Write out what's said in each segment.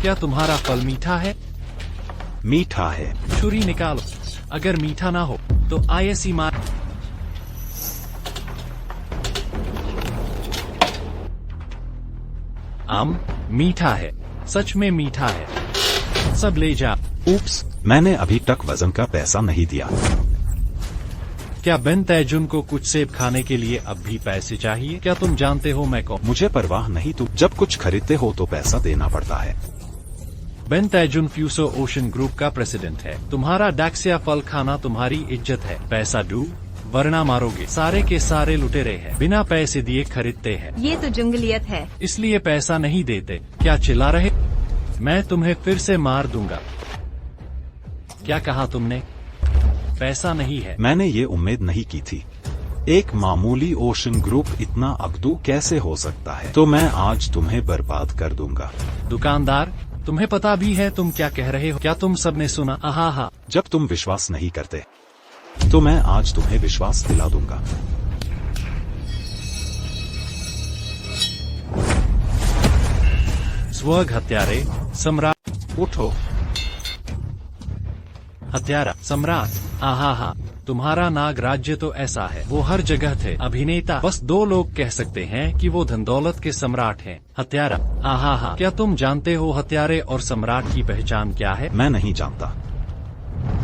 क्या तुम्हारा फल मीठा है? मीठा है। छुरी निकालो। अगर मीठा ना हो तो आईएससी मार। आम मीठा है, सच में मीठा है। सब ले जा। उप्स, मैंने अभी तक वजन का पैसा नहीं दिया। क्या बेन तैजुन को कुछ सेब खाने के लिए अब भी पैसे चाहिए? क्या तुम जानते हो मैं कौन? मुझे परवाह नहीं, तुम जब कुछ खरीदते हो तो पैसा देना पड़ता है। बेन तैजुन फ्यूसो ओशन ग्रुप का प्रेसिडेंट है। तुम्हारा डैक्सिया फल खाना तुम्हारी इज्जत है। पैसा दो वरना मारोगे। सारे के सारे लुटेरे हैं, बिना पैसे दिए खरीदते हैं। ये तो जंगलियत है। इसलिए पैसा नहीं देते। क्या चिल्ला रहे? मैं तुम्हें फिर से मार दूंगा। क्या कहा तुमने? पैसा नहीं है। मैंने ये उम्मीद नहीं की थी। एक मामूली ओशन ग्रुप इतना अगदू कैसे हो सकता है? तो मैं आज तुम्हें बर्बाद कर दूंगा। दुकानदार, तुम्हें पता भी है तुम क्या कह रहे हो? क्या तुम सबने सुना? आहा। जब तुम विश्वास नहीं करते तो मैं आज तुम्हें विश्वास दिला दूंगा। स्वग हत्यारे सम्राट। उठो। हत्यारा सम्राट। आहा, तुम्हारा नाग राज्य तो ऐसा है। वो हर जगह थे। अभिनेता, बस 2 लोग कह सकते हैं कि वो धन दौलत के सम्राट हैं। हत्यारा। आहा, क्या तुम जानते हो हत्यारे और सम्राट की पहचान क्या है? मैं नहीं जानता,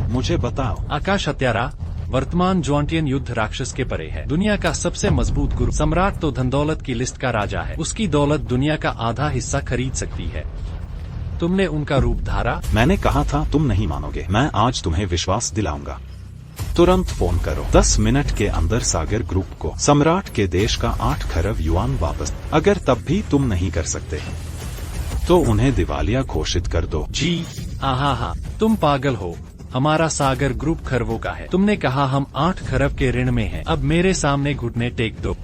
मुझे बताओ। आकाश हत्यारा वर्तमान ज्वांटियन युद्ध राक्षस के परे है। दुनिया का सबसे मजबूत गुरु। सम्राट तो धन दौलत की लिस्ट का राजा है। उसकी दौलत दुनिया का आधा हिस्सा खरीद सकती है। तुमने उनका रूप धारा। मैंने कहा था तुम नहीं मानोगे। मैं आज तुम्हें विश्वास दिलाऊंगा। तुरंत फोन करो। 10 मिनट के अंदर सागर ग्रुप को सम्राट के देश का 8 खरब युआन वापस। अगर तब भी तुम नहीं कर सकते तो उन्हें दिवालिया घोषित कर दो। जी। आहा, तुम पागल हो। हमारा सागर ग्रुप खरबों का है। तुमने कहा हम 8 खरब के ऋण में हैं। अब मेरे सामने घुटने टेक दो।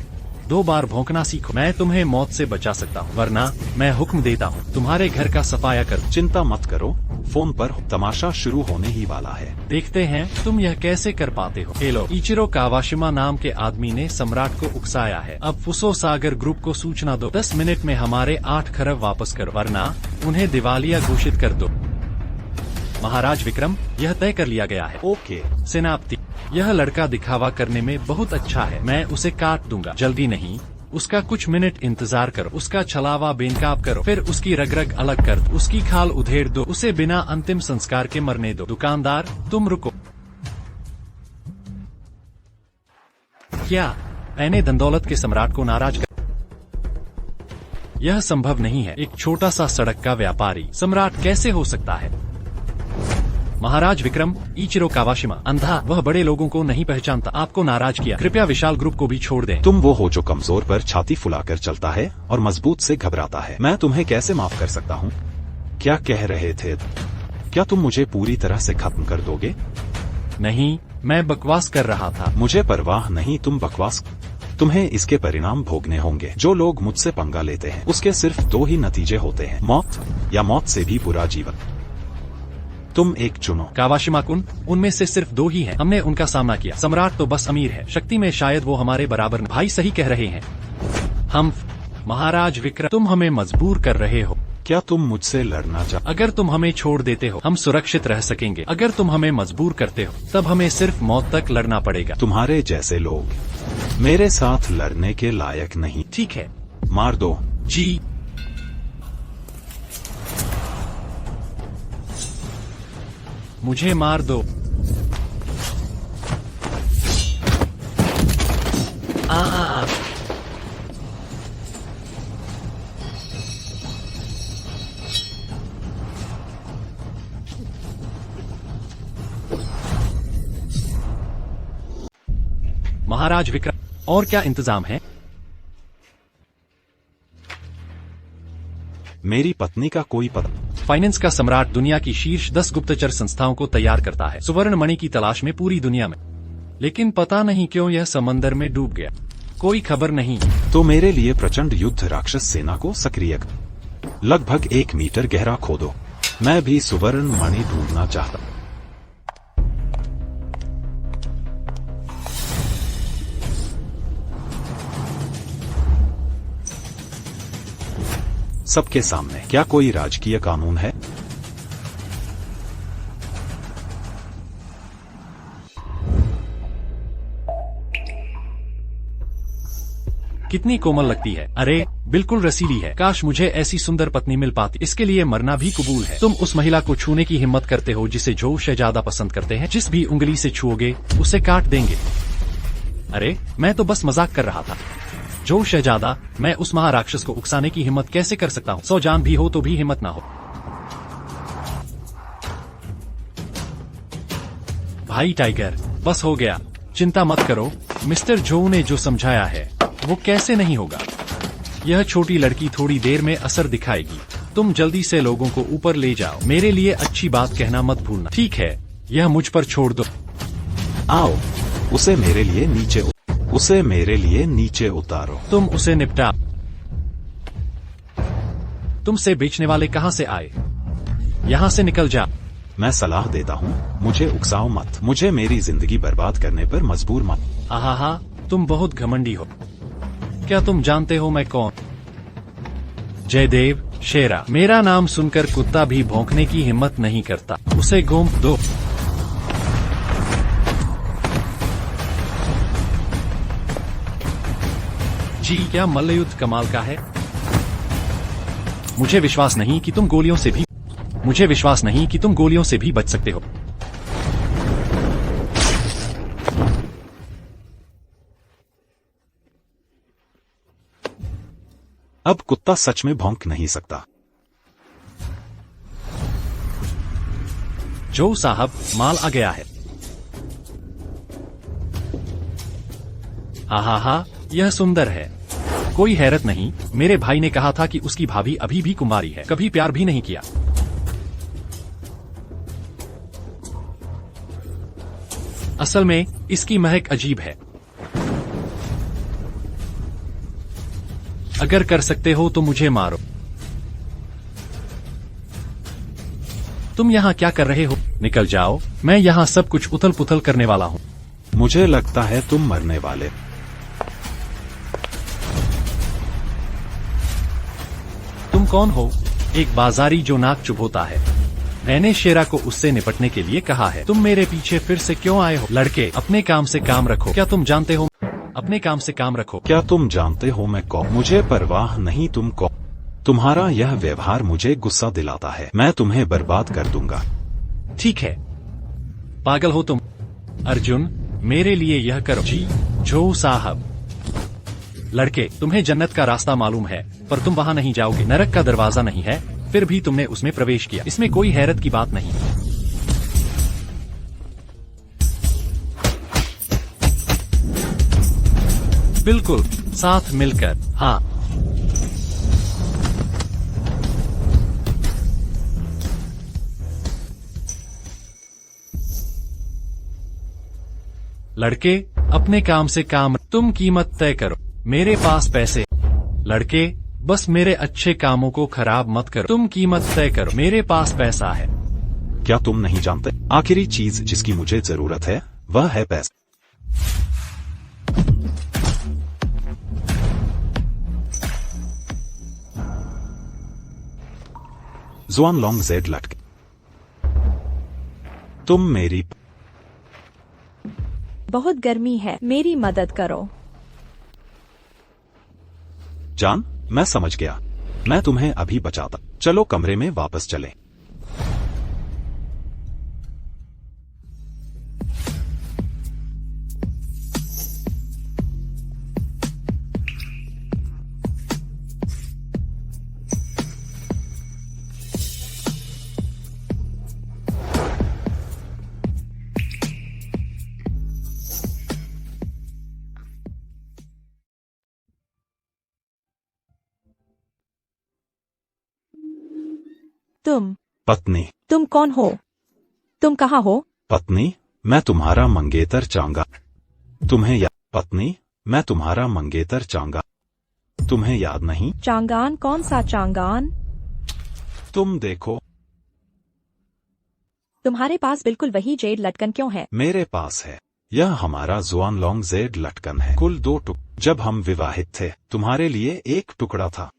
2 बार भौंकना सीखो। मैं तुम्हें मौत से बचा सकता हूँ, वरना मैं हुक्म देता हूँ तुम्हारे घर का सफाया करो। चिंता मत करो, फोन पर तमाशा शुरू होने ही वाला है। देखते हैं तुम यह कैसे कर पाते हो। हेलो। इचिरो कावाशिमा नाम के आदमी ने सम्राट को उकसाया है। अब फुसो सागर ग्रुप को सूचना दो। 10 मिनट में हमारे 8 खरब वापस करो, वरना उन्हें दिवालिया घोषित कर दो। महाराज विक्रम, यह तय कर लिया गया है। ओके। सेनापति, यह लड़का दिखावा करने में बहुत अच्छा है। मैं उसे काट दूंगा। जल्दी नहीं, उसका कुछ मिनट इंतजार करो। उसका छलावा बेनकाब करो, फिर उसकी रग रग अलग कर दो। उसकी खाल उधेड़ दो। उसे बिना अंतिम संस्कार के मरने दो। दुकानदार, तुम रुको। क्या मैंने धनदौलत के सम्राट को नाराज कर? यह संभव नहीं है। एक छोटा सा सड़क का व्यापारी सम्राट कैसे हो सकता है? महाराज विक्रम, इचिरो कावाशिमा अंधा, वह बड़े लोगों को नहीं पहचानता। आपको नाराज किया। कृपया विशाल ग्रुप को भी छोड़ दें। तुम वो हो जो कमजोर पर छाती फुलाकर चलता है और मजबूत से घबराता है। मैं तुम्हें कैसे माफ कर सकता हूँ? क्या कह रहे थे? क्या तुम मुझे पूरी तरह से खत्म कर दोगे? नहीं, मैं बकवास कर रहा था। मुझे परवाह नहीं, तुम बकवास। तुम्हें इसके परिणाम भोगने होंगे। जो लोग मुझसे पंगा लेते हैं उसके सिर्फ 2 ही नतीजे होते हैं, मौत या मौत से भी बुरा जीवन। तुम एक चुनो। कावाशिमा कुन, उनमें से सिर्फ 2 ही हैं। हमने उनका सामना किया। सम्राट तो बस अमीर है, शक्ति में शायद वो हमारे बराबर नहीं। भाई सही कह रहे हैं। हम महाराज विक्रम, तुम हमें मजबूर कर रहे हो। क्या तुम मुझसे लड़ना चाहते? अगर तुम हमें छोड़ देते हो हम सुरक्षित रह सकेंगे। अगर तुम हमें मजबूर करते हो तब हमें सिर्फ मौत तक लड़ना पड़ेगा। तुम्हारे जैसे लोग मेरे साथ लड़ने के लायक नहीं। ठीक है, मार दो। जी। मुझे मार दो। महाराज विक्रम, और क्या इंतजाम है? मेरी पत्नी का कोई पता? फाइनेंस का सम्राट दुनिया की शीर्ष 10 गुप्तचर संस्थाओं को तैयार करता है सुवर्ण मणि की तलाश में पूरी दुनिया में। लेकिन पता नहीं क्यों यह समंदर में डूब गया। कोई खबर नहीं। तो मेरे लिए प्रचंड युद्ध राक्षस सेना को सक्रिय कर लगभग 1 मीटर गहरा खोदो। मैं भी सुवर्ण मणि ढूंढना चाहता। सबके सामने। क्या कोई राजकीय कानून है? कितनी कोमल लगती है। अरे बिल्कुल रसीली है। काश मुझे ऐसी सुंदर पत्नी मिल पाती। इसके लिए मरना भी कबूल है। तुम उस महिला को छूने की हिम्मत करते हो जिसे जो शहजादा पसंद करते हैं। जिस भी उंगली से छुओगे उसे काट देंगे। अरे मैं तो बस मजाक कर रहा था। जो शहजादा, मैं उस महाराक्षस को उकसाने की हिम्मत कैसे कर सकता हूँ? 100 जान भी हो तो भी हिम्मत ना हो। भाई टाइगर, बस हो गया। चिंता मत करो। मिस्टर जो ने जो समझाया है वो कैसे नहीं होगा। यह छोटी लड़की थोड़ी देर में असर दिखाएगी। तुम जल्दी से लोगों को ऊपर ले जाओ। मेरे लिए अच्छी बात कहना मत भूलना। ठीक है, यह मुझ पर छोड़ दो। आओ, उसे मेरे लिए नीचे उतारो। तुम उसे निपटा। तुमसे बेचने वाले कहाँ से आए? यहाँ से निकल जा। मैं सलाह देता हूँ, मुझे उकसाओ मत। मुझे मेरी जिंदगी बर्बाद करने पर मजबूर मत। आहा, तुम बहुत घमंडी हो। क्या तुम जानते हो मैं कौन? जयदेव शेरा। मेरा नाम सुनकर कुत्ता भी भौंकने की हिम्मत नहीं करता। उसे गोंद दो। जी, क्या मल्लयुद्ध कमाल का है। मुझे विश्वास नहीं कि तुम गोलियों से भी बच सकते हो। अब कुत्ता सच में भौंक नहीं सकता। जो साहब, माल आ गया है। हा, यह सुंदर है। कोई हैरत नहीं। मेरे भाई ने कहा था कि उसकी भाभी अभी भी कुमारी है, कभी प्यार भी नहीं किया। असल में इसकी महक अजीब है। अगर कर सकते हो तो मुझे मारो। तुम यहाँ क्या कर रहे हो? निकल जाओ। मैं यहाँ सब कुछ उथल पुथल करने वाला हूँ। मुझे लगता है तुम मरने वाले। तुम कौन हो? एक बाजारी जो नाक चुभोता है। मैंने शेरा को उससे निपटने के लिए कहा है। तुम मेरे पीछे फिर से क्यों आए हो? लड़के, अपने काम से काम रखो। क्या तुम जानते हो? अपने काम से काम रखो। क्या तुम जानते हो मैं कौन? मुझे परवाह नहीं तुम कौन। तुम्हारा यह व्यवहार मुझे गुस्सा दिलाता है। मैं तुम्हें बर्बाद कर दूंगा। ठीक है, पागल हो तुम। अर्जुन, मेरे लिए यह करो। जी, जो साहब। लड़के, तुम्हें जन्नत का रास्ता मालूम है, पर तुम वहां नहीं जाओगे। नरक का दरवाजा नहीं है, फिर भी तुमने उसमें प्रवेश किया। इसमें कोई हैरत की बात नहीं। बिल्कुल, साथ मिलकर। हाँ, लड़के, अपने काम से काम। तुम कीमत तय करो। मेरे पास पैसे। लड़के, बस मेरे अच्छे कामों को खराब मत करो। तुम कीमत तय करो। मेरे पास पैसा है। क्या तुम नहीं जानते? आखिरी चीज जिसकी मुझे जरूरत है वह है पैसा। जुआन लॉन्ग जेड लटके। तुम मेरी। बहुत गर्मी है, मेरी मदद करो। जान, मैं समझ गया। मैं तुम्हें अभी बचाता। चलो कमरे में वापस चलें। पत्नी। तुम कौन हो? तुम कहाँ हो? पत्नी, मैं तुम्हारा मंगेतर चांगा। तुम्हें याद? पत्नी, मैं तुम्हारा मंगेतर चांगा। तुम्हें याद नहीं? चांगान? कौन सा चांगान? तुम देखो। तुम्हारे पास बिल्कुल वही जेड लटकन क्यों है? मेरे पास है। यह हमारा जुआन लॉन्ग जेड लटकन है। कुल 2 टुकड़े। जब हम विवाहित थे तुम्हारे लिए 1 टुकड़ा था।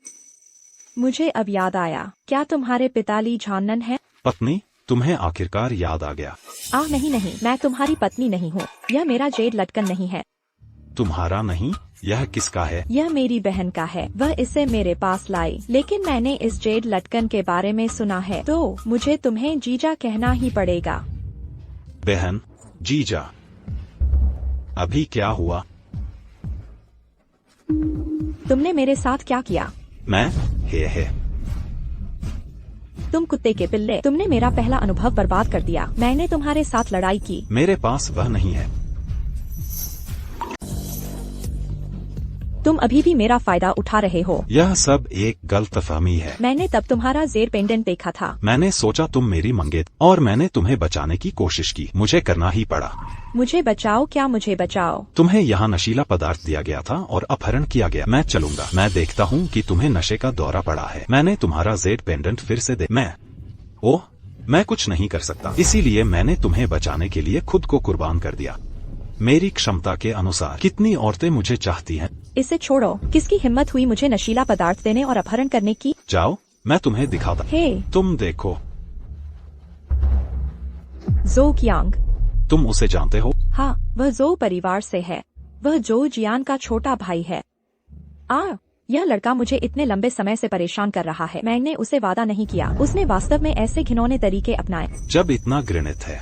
मुझे अब याद आया, क्या तुम्हारे पिता ली झानन है? पत्नी, तुम्हें आखिरकार याद आ गया। नहीं नहीं, मैं तुम्हारी पत्नी नहीं हूँ। यह मेरा जेड लटकन नहीं है। तुम्हारा नहीं? यह किसका है? यह मेरी बहन का है। वह इसे मेरे पास लाई, लेकिन मैंने इस जेड लटकन के बारे में सुना है, तो मुझे तुम्हें जीजा कहना ही पड़ेगा। बहन, जीजा। अभी क्या हुआ? तुमने मेरे साथ क्या किया? मैं? हे। तुम कुत्ते के पिल्ले, तुमने मेरा पहला अनुभव बर्बाद कर दिया। मैंने तुम्हारे साथ लड़ाई की। मेरे पास वह नहीं है। तुम अभी भी मेरा फायदा उठा रहे हो। यह सब एक गलतफहमी है। मैंने तब तुम्हारा जेड पेंडेंट देखा था। मैंने सोचा तुम मेरी मंगेत, और मैंने तुम्हें बचाने की कोशिश की। मुझे करना ही पड़ा। मुझे बचाओ? क्या मुझे बचाओ? तुम्हें यहाँ नशीला पदार्थ दिया गया था और अपहरण किया गया। मैं चलूंगा। मैं देखता हूँ कि तुम्हें नशे का दौरा पड़ा है। मैंने तुम्हारा जेड पेंडेंट फिर से मैं कुछ नहीं कर सकता, इसीलिए मैंने तुम्हें बचाने के लिए खुद को कुर्बान कर दिया। मेरी क्षमता के अनुसार कितनी औरतें मुझे चाहती हैं? इसे छोड़ो। किसकी हिम्मत हुई मुझे नशीला पदार्थ देने और अपहरण करने की? जाओ, मैं तुम्हें दिखाता। हे, तुम देखो। जो कियांग। तुम उसे जानते हो? हाँ, वह जो परिवार से है। वह जो जियान का छोटा भाई है। यह लड़का मुझे इतने लंबे समय से परेशान कर रहा है। मैंने उसे वादा नहीं किया। उसने वास्तव में ऐसे घिनौने तरीके अपनाए। जब इतना घृणित है,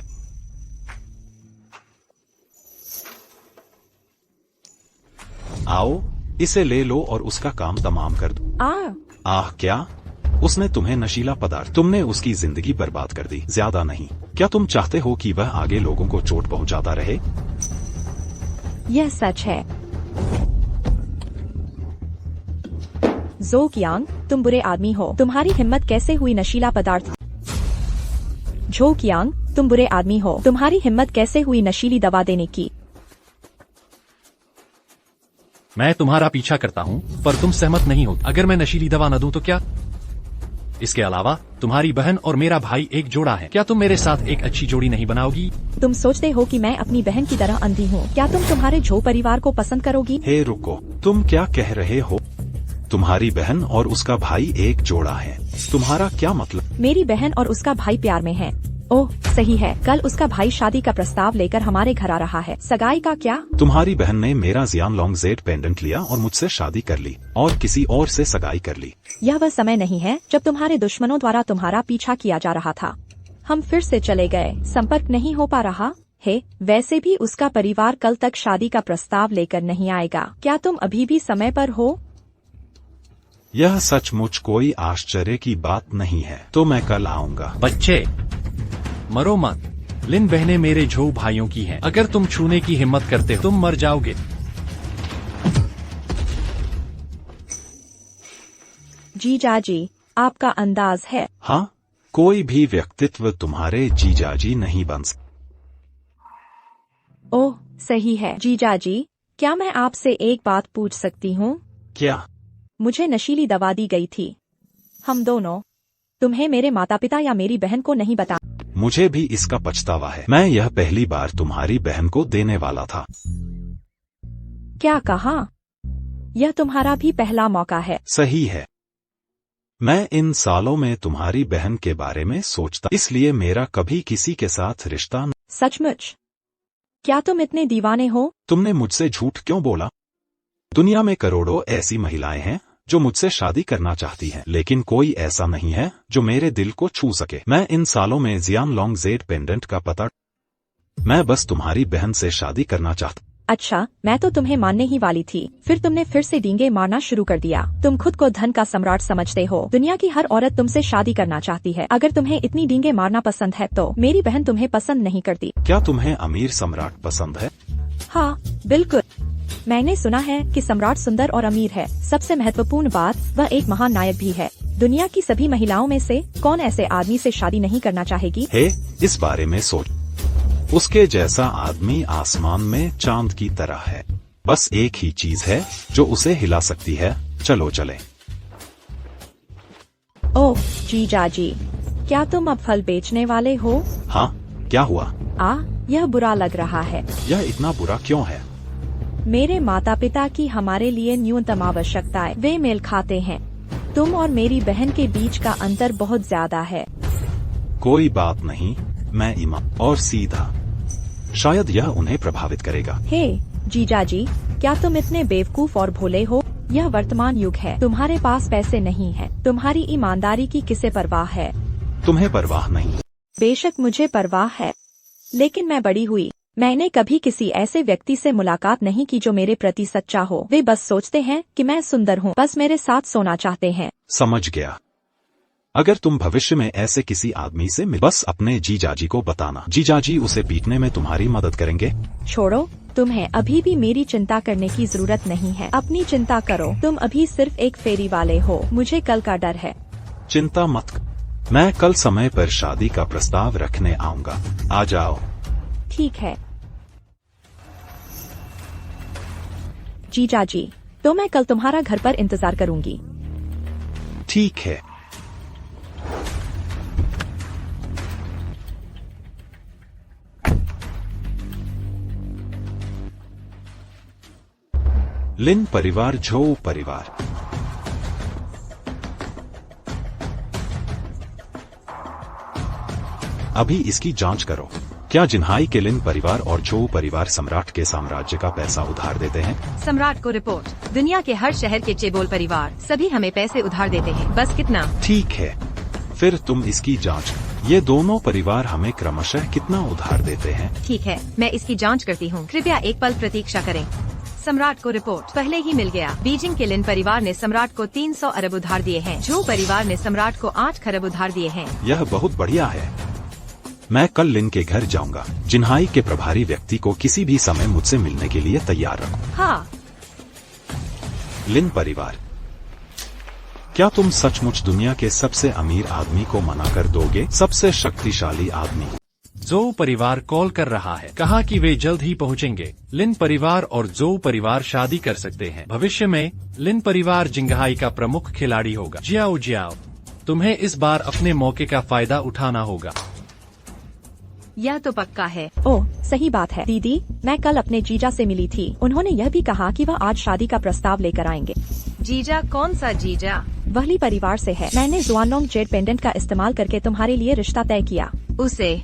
आओ इसे ले लो और उसका काम तमाम कर दो। क्या? उसने तुम्हें नशीला पदार्थ, तुमने उसकी जिंदगी बर्बाद कर दी। ज्यादा नहीं। क्या तुम चाहते हो कि वह आगे लोगों को चोट पहुंचाता रहे? यह सच है। जो कियांग, तुम बुरे आदमी हो। तुम्हारी हिम्मत कैसे हुई नशीला पदार्थ? जो कियांग, तुम बुरे आदमी हो। तुम्हारी हिम्मत कैसे हुई नशीली दवा देने की? मैं तुम्हारा पीछा करता हूँ, पर तुम सहमत नहीं हो। अगर मैं नशीली दवा न दूं तो क्या? इसके अलावा तुम्हारी बहन और मेरा भाई एक जोड़ा है। क्या तुम मेरे साथ एक अच्छी जोड़ी नहीं बनाओगी? तुम सोचते हो कि मैं अपनी बहन की तरह अंधी हूँ? क्या तुम तुम्हारे झो परिवार को पसंद करोगी? हे रुको, तुम क्या कह रहे हो? तुम्हारी बहन और उसका भाई एक जोड़ा है। तुम्हारा क्या मतलब? मेरी बहन और उसका भाई प्यार में है। ओह सही है, कल उसका भाई शादी का प्रस्ताव लेकर हमारे घर आ रहा है। सगाई का क्या? तुम्हारी बहन ने मेरा जियान लॉन्ग जेड पेंडेंट लिया और मुझसे शादी कर ली और किसी और से सगाई कर ली। यह वह समय नहीं है जब तुम्हारे दुश्मनों द्वारा तुम्हारा पीछा किया जा रहा था। हम फिर से चले गए। संपर्क नहीं हो पा रहा है। वैसे भी उसका परिवार कल तक शादी का प्रस्ताव लेकर नहीं आएगा। क्या तुम अभी भी समय पर हो? यह सचमुच कोई आश्चर्य की बात नहीं है, तो मैं कल आऊंगा। बच्चे, मरो मत। लिन बहनें मेरे झो भाइयों की हैं। अगर तुम छूने की हिम्मत करते हो, तुम मर जाओगे। जीजाजी, आपका अंदाज है। हाँ, कोई भी व्यक्तित्व तुम्हारे जीजाजी नहीं बन सकता। ओह सही है। जीजाजी, क्या मैं आपसे एक बात पूछ सकती हूँ? क्या? मुझे नशीली दवा दी गई थी। हम दोनों, तुम्हें मेरे माता पिता या मेरी बहन को नहीं बता। मुझे भी इसका पछतावा है। मैं यह पहली बार तुम्हारी बहन को देने वाला था। क्या कहा? यह तुम्हारा भी पहला मौका है। सही है। मैं इन सालों में तुम्हारी बहन के बारे में सोचता, इसलिए मेरा कभी किसी के साथ रिश्ता न... सचमुच? क्या तुम इतने दीवाने हो? तुमने मुझसे झूठ क्यों बोला? दुनिया में करोड़ों ऐसी महिलाएं हैं जो मुझसे शादी करना चाहती हैं, लेकिन कोई ऐसा नहीं है जो मेरे दिल को छू सके। मैं इन सालों में जियान लॉन्ग जेड पेंडेंट का पता, मैं बस तुम्हारी बहन से शादी करना चाहता। अच्छा, मैं तो तुम्हें मानने ही वाली थी, फिर तुमने फिर से डींगे मारना शुरू कर दिया। तुम खुद को धन का सम्राट समझते हो। दुनिया की हर औरत तुमसे शादी करना चाहती है। अगर तुम्हें इतनी डींगे मारना पसंद है तो मेरी बहन तुम्हें पसंद नहीं करती। क्या तुम्हें अमीर सम्राट पसंद है? हाँ बिल्कुल। मैंने सुना है कि सम्राट सुंदर और अमीर है। सबसे महत्वपूर्ण बात, वह एक महान नायक भी है। दुनिया की सभी महिलाओं में से कौन ऐसे आदमी से शादी नहीं करना चाहेगी? हे, इस बारे में सोच। उसके जैसा आदमी आसमान में चांद की तरह है। बस एक ही चीज है जो उसे हिला सकती है। चलो चले। ओह जीजाजी, क्या तुम अब फल बेचने वाले हो? हाँ, क्या हुआ? यह बुरा लग रहा है। यह इतना बुरा क्यों है? मेरे माता पिता की हमारे लिए न्यूनतम आवश्यकताएं वे मेल खाते हैं। तुम और मेरी बहन के बीच का अंतर बहुत ज्यादा है। कोई बात नहीं, मैं ईमान और सीधा, शायद यह उन्हें प्रभावित करेगा। हे जीजा जी, क्या तुम इतने बेवकूफ और भोले हो? यह वर्तमान युग है, तुम्हारे पास पैसे नहीं है, तुम्हारी ईमानदारी की किसे परवाह है? तुम्हें परवाह नहीं? बेशक मुझे परवाह है, लेकिन मैं बड़ी हुई, मैंने कभी किसी ऐसे व्यक्ति से मुलाकात नहीं की जो मेरे प्रति सच्चा हो। वे बस सोचते हैं कि मैं सुंदर हूँ, बस मेरे साथ सोना चाहते हैं। समझ गया। अगर तुम भविष्य में ऐसे किसी आदमी से मिल, बस अपने जीजाजी को बताना, जीजाजी उसे पीटने में तुम्हारी मदद करेंगे। छोड़ो, तुम्हें अभी भी मेरी चिंता करने की जरूरत नहीं है, अपनी चिंता करो। तुम अभी सिर्फ एक फेरी वाले हो, मुझे कल का डर है। चिंता मत कर, मैं कल समय पर शादी का प्रस्ताव रखने आऊंगा, आ जाओ। ठीक है जीजा जी, तो मैं कल तुम्हारा घर पर इंतजार करूंगी। ठीक है। लिन परिवार, झो परिवार। अभी इसकी जांच करो। क्या जिन्हाई के लिन परिवार और झो परिवार सम्राट के साम्राज्य का पैसा उधार देते हैं? सम्राट को रिपोर्ट, दुनिया के हर शहर के चेबोल परिवार सभी हमें पैसे उधार देते हैं, बस कितना? ठीक है, फिर तुम इसकी जांच। ये दोनों परिवार हमें क्रमशः कितना उधार देते हैं? ठीक है, मैं इसकी जांच करती हूँ, कृपया एक पल प्रतीक्षा करें। सम्राट को रिपोर्ट, पहले ही मिल गया। बीजिंग के लिन परिवार ने सम्राट को 300 अरब उधार दिए हैं। झो परिवार ने सम्राट को 8 खरब उधार दिए हैं। यह बहुत बढ़िया है। मैं कल लिन के घर जाऊंगा। जिन्हाई के प्रभारी व्यक्ति को किसी भी समय मुझसे मिलने के लिए तैयार रखो। हाँ। लिन परिवार, क्या तुम सचमुच दुनिया के सबसे अमीर आदमी को मना कर दोगे? सबसे शक्तिशाली आदमी। जो परिवार कॉल कर रहा है, कहा कि वे जल्द ही पहुंचेंगे। लिन परिवार और जो परिवार शादी कर सकते हैं। भविष्य में लिन परिवार जिंगहाई का प्रमुख खिलाड़ी होगा। जियाओ जियाओ, तुम्हें इस बार अपने मौके का फायदा उठाना होगा। यह तो पक्का है। ओह, सही बात है दीदी, मैं कल अपने जीजा से मिली थी। उन्होंने यह भी कहा कि वह आज शादी का प्रस्ताव लेकर आएंगे। जीजा? कौन सा जीजा? वहली परिवार से है। मैंने जुआनोंग जेड पेंडेंट का इस्तेमाल करके तुम्हारे लिए रिश्ता तय किया। उसे?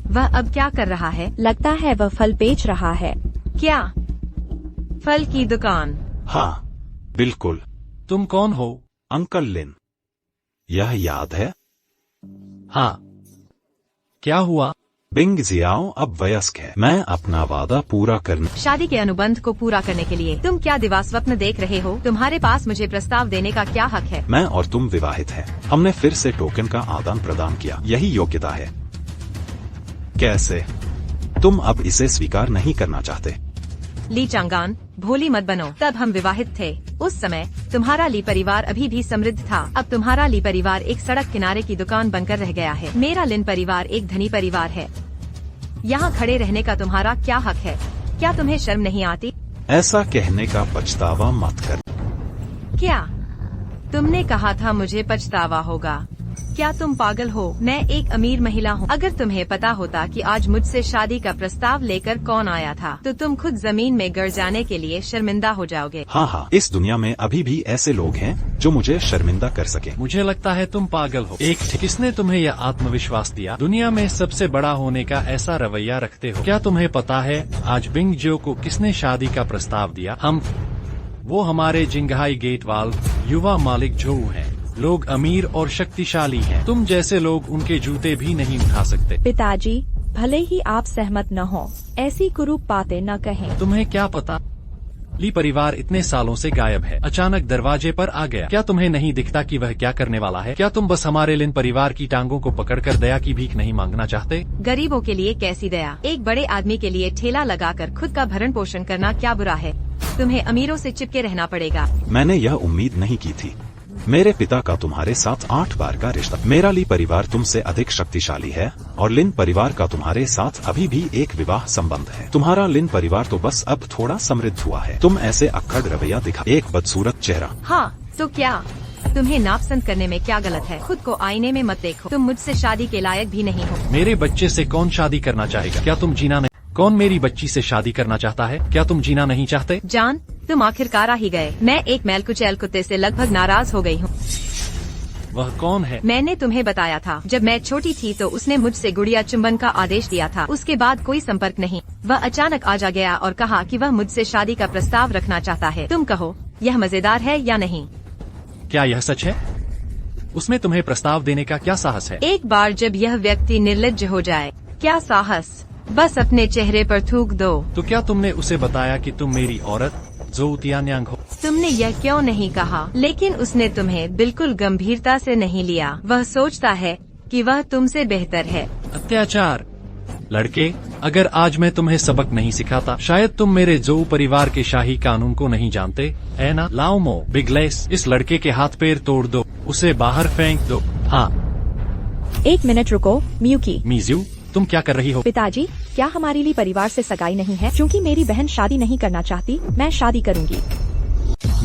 वह अब क्या कर रहा है? लगता है वह फल बेच रहा है। क्या? फल की दुकान? हाँ, बिल्कुल। तुम कौन हो? अंकल लिन। यह याद है? हाँ। क्या हुआ? बिंग जियाओ अब वयस्क है। मैं अपना वादा पूरा करने। शादी के अनुबंध को पूरा करने के लिए तुम क्या दिवास्वप्न देख रहे हो? तुम्हारे पास मुझे प्रस्ताव देने का क्या हक है? मैं और तुम विवाहित हैं। हमने फिर से टोकन का आदान प्रदान किया, यही योग्यता है। कैसे? तुम अब इसे स्वीकार नहीं करना चाहते? ली चांगान, भोली मत बनो। तब हम विवाहित थे। उस समय तुम्हारा ली परिवार अभी भी समृद्ध था। अब तुम्हारा ली परिवार एक सड़क किनारे की दुकान बनकर रह गया है। मेरा लिन परिवार एक धनी परिवार है। यहाँ खड़े रहने का तुम्हारा क्या हक है? क्या तुम्हें शर्म नहीं आती? ऐसा कहने का पछतावा मत कर। क्या तुमने कहा था मुझे पछतावा होगा? क्या तुम पागल हो? मैं एक अमीर महिला हूँ। अगर तुम्हें पता होता कि आज मुझसे शादी का प्रस्ताव लेकर कौन आया था, तो तुम खुद जमीन में गिर जाने के लिए शर्मिंदा हो जाओगे। हाँ, इस दुनिया में अभी भी ऐसे लोग हैं जो मुझे शर्मिंदा कर सके। मुझे लगता है तुम पागल हो। किसने तुम्हें यह आत्मविश्वास दिया? दुनिया में सबसे बड़ा होने का ऐसा रवैया रखते हो? क्या तुम्हें पता है आज बिंग जो को किसने शादी का प्रस्ताव दिया? वो हमारे जिंगहाई गेट वाल युवा मालिक झो हैं। लोग अमीर और शक्तिशाली हैं। तुम जैसे लोग उनके जूते भी नहीं उठा सकते। पिताजी, भले ही आप सहमत न हो, ऐसी कुरूप बातें न कहें। तुम्हें क्या पता? ली परिवार इतने सालों से गायब है, अचानक दरवाजे पर आ गया। क्या तुम्हें नहीं दिखता कि वह क्या करने वाला है? क्या तुम बस हमारे लिन परिवार की टांगों को पकड़कर दया की भीख नहीं मांगना चाहते? गरीबों के लिए कैसी दया? एक बड़े आदमी के लिए ठेला लगाकर खुद का भरण पोषण करना क्या बुरा है? तुम्हें अमीरों से चिपके रहना पड़ेगा। मैंने यह उम्मीद नहीं की थी। मेरे पिता का तुम्हारे साथ 8 बार का रिश्ता। मेरा ली परिवार तुमसे अधिक शक्तिशाली है और लिन परिवार का तुम्हारे साथ अभी भी एक विवाह संबंध है। तुम्हारा लिन परिवार तो बस अब थोड़ा समृद्ध हुआ है। तुम ऐसे अक्खड़ रवैया दिखा, एक बदसूरत चेहरा। हाँ, तो क्या? तुम्हें नापसंद करने में क्या गलत है? खुद को आईने में मत देखो। तुम मुझसे शादी के लायक भी नहीं हो। मेरे बच्चे से कौन शादी करना चाहेगा? क्या तुम जीना नहीं? कौन मेरी बच्ची से शादी करना चाहता है? क्या तुम जीना नहीं चाहते? जान, तुम आखिरकार आ ही गए। मैं एक मैलकुचैल कुत्ते से लगभग नाराज हो गई हूँ। वह कौन है? मैंने तुम्हें बताया था, जब मैं छोटी थी तो उसने मुझसे गुड़िया चुंबन का आदेश दिया था। उसके बाद कोई संपर्क नहीं। वह अचानक आ जा गया और कहा कि वह मुझसे शादी का प्रस्ताव रखना चाहता है। तुम कहो, यह मजेदार है या नहीं? क्या यह सच है? उसमें तुम्हें प्रस्ताव देने का क्या साहस है? एक बार जब यह व्यक्ति निर्लज्ज हो जाए, क्या साहस? बस अपने चेहरे पर थूक दो। तो क्या तुमने उसे बताया कि तुम मेरी औरत जो तियान्यांग हो? तुमने यह क्यों नहीं कहा? लेकिन उसने तुम्हें बिल्कुल गंभीरता से नहीं लिया। वह सोचता है कि वह तुमसे बेहतर है। अत्याचार। लड़के, अगर आज मैं तुम्हें सबक नहीं सिखाता, शायद तुम मेरे जो परिवार के शाही कानून को नहीं जानते, है ना? लाओमो, बिगलेस, इस लड़के के हाथ पैर तोड़ दो, उसे बाहर फेंक दो। हाँ। 1 मिनट रुको, मियुकी। मीजू, तुम क्या कर रही हो? पिताजी, क्या हमारे लिए परिवार से सगाई नहीं है? क्योंकि मेरी बहन शादी नहीं करना चाहती, मैं शादी करूंगी।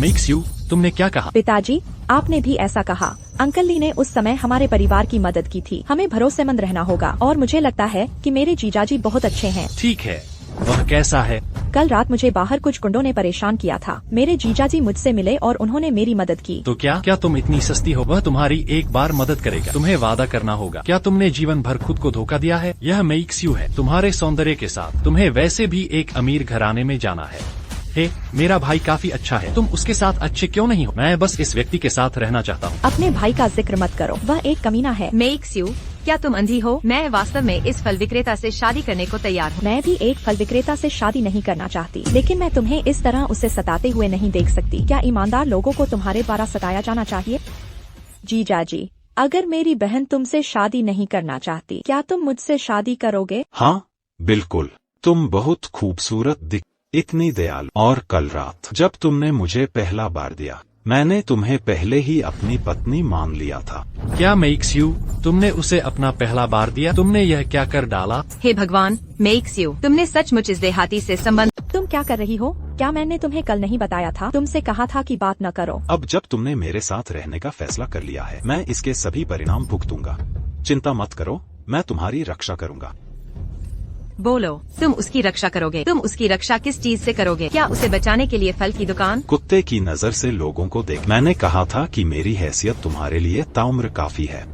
मेक्स यू, तुमने क्या कहा? पिताजी, आपने भी ऐसा कहा। अंकल ली ने उस समय हमारे परिवार की मदद की थी। हमें भरोसेमंद रहना होगा और मुझे लगता है कि मेरे जीजाजी बहुत अच्छे हैं। ठीक है, वह कैसा है? कल रात मुझे बाहर कुछ गुंडों ने परेशान किया था। मेरे जीजाजी मुझसे मिले और उन्होंने मेरी मदद की। तो क्या तुम इतनी सस्ती हो? वह तुम्हारी एक बार मदद करेगा। तुम्हें वादा करना होगा। क्या तुमने जीवन भर खुद को धोखा दिया है? यह मेक्स यू है। तुम्हारे सौंदर्य के साथ तुम्हें वैसे भी एक अमीर घराने में जाना है। हे, मेरा भाई काफी अच्छा है, तुम उसके साथ अच्छे क्यों नहीं हो? मैं बस इस व्यक्ति के साथ रहना चाहता हूँ। अपने भाई का जिक्र मत करो, वह एक कमीना है। मेक्स यू, क्या तुम अंधी हो? मैं वास्तव में इस फल विक्रेता से शादी करने को तैयार हूँ। मैं भी एक फल विक्रेता से शादी नहीं करना चाहती, लेकिन मैं तुम्हें इस तरह उसे सताते हुए नहीं देख सकती। क्या ईमानदार लोगों को तुम्हारे द्वारा सताया जाना चाहिए? जीजाजी, अगर मेरी बहन तुमसे शादी नहीं करना चाहती, क्या तुम मुझसे शादी करोगे? हाँ, बिल्कुल। तुम बहुत खूबसूरत दिख, इतनी दयालु। और कल रात जब तुमने मुझे पहला बार दिया, मैंने तुम्हें पहले ही अपनी पत्नी मान लिया था। क्या मेक्स यू, तुमने उसे अपना पहला बार दिया? तुमने यह क्या कर डाला? हे भगवान, मेक्स यू, तुमने सचमुच इस देहाती से संबंध। तुम क्या कर रही हो? क्या मैंने तुम्हें कल नहीं बताया था? तुमसे कहा था कि बात न करो। अब जब तुमने मेरे साथ रहने का फैसला कर लिया है, मैं इसके सभी परिणाम भुगतूंगा। चिंता मत करो, मैं तुम्हारी रक्षा करूंगा। बोलो, तुम उसकी रक्षा करोगे? तुम उसकी रक्षा किस चीज से करोगे? क्या उसे बचाने के लिए फल की दुकान? कुत्ते की नजर से लोगों को देख। मैंने कहा था कि मेरी हैसियत तुम्हारे लिए ताउम्र काफी है।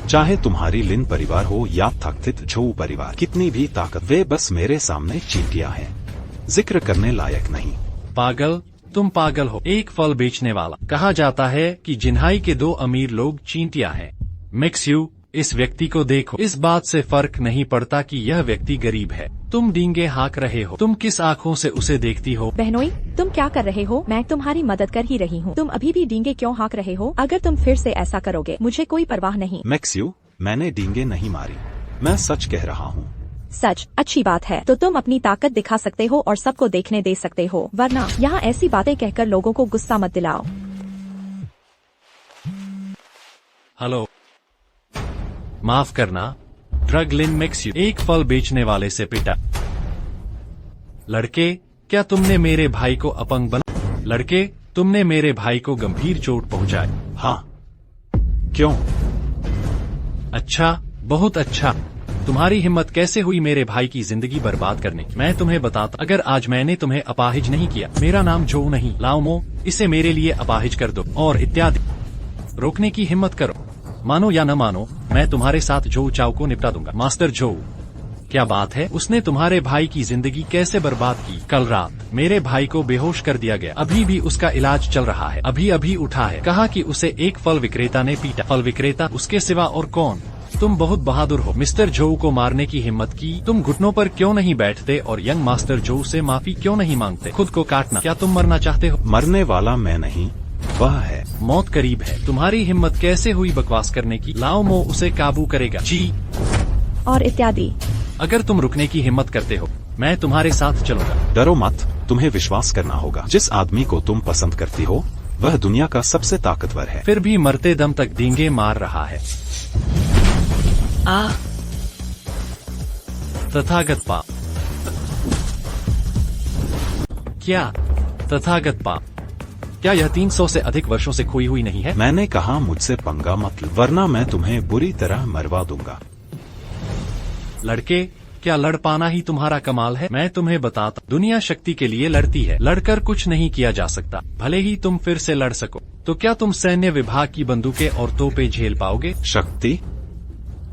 चाहे तुम्हारी लिन परिवार हो या थकथित झो परिवार, कितनी भी ताकत, वे बस मेरे सामने चींटियां हैं, जिक्र करने लायक नहीं। पागल, तुम पागल हो। एक फल बेचने वाला। कहा जाता है कि जिन्हाई के 2 अमीर लोग चींटियां हैं। मेक्स यू, इस व्यक्ति को देखो। इस बात से फर्क नहीं पड़ता कि यह व्यक्ति गरीब है। तुम डींगे हाँक रहे हो। तुम किस आँखों से उसे देखती हो? बहनोई, तुम क्या कर रहे हो? मैं तुम्हारी मदद कर ही रही हूँ। तुम अभी भी डींगे क्यों हाँक रहे हो? अगर तुम फिर से ऐसा करोगे, मुझे कोई परवाह नहीं। मेक्स यू, मैंने डींगे नहीं मारी, मैं सच कह रहा हूँ। सच? अच्छी बात है। तो तुम अपनी ताकत दिखा सकते हो और सबको देखने दे सकते हो, वरना यहाँ ऐसी बातें कहकर लोगों को गुस्सा मत दिलाओ। हेलो, माफ करना, ड्रग लिन मेक्स यू एक फल बेचने वाले से पिटा। लड़के, क्या तुमने मेरे भाई को अपंग बना? लड़के, तुमने मेरे भाई को गंभीर चोट पहुंचाई। हाँ, क्यों? अच्छा, बहुत अच्छा। तुम्हारी हिम्मत कैसे हुई मेरे भाई की जिंदगी बर्बाद करने की? मैं तुम्हें बताता, अगर आज मैंने तुम्हें अपाहिज नहीं किया, मेरा नाम जो नहीं, लाओमो, इसे मेरे लिए अपाहिज कर दो और इत्यादि। रोकने की हिम्मत करो। मानो या न मानो, मैं तुम्हारे साथ जो चाव को निपटा दूंगा। मास्टर जो, क्या बात है? उसने तुम्हारे भाई की जिंदगी कैसे बर्बाद की? कल रात मेरे भाई को बेहोश कर दिया गया। अभी भी उसका इलाज चल रहा है। अभी अभी उठा है। कहा कि उसे एक फल विक्रेता ने पीटा। फल विक्रेता? उसके सिवा और कौन? तुम बहुत बहादुर हो। मिस्टर जो को मारने की हिम्मत की। तुम घुटनों पर क्यों नहीं बैठते और यंग मास्टर जो से माफी क्यों नहीं मांगते? खुद को काटना। क्या तुम मरना चाहते हो? मरने वाला मैं नहीं, वह है। मौत करीब है। तुम्हारी हिम्मत कैसे हुई बकवास करने की? लाओमो उसे काबू करेगा। जी, और इत्यादि। अगर तुम रुकने की हिम्मत करते हो, मैं तुम्हारे साथ चलूंगा। डरो मत, तुम्हें विश्वास करना होगा। जिस आदमी को तुम पसंद करती हो, वह दुनिया का सबसे ताकतवर है। फिर भी मरते दम तक डींगे मार रहा है। तथागत पाप। क्या तथागत पाप? क्या यह 300 से अधिक वर्षों से खोई हुई नहीं है? मैंने कहा मुझसे पंगा मत लो, वरना मैं तुम्हें बुरी तरह मरवा दूंगा। लड़के, क्या लड़ पाना ही तुम्हारा कमाल है? मैं तुम्हें बताता, दुनिया शक्ति के लिए लड़ती है, लड़कर कुछ नहीं किया जा सकता। भले ही तुम फिर से लड़ सको, तो क्या तुम सैन्य विभाग की बंदूकें और तोपें झेल पाओगे? शक्ति?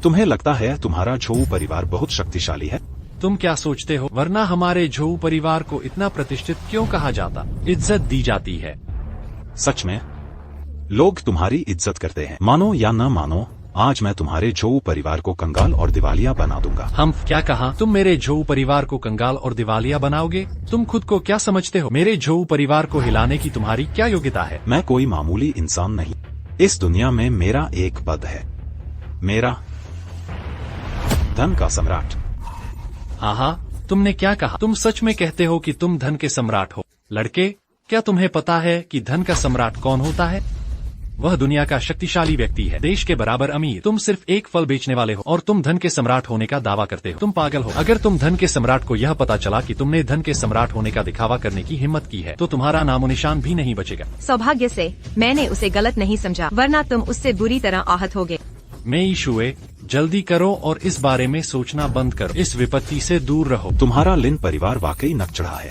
तुम्हें लगता है तुम्हारा झोऊ परिवार बहुत शक्तिशाली है? तुम क्या सोचते हो, वरना हमारे झोऊ परिवार को इतना प्रतिष्ठित क्यों कहा जाता, इज्जत दी जाती है? सच में लोग तुम्हारी इज्जत करते हैं। मानो या न मानो, आज मैं तुम्हारे झोऊ परिवार को कंगाल और दिवालिया बना दूंगा। हम क्या कहा? तुम मेरे झोऊ परिवार को कंगाल और दिवालिया बनाओगे? तुम खुद को क्या समझते हो? मेरे झोऊ परिवार को हिलाने की तुम्हारी क्या योग्यता है? मैं कोई मामूली इंसान नहीं। इस दुनिया में मेरा एक पद है, मेरा धन का सम्राट। आहा, तुमने क्या कहा? तुम सच में कहते हो कि तुम धन के सम्राट हो? लड़के, क्या तुम्हें पता है कि धन का सम्राट कौन होता है? वह दुनिया का शक्तिशाली व्यक्ति है, देश के बराबर अमीर। तुम सिर्फ एक फल बेचने वाले हो और तुम धन के सम्राट होने का दावा करते हो। तुम पागल हो। अगर तुम धन के सम्राट को यह पता चला कि तुमने धन के सम्राट होने का दिखावा करने की हिम्मत की है, तो तुम्हारा नामो निशान भी नहीं बचेगा। सौभाग्य से मैंने उसे गलत नहीं समझा, वरना तुम उससे बुरी तरह आहत होगे। मैं शुए, जल्दी करो और इस बारे में सोचना बंद करो। इस विपत्ति से दूर रहो। तुम्हारा लिन परिवार वाकई नक चढ़ा है।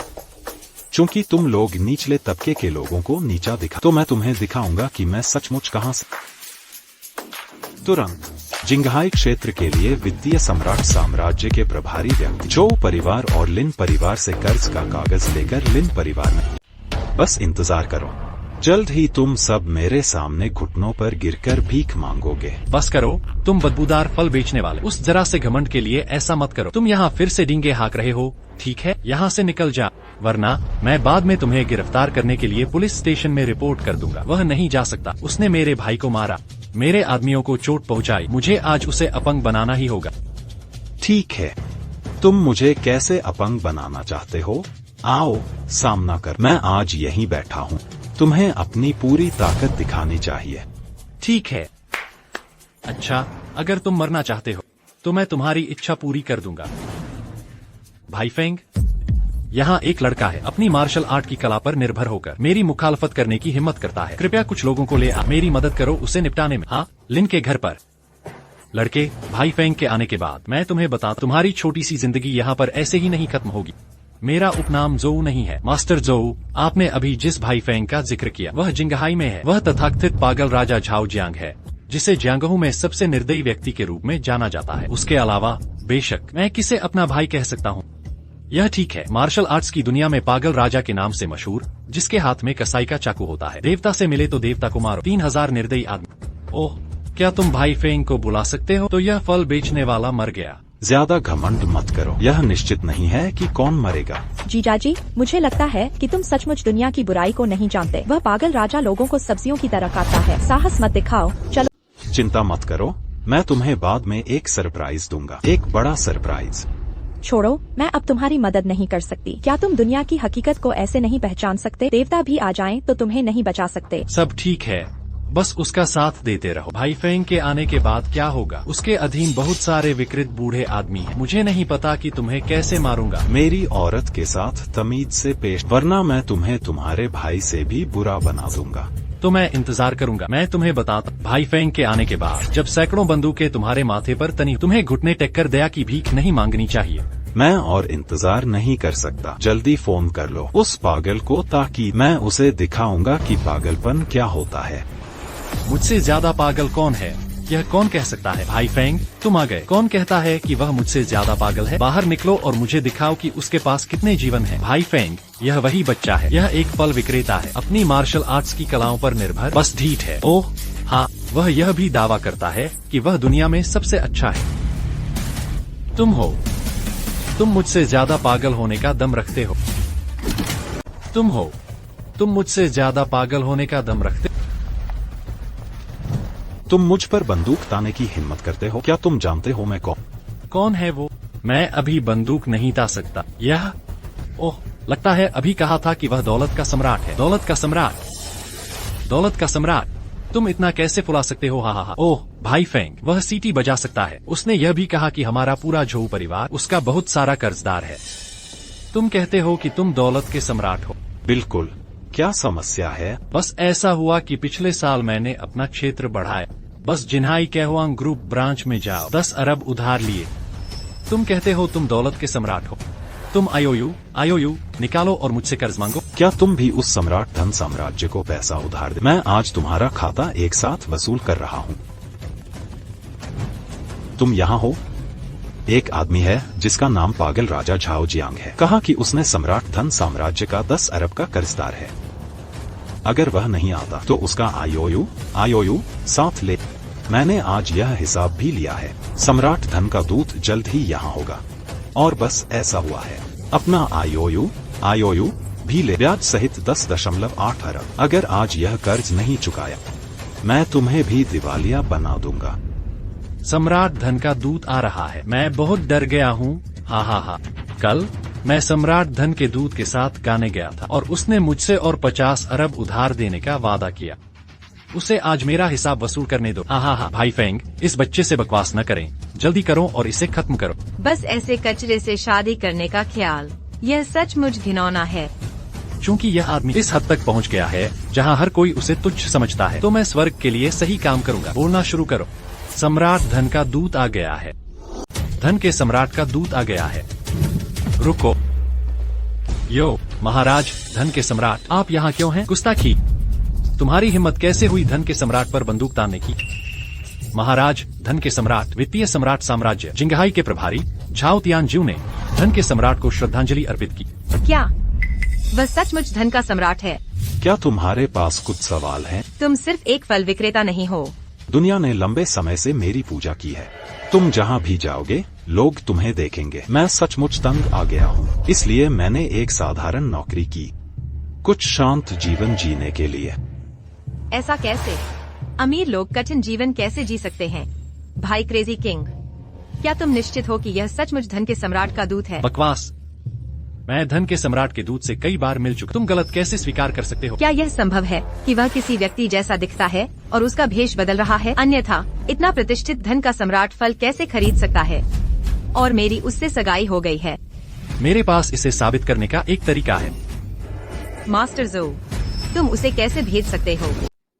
चूंकि तुम लोग निचले तबके के लोगों को नीचा दिखा, तो मैं तुम्हें दिखाऊंगा कि मैं सचमुच कहां से। तुरंत जिंगहाई क्षेत्र के लिए वित्तीय सम्राट साम्राज्य के प्रभारी व्यक्ति झोऊ परिवार और लिन परिवार से कर्ज का कागज लेकर लिन परिवार में। बस इंतजार करो, जल्द ही तुम सब मेरे सामने घुटनों पर गिरकर भीख मांगोगे। बस करो, तुम बदबूदार फल बेचने वाले, उस जरा से घमंड के लिए ऐसा मत करो। तुम यहाँ फिर से डींगे हाँक रहे हो, ठीक है? यहाँ से निकल जा, वरना मैं बाद में तुम्हें गिरफ्तार करने के लिए पुलिस स्टेशन में रिपोर्ट कर दूंगा। वह नहीं जा सकता, उसने मेरे भाई को मारा, मेरे आदमियों को चोट पहुँचाई, मुझे आज उसे अपंग बनाना ही होगा। ठीक है, तुम मुझे कैसे अपंग बनाना चाहते हो? आओ सामना कर। मैं आज यहीं बैठा हूँ, तुम्हें अपनी पूरी ताकत दिखानी चाहिए। ठीक है। अच्छा, अगर तुम मरना चाहते हो तो मैं तुम्हारी इच्छा पूरी कर दूंगा। भाई फेंग, यहाँ एक लड़का है, अपनी मार्शल आर्ट की कला पर निर्भर होकर मेरी मुखालफत करने की हिम्मत करता है। कृपया कुछ लोगों को ले आ, मेरी मदद करो उसे निपटाने में। हाँ, लिन के घर पर। लड़के, भाई फेंग के आने के बाद मैं तुम्हें बता, तुम्हारी छोटी सी जिंदगी यहाँ पर ऐसे ही नहीं खत्म होगी। मेरा उपनाम जोऊ नहीं है, मास्टर जोऊ। आपने अभी जिस भाई फेंग का जिक्र किया वह जिंगहाई में है। वह तथाकथित पागल राजा झाओ जियांग है, जिसे जियांगहू में सबसे निर्दयी व्यक्ति के रूप में जाना जाता है। उसके अलावा बेशक मैं किसे अपना भाई कह सकता हूँ। यह ठीक है, मार्शल आर्ट्स की दुनिया में पागल राजा के नाम से मशहूर, जिसके हाथ में कसाई का चाकू होता है। देवता से मिले तो देवता को मारो। 3000 निर्दयी आदमी। ओह, क्या तुम भाई फेंग को बुला सकते हो? तो यह फल बेचने वाला मर गया। ज्यादा घमंड मत करो, यह निश्चित नहीं है कि कौन मरेगा। जीजाजी, मुझे लगता है कि तुम सचमुच दुनिया की बुराई को नहीं जानते। वह पागल राजा लोगों को सब्जियों की तरह काटता है। साहस मत दिखाओ, चलो। चिंता मत करो, मैं तुम्हें बाद में एक सरप्राइज दूंगा, एक बड़ा सरप्राइज। छोड़ो, मैं अब तुम्हारी मदद नहीं कर सकती। क्या तुम दुनिया की हकीकत को ऐसे नहीं पहचान सकते? देवता भी आ जाएं तो तुम्हें नहीं बचा सकते। सब ठीक है, बस उसका साथ देते रहो। भाई फेंग के आने के बाद क्या होगा? उसके अधीन बहुत सारे विकृत बूढ़े आदमी हैं। मुझे नहीं पता कि तुम्हें कैसे मारूंगा। मेरी औरत के साथ तमीज से पेश, वरना मैं तुम्हें तुम्हारे भाई से भी बुरा बना दूंगा। तो मैं इंतजार करूंगा। मैं तुम्हें बताता, भाई फेंग के आने के बाद जब सैकड़ों बंदूकें तुम्हारे माथे पर तनी, तुम्हें घुटने टेक कर दया की भीख नहीं मांगनी चाहिए। मैं और इंतजार नहीं कर सकता, जल्दी फोन कर लो उस पागल को, ताकि मैं उसे दिखाऊंगा कि पागलपन क्या होता है। मुझसे ज्यादा पागल कौन है? यह कौन कह सकता है? भाई फेंग, तुम आ गए। कौन कहता है कि वह मुझसे ज्यादा पागल है? बाहर निकलो और मुझे दिखाओ कि उसके पास कितने जीवन हैं। भाई फेंग, यह वही बच्चा है। यह एक फल विक्रेता है, अपनी मार्शल आर्ट्स की कलाओं पर निर्भर, बस ढीठ है। ओह हाँ, वह यह भी दावा करता है कि वह दुनिया में सबसे अच्छा है। तुम हो, तुम मुझसे ज्यादा पागल होने का दम रखते हो। तुम हो, तुम मुझसे ज्यादा पागल होने का दम रखते। तुम मुझ पर बंदूक ताने की हिम्मत करते हो? क्या तुम जानते हो मैं कौन है वो? मैं अभी बंदूक नहीं ता सकता। यह, ओह, लगता है अभी कहा था कि वह दौलत का सम्राट है। दौलत का सम्राट, दौलत का सम्राट। तुम इतना कैसे फुला सकते हो? हा हा हा। ओह भाई फेंग, वह सीटी बजा सकता है। उसने यह भी कहा कि हमारा पूरा झोऊ परिवार उसका बहुत सारा कर्जदार है। तुम कहते हो कि तुम दौलत के सम्राट हो? बिल्कुल, क्या समस्या है? बस ऐसा हुआ कि पिछले साल मैंने अपना क्षेत्र बढ़ाया। बस जिन्हाई कैहुआंग ग्रुप ब्रांच में जाओ, 10 अरब उधार लिए। तुम कहते हो तुम दौलत के सम्राट हो। तुम आईओयू निकालो और मुझसे कर्ज मांगो। क्या तुम भी उस सम्राट धन साम्राज्य को पैसा उधार दे? मैं आज तुम्हारा खाता एक साथ वसूल कर रहा हूँ। तुम यहाँ हो? एक आदमी है जिसका नाम पागल राजा झाओ जियांग है। कहा कि उसने सम्राट धन साम्राज्य का 10 अरब का कर्जदार है। अगर वह नहीं आता तो उसका आईओयू साथ ले। मैंने आज यह हिसाब भी लिया है। सम्राट धन का दूत जल्द ही यहाँ होगा। और बस ऐसा हुआ है। अपना आईओयू भी ले, ब्याज सहित 10.8 अरब। अगर आज यह कर्ज नहीं चुकाया मैं तुम्हें भी दिवालिया बना दूंगा। सम्राट धन का दूत आ रहा है। मैं बहुत डर गया हूँ। हा। कल मैं सम्राट धन के दूत के साथ गाने गया था और उसने मुझसे और 50 अरब उधार देने का वादा किया। उसे आज मेरा हिसाब वसूल करने दो। हा। भाई फेंग, इस बच्चे से बकवास न करें। जल्दी करो और इसे खत्म करो। बस ऐसे कचरे से शादी करने का ख्याल, यह सचमुच घिनौना है। चूंकि यह आदमी इस हद तक पहुंच गया है जहां हर कोई उसे तुच्छ समझता है, तो मैं स्वर्ग के लिए सही काम करूंगा। बोलना शुरू करो। सम्राट धन का दूत आ गया है। धन के सम्राट का दूत आ गया है। रुको। यो महाराज धन के सम्राट, आप यहाँ क्यों हैं? गुस्ताखी। तुम्हारी हिम्मत कैसे हुई धन के सम्राट पर बंदूक तानने की? महाराज धन के सम्राट, वित्तीय सम्राट साम्राज्य जिंगहाई के प्रभारी झाओ तियानजू ने धन के सम्राट को श्रद्धांजलि अर्पित की। क्या वह सचमुच धन का सम्राट है? क्या तुम्हारे पास कुछ सवाल हैं? तुम सिर्फ एक फल विक्रेता नहीं हो। दुनिया ने लंबे समय से मेरी पूजा की है। तुम जहाँ भी जाओगे लोग तुम्हें देखेंगे। मैं सचमुच तंग आ गया हूँ, इसलिए मैंने एक साधारण नौकरी की, कुछ शांत जीवन जीने के लिए। ऐसा कैसे? अमीर लोग कठिन जीवन कैसे जी सकते हैं? भाई क्रेजी किंग, क्या तुम निश्चित हो कि यह सचमुच धन के सम्राट का दूत है? बकवास। मैं धन के सम्राट के दूत से कई बार मिल चुका। तुम गलत कैसे स्वीकार कर सकते हो? क्या यह संभव है कि वह किसी व्यक्ति जैसा दिखता है और उसका भेष बदल रहा है? अन्यथा इतना प्रतिष्ठित धन का सम्राट फल कैसे खरीद सकता है? और मेरी उससे सगाई हो गई है। मेरे पास इसे साबित करने का एक तरीका है। मास्टर जो, तुम उसे कैसे भेज सकते हो?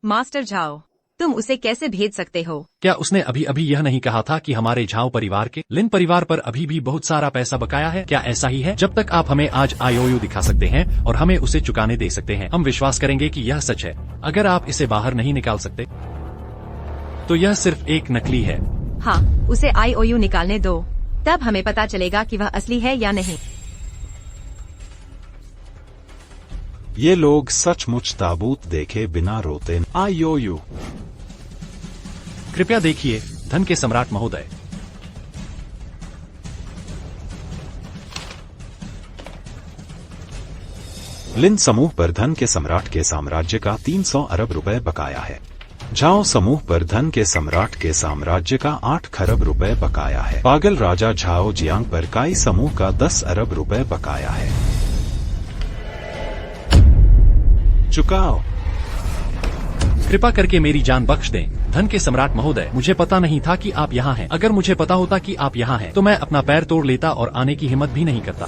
मास्टर झाओ, तुम उसे कैसे भेज सकते हो? क्या उसने अभी अभी यह नहीं कहा था कि हमारे झाओ परिवार के लिन परिवार पर अभी भी बहुत सारा पैसा बकाया है? क्या ऐसा ही है? जब तक आप हमें आज आईओयू दिखा सकते हैं और हमें उसे चुकाने दे सकते हैं, हम विश्वास करेंगे कि यह सच है। अगर आप इसे बाहर नहीं निकाल सकते तो यह सिर्फ एक नकली है। हाँ, उसे आईओयू निकालने दो, तब हमें पता चलेगा कि वह असली है या नहीं। ये लोग सचमुच ताबूत देखे बिना रोते। आईओयू। कृपया देखिए धन के सम्राट महोदय। लिन समूह पर धन के सम्राट के साम्राज्य का 300 अरब रुपए बकाया है। झाओ समूह पर धन के सम्राट के साम्राज्य का 8 खरब रुपए बकाया है। पागल राजा झाओ जियांग पर काई समूह का 10 अरब रुपए बकाया है। चुकाओ। कृपा करके मेरी जान बख्श दें धन के सम्राट महोदय। मुझे पता नहीं था कि आप यहाँ हैं। अगर मुझे पता होता कि आप यहाँ हैं तो मैं अपना पैर तोड़ लेता और आने की हिम्मत भी नहीं करता।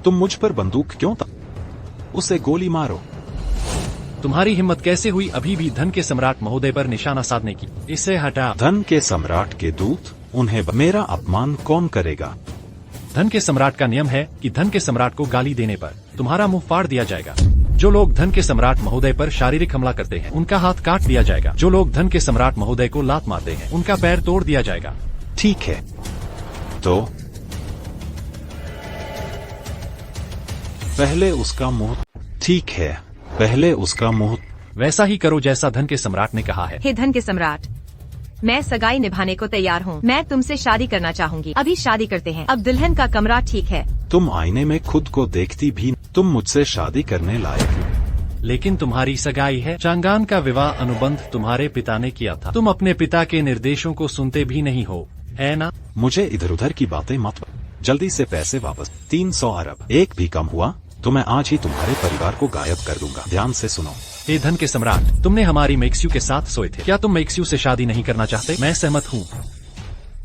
तुम मुझ पर बंदूक क्यों था? उसे गोली मारो। तुम्हारी हिम्मत कैसे हुई अभी भी धन के सम्राट महोदय पर निशाना साधने की? इसे हटा। धन के सम्राट के दूत, उन्हें मेरा अपमान कौन करेगा? धन के सम्राट का नियम है कि धन के सम्राट को गाली देने पर तुम्हारा मुंह फाड़ दिया जाएगा। जो लोग धन के सम्राट महोदय पर शारीरिक हमला करते हैं उनका हाथ काट दिया जाएगा। जो लोग धन के सम्राट महोदय को लात मारते हैं उनका पैर तोड़ दिया जाएगा। ठीक है, तो पहले उसका मुंह। ठीक है, पहले उसका मुंह। वैसा ही करो जैसा धन के सम्राट ने कहा है। हे धन के सम्राट, मैं सगाई निभाने को तैयार हूँ। मैं तुमसे शादी करना चाहूंगी। अभी शादी करते हैं। अब दुल्हन का कमरा ठीक है। तुम आईने में खुद को देखती भी। तुम मुझसे शादी करने लायक हो। लेकिन तुम्हारी सगाई है। चांगान का विवाह अनुबंध तुम्हारे पिता ने किया था। तुम अपने पिता के निर्देशों को सुनते भी नहीं हो, है ना? मुझे इधर उधर की बातें मत। जल्दी से पैसे वापस। 300 अरब। एक भी कम हुआ तो मैं आज ही तुम्हारे परिवार को गायब कर दूंगा। ध्यान से सुनो। हे धन के सम्राट, तुमने हमारी मेक्स्यू के साथ सोए थे। क्या तुम मेक्स्यू से शादी नहीं करना चाहते? मैं सहमत हूँ।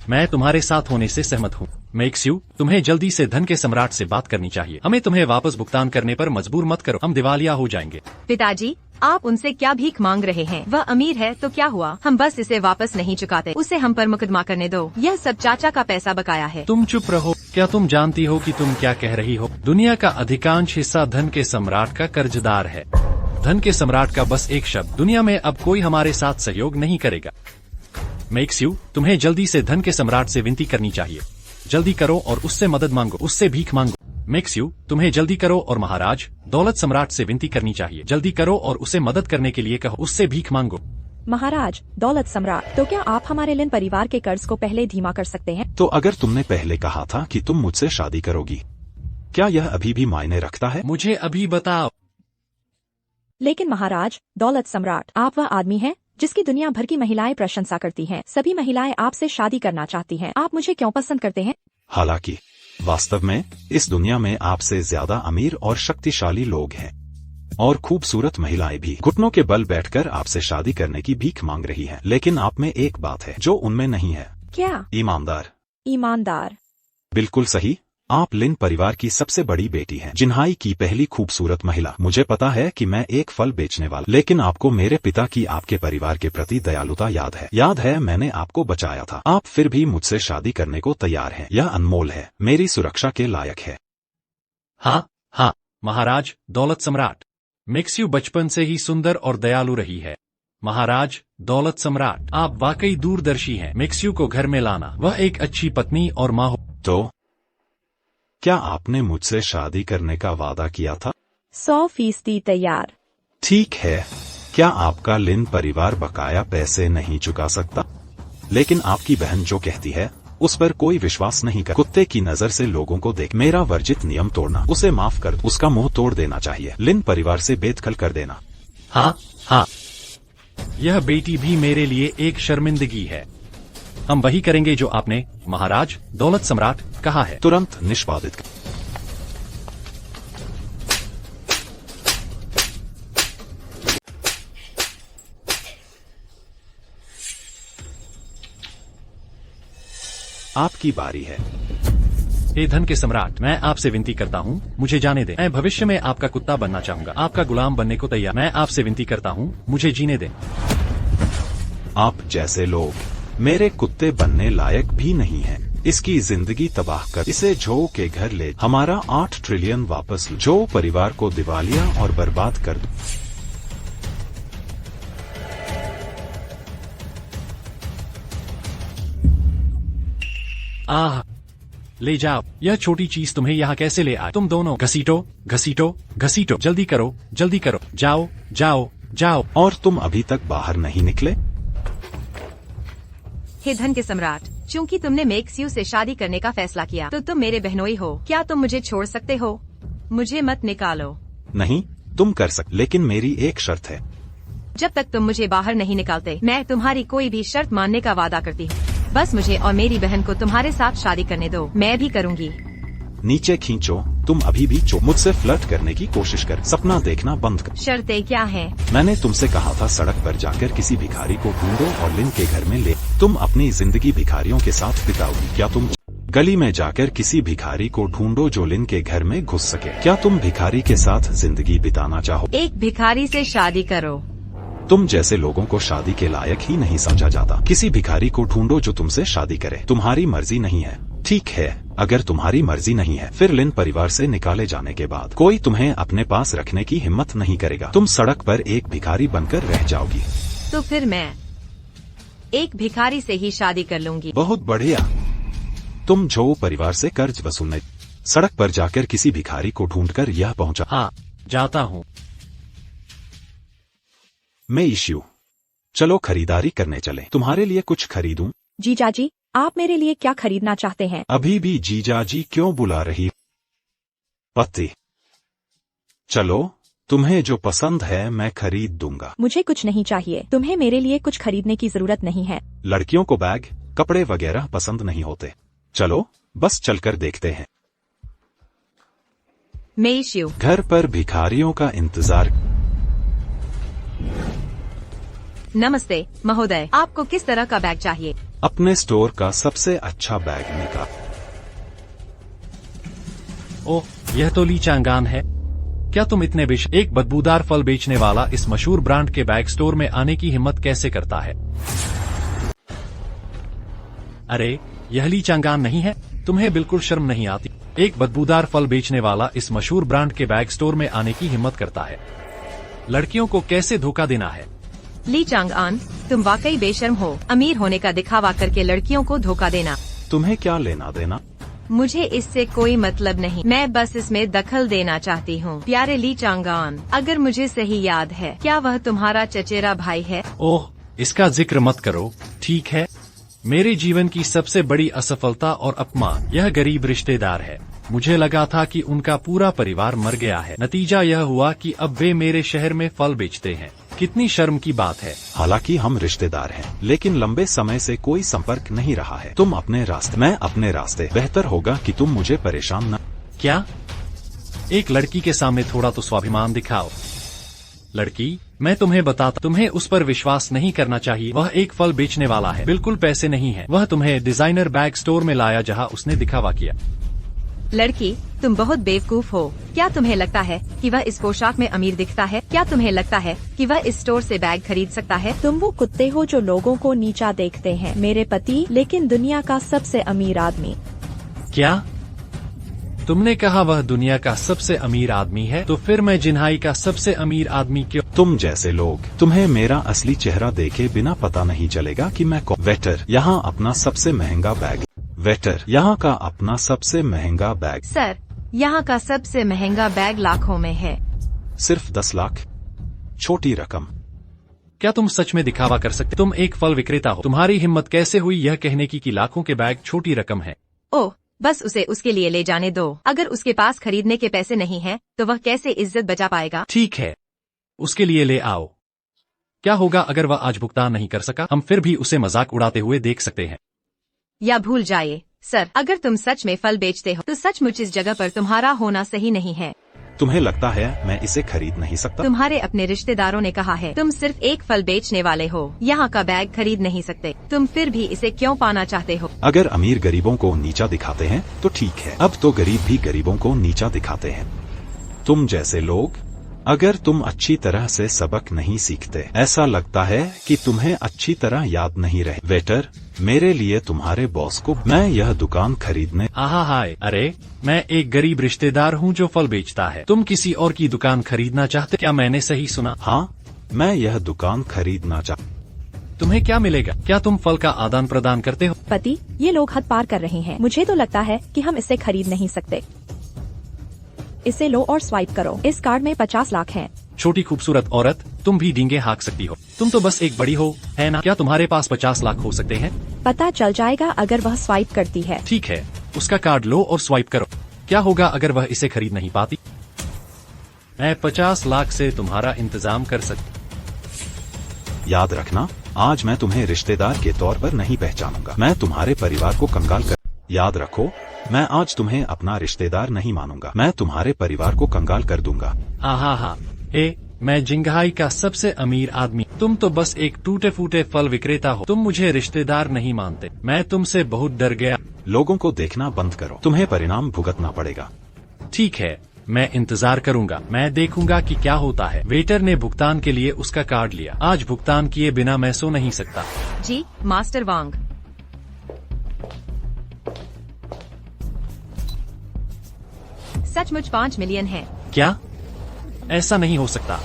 मैं तुम्हारे साथ होने से सहमत हूँ। मेक्स्यू, तुम्हें जल्दी से धन के सम्राट से बात करनी चाहिए। हमें तुम्हें वापस भुगतान करने पर मजबूर मत करो। हम दिवालिया हो जाएंगे। पिताजी, आप उनसे क्या भीख मांग रहे हैं? वह अमीर है तो क्या हुआ, हम बस इसे वापस नहीं चुकाते, उसे हम पर मुकदमा करने दो। यह सब चाचा का पैसा बकाया है। तुम चुप रहो। क्या तुम जानती हो कि तुम क्या कह रही हो? दुनिया का अधिकांश हिस्सा धन के सम्राट का कर्जदार है। धन के सम्राट का बस एक शब्द, दुनिया में अब कोई हमारे साथ सहयोग नहीं करेगा। मेक्स यू, तुम्हें जल्दी से धन के सम्राट से विनती करनी चाहिए। जल्दी करो और उससे मदद मांगो, उससे भीख मांगो। मेक्स यू, तुम्हें जल्दी करो और महाराज दौलत सम्राट से विनती करनी चाहिए। जल्दी करो और उसे मदद करने के लिए कहो, उससे भीख मांगो। महाराज दौलत सम्राट, तो क्या आप हमारे लिन परिवार के कर्ज को पहले धीमा कर सकते हैं? तो अगर तुमने पहले कहा था कि तुम मुझसे शादी करोगी, क्या यह अभी भी मायने रखता है? मुझे अभी बताओ। लेकिन महाराज दौलत सम्राट, आप वह आदमी हैं जिसकी दुनिया भर की महिलाएं प्रशंसा करती हैं। सभी महिलाएं आपसे शादी करना चाहती हैं। आप मुझे क्यों पसंद करते हैं? हालांकि वास्तव में इस दुनिया में आपसे ज्यादा अमीर और शक्तिशाली लोग हैं, और खूबसूरत महिलाएं भी घुटनों के बल बैठकर आपसे शादी करने की भीख मांग रही हैं। लेकिन आप में एक बात है जो उनमें नहीं है। क्या? ईमानदार। ईमानदार। बिल्कुल सही। आप लिन परिवार की सबसे बड़ी बेटी हैं, जिन्हाई की पहली खूबसूरत महिला। मुझे पता है कि मैं एक फल बेचने वाला, लेकिन आपको मेरे पिता की आपके परिवार के प्रति दयालुता याद है। याद है, मैंने आपको बचाया था। आप फिर भी मुझसे शादी करने को तैयार हैं। यह अनमोल है, मेरी सुरक्षा के लायक है। हाँ हाँ महाराज दौलत सम्राट, मेक्स यू बचपन से ही सुंदर और दयालु रही है। महाराज दौलत सम्राट, आप वाकई दूरदर्शी हैं। मेक्स यू को घर में लाना, वह एक अच्छी पत्नी और माँ हो। तो क्या आपने मुझसे शादी करने का वादा किया था? 100% तैयार। ठीक है। क्या आपका लिन परिवार बकाया पैसे नहीं चुका सकता? लेकिन आपकी बहन जो कहती है उस पर कोई विश्वास नहीं कर। कुत्ते की नजर से लोगों को देख। मेरा वर्जित नियम तोड़ना, उसे माफ कर, उसका मुंह तोड़ देना चाहिए। लिन परिवार से बेदखल कर देना। हाँ हाँ, यह बेटी भी मेरे लिए एक शर्मिंदगी है। हम वही करेंगे जो आपने महाराज दौलत सम्राट कहा है। तुरंत निष्पादित कर। आपकी बारी है। हे धन के सम्राट, मैं आपसे विनती करता हूँ, मुझे जाने दें। मैं भविष्य में आपका कुत्ता बनना चाहूंगा, आपका गुलाम बनने को तैयार। मैं आपसे विनती करता हूँ, मुझे जीने दें। आप जैसे लोग मेरे कुत्ते बनने लायक भी नहीं हैं। इसकी जिंदगी तबाह कर, इसे जो के घर ले, हमारा 8 ट्रिलियन वापस, जो परिवार को दिवालिया और बर्बाद कर दो। आह, ले जाओ। यह छोटी चीज तुम्हें यहाँ कैसे ले आए? तुम दोनों घसीटो घसीटो घसीटो। जल्दी करो जल्दी करो। जाओ जाओ जाओ। और तुम अभी तक बाहर नहीं निकले? हे धन के सम्राट, चूंकि तुमने मेक्स यू से शादी करने का फैसला किया तो तुम मेरे बहनोई हो। क्या तुम मुझे छोड़ सकते हो? मुझे मत निकालो। नहीं, तुम कर सकते, लेकिन मेरी एक शर्त है। जब तक तुम मुझे बाहर नहीं निकालते, मैं तुम्हारी कोई भी शर्त मानने का वादा करती हूँ। बस मुझे और मेरी बहन को तुम्हारे साथ शादी करने दो, मैं भी करूँगी। नीचे खींचो। तुम अभी भी मुझसे फ्लर्ट करने की कोशिश कर, सपना देखना बंद कर। शर्तें क्या हैं? मैंने तुमसे कहा था सड़क पर जाकर किसी भिखारी को ढूंढो और लिन के घर में ले। तुम अपनी जिंदगी भिखारियों के साथ बिताओगी। क्या तुम गली में जाकर किसी भिखारी को ढूंढो जो लिन के घर में घुस सके? क्या तुम भिखारी के साथ जिंदगी बिताना चाहो? एक भिखारी से शादी करो। तुम जैसे लोगों को शादी के लायक ही नहीं समझा जाता। किसी भिखारी को ढूंढो जो तुमसे शादी करे। तुम्हारी मर्जी नहीं है? ठीक है, अगर तुम्हारी मर्जी नहीं है, फिर लिन परिवार से निकाले जाने के बाद कोई तुम्हें अपने पास रखने की हिम्मत नहीं करेगा। तुम सड़क पर एक भिखारी बनकर रह जाओगी। तो फिर मैं एक भिखारी से ही शादी कर लूंगी। बहुत बढ़िया। तुम जो परिवार से कर्ज वसूलने सड़क पर जाकर किसी भिखारी को ढूंढकर यह पहुंचा। हाँ, जाता हूँ। मैं इश्यू, चलो खरीदारी करने चले। तुम्हारे लिए कुछ खरीदूं? जीजाजी, आप मेरे लिए क्या खरीदना चाहते हैं? अभी भी जीजाजी क्यों बुला रही? पति, चलो, तुम्हें जो पसंद है मैं खरीद दूंगा। मुझे कुछ नहीं चाहिए। तुम्हें मेरे लिए कुछ खरीदने की जरूरत नहीं है। लड़कियों को बैग, कपड़े वगैरह पसंद नहीं होते। चलो, बस चलकर देखते हैं। मेइश्यू, घर पर भिखारियों का इंतजार। नमस्ते महोदय, आपको किस तरह का बैग चाहिए? अपने स्टोर का सबसे अच्छा बैग निकाल। ओह, यह तो ली चांगान है। क्या तुम इतने एक बदबूदार फल बेचने वाला इस मशहूर ब्रांड के बैग स्टोर में आने की हिम्मत कैसे करता है? अरे यह ली चांगान नहीं है? तुम्हें बिल्कुल शर्म नहीं आती? एक बदबूदार फल बेचने वाला इस मशहूर ब्रांड के बैग स्टोर में आने की हिम्मत करता है। लड़कियों को कैसे धोखा देना है? ली चांगआन, तुम वाकई बेशर्म हो। अमीर होने का दिखावा करके लड़कियों को धोखा देना। तुम्हें क्या लेना देना? मुझे इससे कोई मतलब नहीं, मैं बस इसमें दखल देना चाहती हूँ। प्यारे ली चांगआन, अगर मुझे सही याद है, क्या वह तुम्हारा चचेरा भाई है? ओह, इसका जिक्र मत करो, ठीक है? मेरे जीवन की सबसे बड़ी असफलता और अपमान यह गरीब रिश्तेदार है। मुझे लगा था कि उनका पूरा परिवार मर गया है। नतीजा यह हुआ कि अब वे मेरे शहर में फल बेचते हैं। कितनी शर्म की बात है। हालांकि हम रिश्तेदार हैं, लेकिन लंबे समय से कोई संपर्क नहीं रहा है। तुम अपने रास्ते, मैं अपने रास्ते। बेहतर होगा कि तुम मुझे परेशान न। क्या? एक लड़की के सामने थोड़ा तो स्वाभिमान दिखाओ। लड़की, मैं तुम्हें बताता, तुम्हें उस पर विश्वास नहीं करना चाहिए। वह एक फल बेचने वाला है, बिल्कुल पैसे नहीं है। वह तुम्हें डिजाइनर बैग स्टोर में लाया जहां उसने दिखावा किया। लड़की, तुम बहुत बेवकूफ हो। क्या तुम्हें लगता है कि वह इस पोशाक में अमीर दिखता है? क्या तुम्हें लगता है कि वह इस स्टोर से बैग खरीद सकता है? तुम वो कुत्ते हो जो लोगों को नीचा देखते हैं। मेरे पति, लेकिन दुनिया का सबसे अमीर आदमी। क्या तुमने कहा वह दुनिया का सबसे अमीर आदमी है? तो फिर मैं जिन्हाई का सबसे अमीर आदमी क्यों? तुम जैसे लोग, तुम्हें मेरा असली चेहरा देखे बिना पता नहीं चलेगा कि मैं कौन। वेटर, यहाँ अपना सबसे महंगा बैग। वेटर, यहाँ का अपना सबसे महंगा बैग। सर, यहाँ का सबसे महंगा बैग लाखों में है। सिर्फ 10 लाख? छोटी रकम। क्या तुम सच में दिखावा कर सकते? तुम एक फल विक्रेता हो। तुम्हारी हिम्मत कैसे हुई यह कहने की कि लाखों के बैग छोटी रकम है? ओह, बस उसे उसके लिए ले जाने दो। अगर उसके पास खरीदने के पैसे नहीं हैं, तो वह कैसे इज्जत बचा पाएगा? ठीक है, उसके लिए ले आओ। क्या होगा अगर वह आज भुगतान नहीं कर सका? हम फिर भी उसे मजाक उड़ाते हुए देख सकते हैं। या भूल जाइए सर, अगर तुम सच में फल बेचते हो तो सचमुच इस जगह पर तुम्हारा होना सही नहीं है। तुम्हें लगता है मैं इसे खरीद नहीं सकता? तुम्हारे अपने रिश्तेदारों ने कहा है तुम सिर्फ एक फल बेचने वाले हो, यहाँ का बैग खरीद नहीं सकते। तुम फिर भी इसे क्यों पाना चाहते हो? अगर अमीर गरीबों को नीचा दिखाते हैं तो ठीक है, अब तो गरीब भी गरीबों को नीचा दिखाते हैं। तुम जैसे लोग, अगर तुम अच्छी तरह से सबक नहीं सीखते, ऐसा लगता है कि तुम्हें अच्छी तरह याद नहीं रहे। वेटर, मेरे लिए तुम्हारे बॉस को मैं यह दुकान खरीदने। आहा हाय, अरे मैं एक गरीब रिश्तेदार हूँ जो फल बेचता है। तुम किसी और की दुकान खरीदना चाहते? क्या मैंने सही सुना? हाँ, मैं यह दुकान खरीदना तुम्हें क्या मिलेगा? क्या तुम फल का आदान प्रदान करते हो? पति, ये लोग हद पार कर रहे हैं। मुझे तो लगता है कि हम इसे खरीद नहीं सकते। इसे लो और स्वाइप करो। इस कार्ड में 50 लाख हैं। छोटी खूबसूरत औरत, तुम भी डींगे हाँक सकती हो। तुम तो बस एक बड़ी हो, है ना? क्या तुम्हारे पास 50 लाख हो सकते हैं? पता चल जाएगा अगर वह स्वाइप करती है। ठीक है, उसका कार्ड लो और स्वाइप करो। क्या होगा अगर वह इसे खरीद नहीं पाती? मैं 50 लाख से तुम्हारा इंतजाम कर सकती। याद रखना, आज मैं तुम्हें रिश्तेदार के तौर पर नहीं पहचानूंगा। मैं तुम्हारे परिवार को कंगाल कर। याद रखो, मैं आज तुम्हें अपना रिश्तेदार नहीं मानूंगा। मैं तुम्हारे परिवार को कंगाल कर दूंगा। आहा हा, हे, मैं जिंगहाई का सबसे अमीर आदमी। तुम तो बस एक टूटे फूटे फल विक्रेता हो। तुम मुझे रिश्तेदार नहीं मानते। मैं तुमसे बहुत डर गया। लोगों को देखना बंद करो, तुम्हें परिणाम भुगतना पड़ेगा। ठीक है, मैं इंतजार करूंगा। मैं देखूंगा कि क्या होता है। वेटर ने भुगतान के लिए उसका कार्ड लिया। आज भुगतान किए बिना मैं सो नहीं सकता। जी मास्टर वांग। सचमुच 5 मिलियन है। क्या? ऐसा नहीं हो सकता।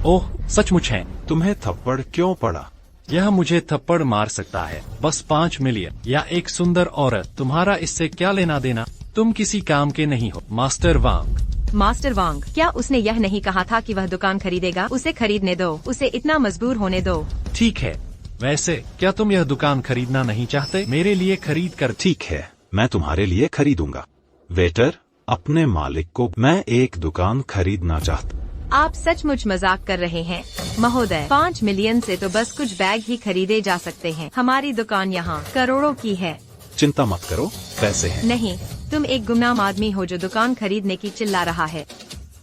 ओह, सचमुच है। तुम्हें थप्पड़ क्यों पड़ा? यह मुझे थप्पड़ मार सकता है। बस 5 मिलियन या एक सुंदर औरत, तुम्हारा इससे क्या लेना देना? तुम किसी काम के नहीं हो। मास्टर वांग। मास्टर वांग, क्या उसने यह नहीं कहा था कि वह दुकान खरीदेगा? उसे खरीदने दो, उसे इतना मजबूर होने दो। ठीक है, वैसे क्या तुम यह दुकान खरीदना नहीं चाहते? मेरे लिए खरीद कर। ठीक है, मैं तुम्हारे लिए खरीदूंगा। वेटर, अपने मालिक को मैं एक दुकान खरीदना चाहता। आप सचमुच मजाक कर रहे हैं महोदय। 5 मिलियन से तो बस कुछ बैग ही खरीदे जा सकते हैं। हमारी दुकान यहाँ करोड़ों की है। चिंता मत करो, पैसे हैं। नहीं, तुम एक गुमनाम आदमी हो जो दुकान खरीदने की चिल्ला रहा है।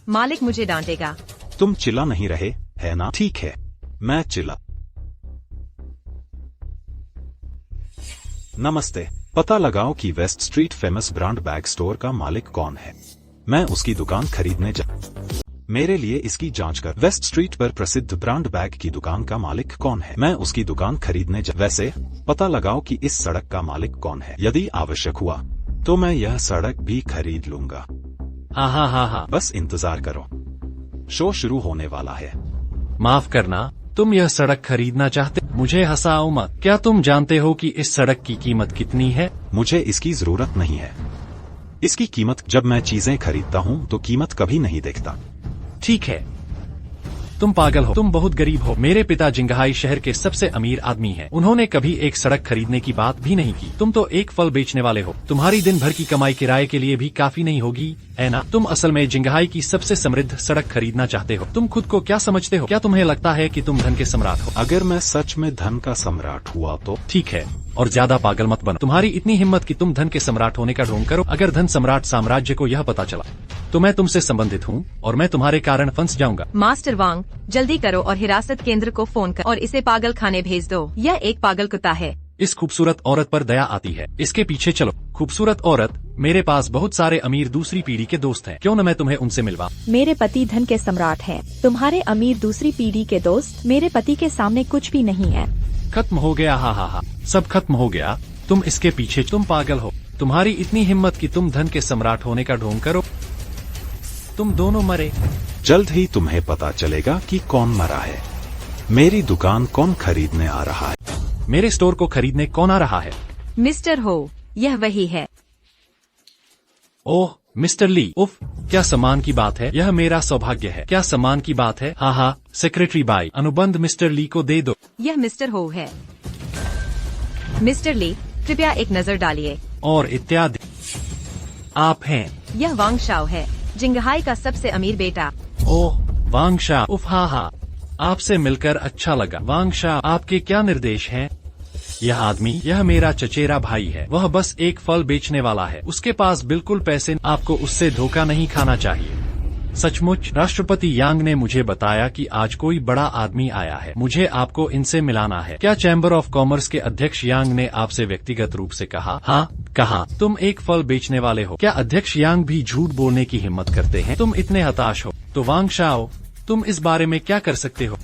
मालिक मुझे डांटेगा। तुम चिल्ला नहीं रहे, है ना? ठीक है, मैं चिल्ला। नमस्ते, पता लगाओ कि West Street famous brand bag store का मालिक कौन है। मैं उसकी दुकान खरीदने जा। मेरे लिए इसकी जांच कर। वेस्ट स्ट्रीट पर प्रसिद्ध ब्रांड बैग की दुकान का मालिक कौन है? मैं उसकी दुकान खरीदने जा। वैसे पता लगाओ कि इस सड़क का मालिक कौन है। यदि आवश्यक हुआ तो मैं यह सड़क भी खरीद लूंगा। हाँ। बस इंतजार करो, शो शुरू होने वाला है। माफ करना, तुम यह सड़क खरीदना चाहते? मुझे हंसाओ मत। क्या तुम जानते हो कि इस सड़क की कीमत कितनी है? मुझे इसकी जरूरत नहीं है। इसकी कीमत, जब मैं चीजें खरीदता हूँ तो कीमत कभी नहीं देखता। ठीक है, तुम पागल हो, तुम बहुत गरीब हो। मेरे पिता जिंगहाई शहर के सबसे अमीर आदमी हैं। उन्होंने कभी एक सड़क खरीदने की बात भी नहीं की। तुम तो एक फल बेचने वाले हो। तुम्हारी दिन भर की कमाई किराए के लिए भी काफी नहीं होगी, है ना? तुम असल में जिंगहाई की सबसे समृद्ध सड़क खरीदना चाहते हो। तुम खुद को क्या समझते हो? क्या तुम्हें लगता है कि तुम धन के सम्राट हो? अगर मैं सच में धन का सम्राट हुआ तो? ठीक है, और ज्यादा पागल मत बनो। तुम्हारी इतनी हिम्मत कि तुम धन के सम्राट होने का ढोंग करो। अगर धन सम्राट साम्राज्य को यह पता चला तो मैं तुमसे संबंधित हूँ और मैं तुम्हारे कारण फंस जाऊंगा। मास्टर वांग, जल्दी करो और हिरासत केंद्र को फोन कर और इसे पागल खाने भेज दो। यह एक पागल कुत्ता है। इस खूबसूरत औरत पर दया आती है। इसके पीछे चलो। खूबसूरत औरत, मेरे पास बहुत सारे अमीर दूसरी पीढ़ी के दोस्त हैं। क्यों न मैं तुम्हें उनसे मिलवा? मेरे पति धन के सम्राट हैं। तुम्हारे अमीर दूसरी पीढ़ी के दोस्त मेरे पति के सामने कुछ भी नहीं है। खत्म हो गया। हा, सब खत्म हो गया। तुम इसके पीछे, तुम पागल हो। तुम्हारी इतनी हिम्मत कि तुम धन के सम्राट होने का ढोंग करो। तुम दोनों मरे। जल्द ही तुम्हें पता चलेगा कि कौन मरा है। मेरी दुकान कौन खरीदने आ रहा है? मेरे स्टोर को खरीदने कौन आ रहा है? मिस्टर हो, यह वही है। ओह मिस्टर ली, उफ, क्या सम्मान की बात है। यह मेरा सौभाग्य है। क्या सम्मान की बात है। हाँ, सेक्रेटरी बाई, अनुबंध मिस्टर ली को दे दो। यह मिस्टर हो है। मिस्टर ली, कृपया एक नजर डालिए। और इत्यादि। आप हैं? यह वांग शाओ है, जिंगहाई का सबसे अमीर बेटा। ओह वांग शा, उफ, हाँ, आपसे मिलकर अच्छा लगा। वांग शा, आपके क्या निर्देश हैं? यह आदमी, यह मेरा चचेरा भाई है। वह बस एक फल बेचने वाला है। उसके पास बिल्कुल पैसे। आपको उससे धोखा नहीं खाना चाहिए। सचमुच, राष्ट्रपति यांग ने मुझे बताया कि आज कोई बड़ा आदमी आया है। मुझे आपको इनसे मिलाना है। क्या चैम्बर ऑफ कॉमर्स के अध्यक्ष यांग ने आपसे व्यक्तिगत रूप से कहा? हाँ, कहा। तुम एक फल बेचने वाले हो। क्या अध्यक्ष यांग भी झूठ बोलने की हिम्मत करते हैं? तुम इतने हताश हो तो वांग शाओ, तुम इस बारे में क्या कर सकते हो?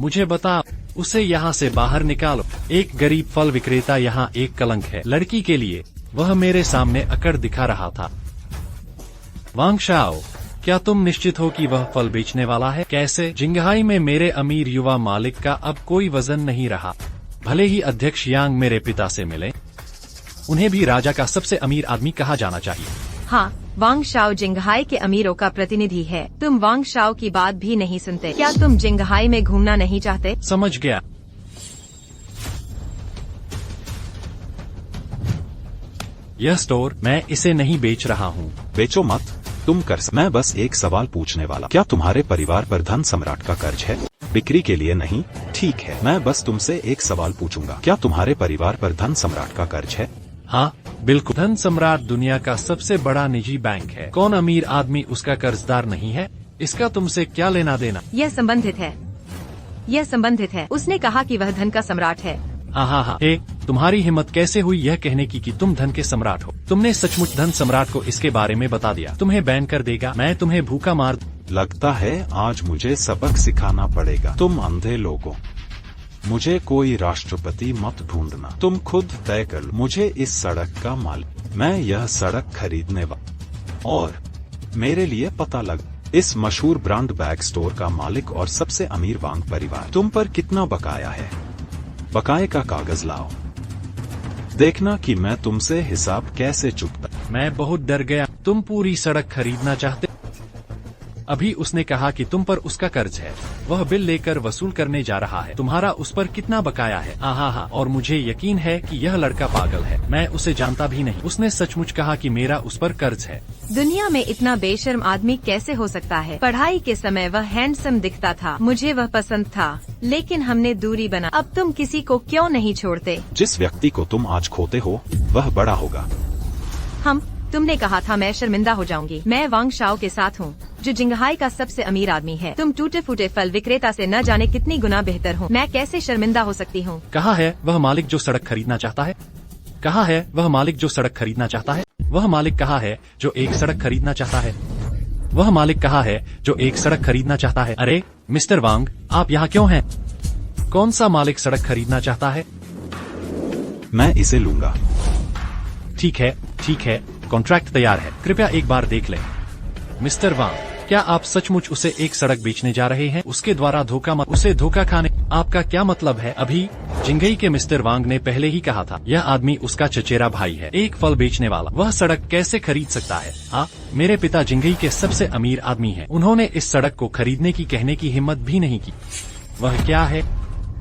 मुझे बताओ। उसे यहाँ से बाहर निकालो। एक गरीब फल विक्रेता यहाँ एक कलंक है लड़की के लिए। वह मेरे सामने अकड़ दिखा रहा था। वांग शाओ, क्या तुम निश्चित हो कि वह फल बेचने वाला है? कैसे? जिंगहाई में मेरे अमीर युवा मालिक का अब कोई वजन नहीं रहा। भले ही अध्यक्ष यांग मेरे पिता से मिले, उन्हें भी राजा का सबसे अमीर आदमी कहा जाना चाहिए। हाँ, वांग शाओ जिंगहाई के अमीरों का प्रतिनिधि है। तुम वांग शाओ की बात भी नहीं सुनते। क्या तुम जिंगहाई में घूमना नहीं चाहते? समझ गया। यह स्टोर, मैं इसे नहीं बेच रहा हूँ। बेचो मत, तुम कर। मैं बस एक सवाल पूछने वाला। क्या तुम्हारे परिवार पर धन सम्राट का कर्ज है? बिक्री के लिए नहीं। ठीक है, मैं बस तुमसे एक सवाल पूछूंगा। क्या तुम्हारे परिवार पर धन सम्राट का कर्ज है? हाँ बिल्कुल। धन सम्राट दुनिया का सबसे बड़ा निजी बैंक है। कौन अमीर आदमी उसका कर्जदार नहीं है? इसका तुमसे क्या लेना देना? यह संबंधित है। यह संबंधित है। उसने कहा कि वह धन का सम्राट है। हाँ। तुम्हारी हिम्मत कैसे हुई यह कहने की कि तुम धन के सम्राट हो? तुमने सचमुच धन सम्राट को इसके बारे में बता दिया? तुम्हें बैन कर देगा। मैं तुम्हें भूखा मार। लगता है आज मुझे सबक सिखाना पड़ेगा। तुम अंधे लोगों, मुझे कोई राष्ट्रपति मत ढूंढना। तुम खुद तय कर लो। मुझे इस सड़क का मालिक, मैं यह सड़क खरीदने वाला और मेरे लिए पता लगा। इस मशहूर ब्रांड बैग स्टोर का मालिक और सबसे अमीर वांग परिवार। तुम पर कितना बकाया है? बकाये का कागज लाओ। देखना कि मैं तुमसे हिसाब कैसे चुकता। मैं बहुत डर गया। तुम पूरी सड़क खरीदना चाहते? अभी उसने कहा कि तुम पर उसका कर्ज है। वह बिल लेकर वसूल करने जा रहा है। तुम्हारा उस पर कितना बकाया है? हाँ, और मुझे यकीन है कि यह लड़का पागल है। मैं उसे जानता भी नहीं। उसने सचमुच कहा कि मेरा उस पर कर्ज है। दुनिया में इतना बेशर्म आदमी कैसे हो सकता है? पढ़ाई के समय वह हैंडसम दिखता था। मुझे वह पसंद था, लेकिन हमने दूरी बना। अब तुम किसी को क्यों नहीं छोड़ते? जिस व्यक्ति को तुम आज खोते हो वह बड़ा होगा। तुमने कहा था मैं शर्मिंदा हो जाऊंगी। मैं वांग शाओ के साथ हूँ, जो जिंगहाई का सबसे अमीर आदमी है। तुम टूटे फूटे फल विक्रेता से न जाने कितनी गुना बेहतर हो। मैं कैसे शर्मिंदा हो सकती हूँ? कहाँ है वह मालिक जो सड़क खरीदना चाहता है? कहाँ है वह मालिक जो सड़क खरीदना चाहता है? वह मालिक कहाँ है जो एक सड़क खरीदना चाहता है? वह मालिक कहाँ है जो एक सड़क खरीदना चाहता है? अरे मिस्टर वांग, आप यहाँ क्यों हैं? कौन सा मालिक सड़क खरीदना चाहता है? मैं इसे लूंगा। ठीक है, कॉन्ट्रैक्ट तैयार है, कृपया एक बार देख लें। मिस्टर वांग, क्या आप सचमुच उसे एक सड़क बेचने जा रहे हैं? उसके द्वारा उसे धोखा खाने? आपका क्या मतलब है? अभी जिंगई के मिस्टर वांग ने पहले ही कहा था, यह आदमी उसका चचेरा भाई है, एक फल बेचने वाला। वह सड़क कैसे खरीद सकता है? मेरे पिता जिंगई के सबसे अमीर आदमी हैं। उन्होंने इस सड़क को खरीदने की कहने की हिम्मत भी नहीं की। वह क्या है?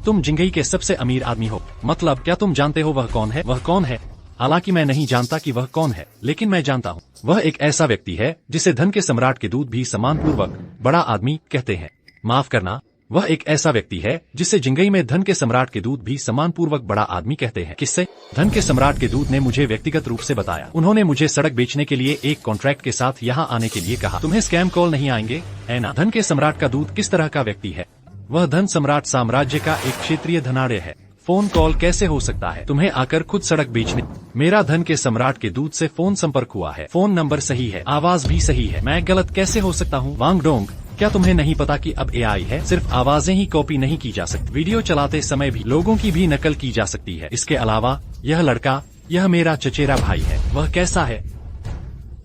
तुम जिंगई के सबसे अमीर आदमी हो, मतलब क्या तुम जानते हो वह कौन है? वह कौन है? हालांकि मैं नहीं जानता कि वह कौन है, लेकिन मैं जानता हूँ वह एक ऐसा व्यक्ति है जिसे धन के सम्राट के दूत भी सम्मानपूर्वक बड़ा आदमी कहते हैं। माफ करना, वह एक ऐसा व्यक्ति है जिसे जिंगई में धन के सम्राट के दूत भी सम्मानपूर्वक बड़ा आदमी कहते हैं। किससे? धन के सम्राट के दूत ने मुझे व्यक्तिगत रूप से बताया। उन्होंने मुझे सड़क बेचने के लिए एक कॉन्ट्रैक्ट के साथ यहाँ आने के लिए कहा। तुम्हें स्कैम कॉल नहीं आएंगे, है ना? धन के सम्राट का दूत किस तरह का व्यक्ति है? वह धन सम्राट साम्राज्य का एक क्षेत्रीय धनाढ़ है। फोन कॉल कैसे हो सकता है? तुम्हें आकर खुद सड़क बेचने? मेरा धन के सम्राट के दूत से फोन संपर्क हुआ है, फोन नंबर सही है, आवाज भी सही है, मैं गलत कैसे हो सकता हूँ? वांग डोंग, क्या तुम्हें नहीं पता कि अब एआई है? सिर्फ आवाजें ही कॉपी नहीं की जा सकती, वीडियो चलाते समय भी लोगों की भी नकल की जा सकती है। इसके अलावा यह लड़का, यह मेरा चचेरा भाई है। वह कैसा है?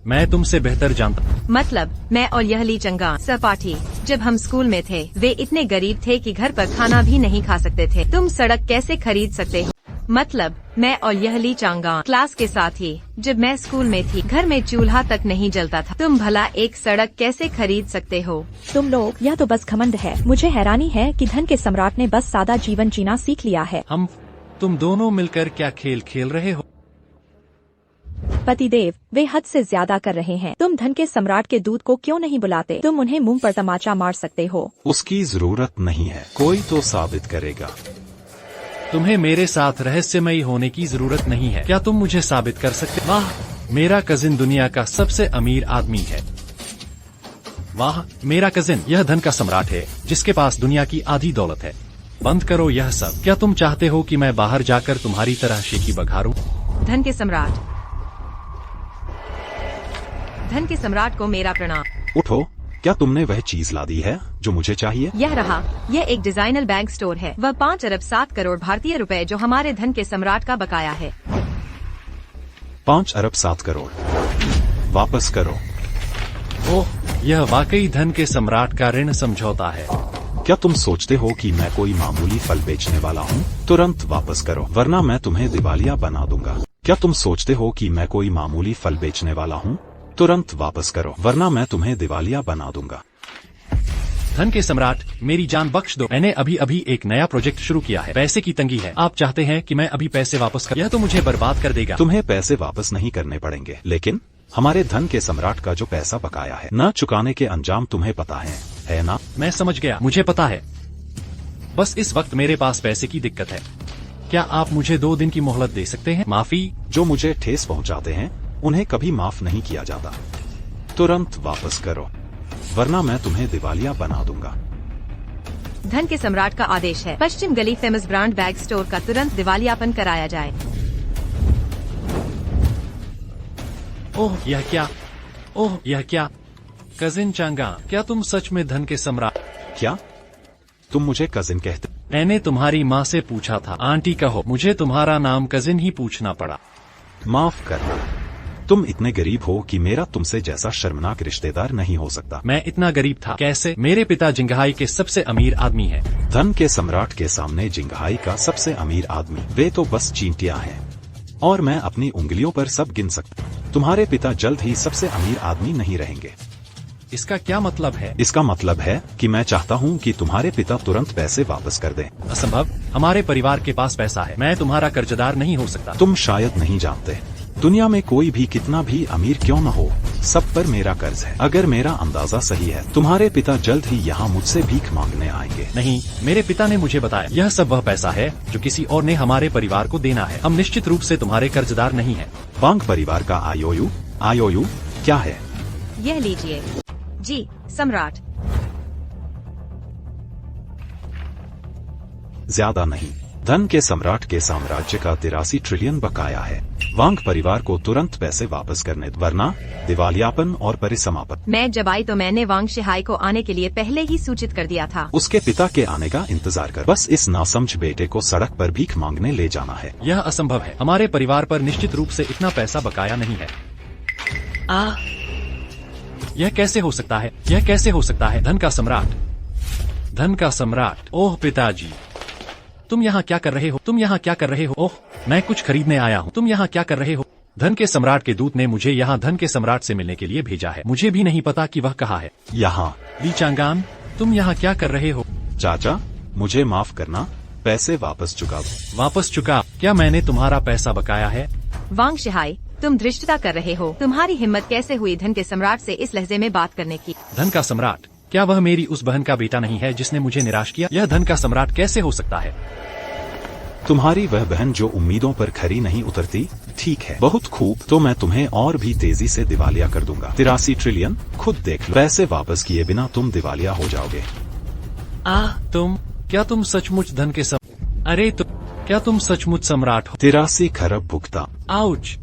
मैं तुमसे बेहतर जानता। मतलब मैं और यह ली चंगान सहपाठी, जब हम स्कूल में थे वे इतने गरीब थे कि घर पर खाना भी नहीं खा सकते थे। तुम सड़क कैसे खरीद सकते हो? मतलब मैं और यह ली चंगान क्लास के साथ ही, जब मैं स्कूल में थी घर में चूल्हा तक नहीं जलता था। तुम भला एक सड़क कैसे खरीद सकते हो? तुम लोग, यह तो बस घमंड है। मुझे हैरानी है कि धन के सम्राट ने बस सादा जीवन जीना सीख लिया है। तुम दोनों मिलकर क्या खेल खेल रहे हो? पतिदेव, वे हद से ज्यादा कर रहे हैं। तुम धन के सम्राट के दूत को क्यों नहीं बुलाते? तुम उन्हें मुंह पर तमाचा मार सकते हो। उसकी जरूरत नहीं है, कोई तो साबित करेगा। तुम्हें मेरे साथ रहस्यमयी होने की जरूरत नहीं है। क्या तुम मुझे साबित कर सकते? वाह, मेरा कजिन दुनिया का सबसे अमीर आदमी है। वाह, मेरा कजिन, यह धन का सम्राट है जिसके पास दुनिया की आधी दौलत है। बंद करो यह सब। क्या तुम चाहते हो कि मैं बाहर जाकर तुम्हारी तरह शेखी बघारूं? धन के सम्राट को मेरा प्रणाम। उठो, क्या तुमने वह चीज ला दी है जो मुझे चाहिए? यह रहा, यह एक डिजाइनर बैंक स्टोर है। वह 5 अरब 7 करोड़ भारतीय रुपए जो हमारे धन के सम्राट का बकाया है। 5 अरब 7 करोड़ वापस करो। ओह, यह वाकई धन के सम्राट का ऋण समझौता है। क्या तुम सोचते हो कि मैं कोई मामूली फल बेचने वाला हूँ? तुरंत वापस करो वरना मैं तुम्हें दिवालिया बना दूंगा। क्या तुम सोचते हो कि मैं कोई मामूली फल बेचने वाला हूँ? तुरंत वापस करो वरना मैं तुम्हें दिवालिया बना दूंगा। धन के सम्राट, मेरी जान बख्श दो। मैंने अभी एक नया प्रोजेक्ट शुरू किया है, पैसे की तंगी है। आप चाहते हैं कि मैं अभी पैसे वापस कर? यह तो मुझे बर्बाद कर देगा। तुम्हें पैसे वापस नहीं करने पड़ेंगे, लेकिन हमारे धन के सम्राट का जो पैसा बकाया है न चुकाने के अंजाम तुम्हें पता है ना? मैं समझ गया, मुझे पता है। बस इस वक्त मेरे पास पैसे की दिक्कत है। क्या आप मुझे 2 दिन की मोहलत दे सकते हैं? माफी। जो मुझे ठेस पहुंचाते हैं उन्हें कभी माफ नहीं किया जाता। तुरंत वापस करो वरना मैं तुम्हें दिवालिया बना दूंगा। धन के सम्राट का आदेश है, पश्चिम गली फेमस ब्रांड बैग स्टोर का तुरंत दिवालियापन कराया जाए। ओह यह क्या? कजिन चांगा, क्या तुम सच में धन के सम्राट? क्या तुम मुझे कजिन कहते? मैंने तुम्हारी माँ से पूछा था। आंटी कहो, मुझे तुम्हारा नाम कजिन ही पूछना पड़ा। माफ करना, तुम इतने गरीब हो कि मेरा तुमसे जैसा शर्मनाक रिश्तेदार नहीं हो सकता। मैं इतना गरीब था कैसे? मेरे पिता जिंगहाई के सबसे अमीर आदमी हैं। धन के सम्राट के सामने जिंगहाई का सबसे अमीर आदमी, वे तो बस चींटियां हैं और मैं अपनी उंगलियों पर सब गिन सकता। तुम्हारे पिता जल्द ही सबसे अमीर आदमी नहीं रहेंगे। इसका क्या मतलब है? इसका मतलब है कि मैं चाहता हूँ कि तुम्हारे पिता तुरंत पैसे वापस कर दें। असंभव, हमारे परिवार के पास पैसा है। मैं तुम्हारा कर्जदार नहीं हो सकता। तुम शायद नहीं जानते, दुनिया में कोई भी कितना भी अमीर क्यों न हो, सब पर मेरा कर्ज है। अगर मेरा अंदाजा सही है, तुम्हारे पिता जल्द ही यहाँ मुझसे भीख मांगने आएंगे। नहीं, मेरे पिता ने मुझे बताया यह सब वह पैसा है जो किसी और ने हमारे परिवार को देना है। हम निश्चित रूप से तुम्हारे कर्जदार नहीं है। वांग परिवार का आईओयू क्या है? यह लीजिए। जी सम्राट। ज्यादा नहीं, धन के सम्राट के साम्राज्य का 83 ट्रिलियन बकाया है। वांग परिवार को तुरंत पैसे वापस करने दो, वरना दिवालियापन और परिसमापन। मैं जब आई तो मैंने वांग शिहाई को आने के लिए पहले ही सूचित कर दिया था। उसके पिता के आने का इंतजार कर, बस इस नासमझ बेटे को सड़क पर भीख मांगने ले जाना है। यह असंभव है। हमारे परिवार पर निश्चित रूप से इतना पैसा बकाया नहीं है। यह कैसे हो सकता है? यह कैसे हो सकता है? धन का सम्राट, धन का सम्राट। ओह पिताजी, तुम यहाँ क्या कर रहे हो? तुम यहाँ क्या कर रहे हो? ओह, मैं कुछ खरीदने आया हूँ। तुम यहाँ क्या कर रहे हो? धन के सम्राट के दूत ने मुझे यहाँ धन के सम्राट से मिलने के लिए भेजा है। मुझे भी नहीं पता कि वह कहाँ है। यहाँ। ली चांगान, तुम यहाँ क्या कर रहे हो? चाचा, मुझे माफ करना, पैसे वापस चुका दो। वापस चुका? क्या मैंने तुम्हारा पैसा बकाया है? वांग शिहाई, तुम धृष्टता कर रहे हो। तुम्हारी हिम्मत कैसे हुई धन के सम्राट से इस लहजे में बात करने की? धन का सम्राट? क्या वह मेरी उस बहन का बेटा नहीं है जिसने मुझे निराश किया? यह धन का सम्राट कैसे हो सकता है? तुम्हारी वह बहन जो उम्मीदों पर खरी नहीं उतरती। ठीक है, बहुत खूब, तो मैं तुम्हें और भी तेजी से दिवालिया कर दूंगा। 83 ट्रिलियन, खुद देख लो। पैसे वापस किए बिना तुम दिवालिया हो जाओगे। क्या तुम सचमुच धन के अरे क्या तुम सचमुच सम्राट हो? 83 खरब भुगता। आउच।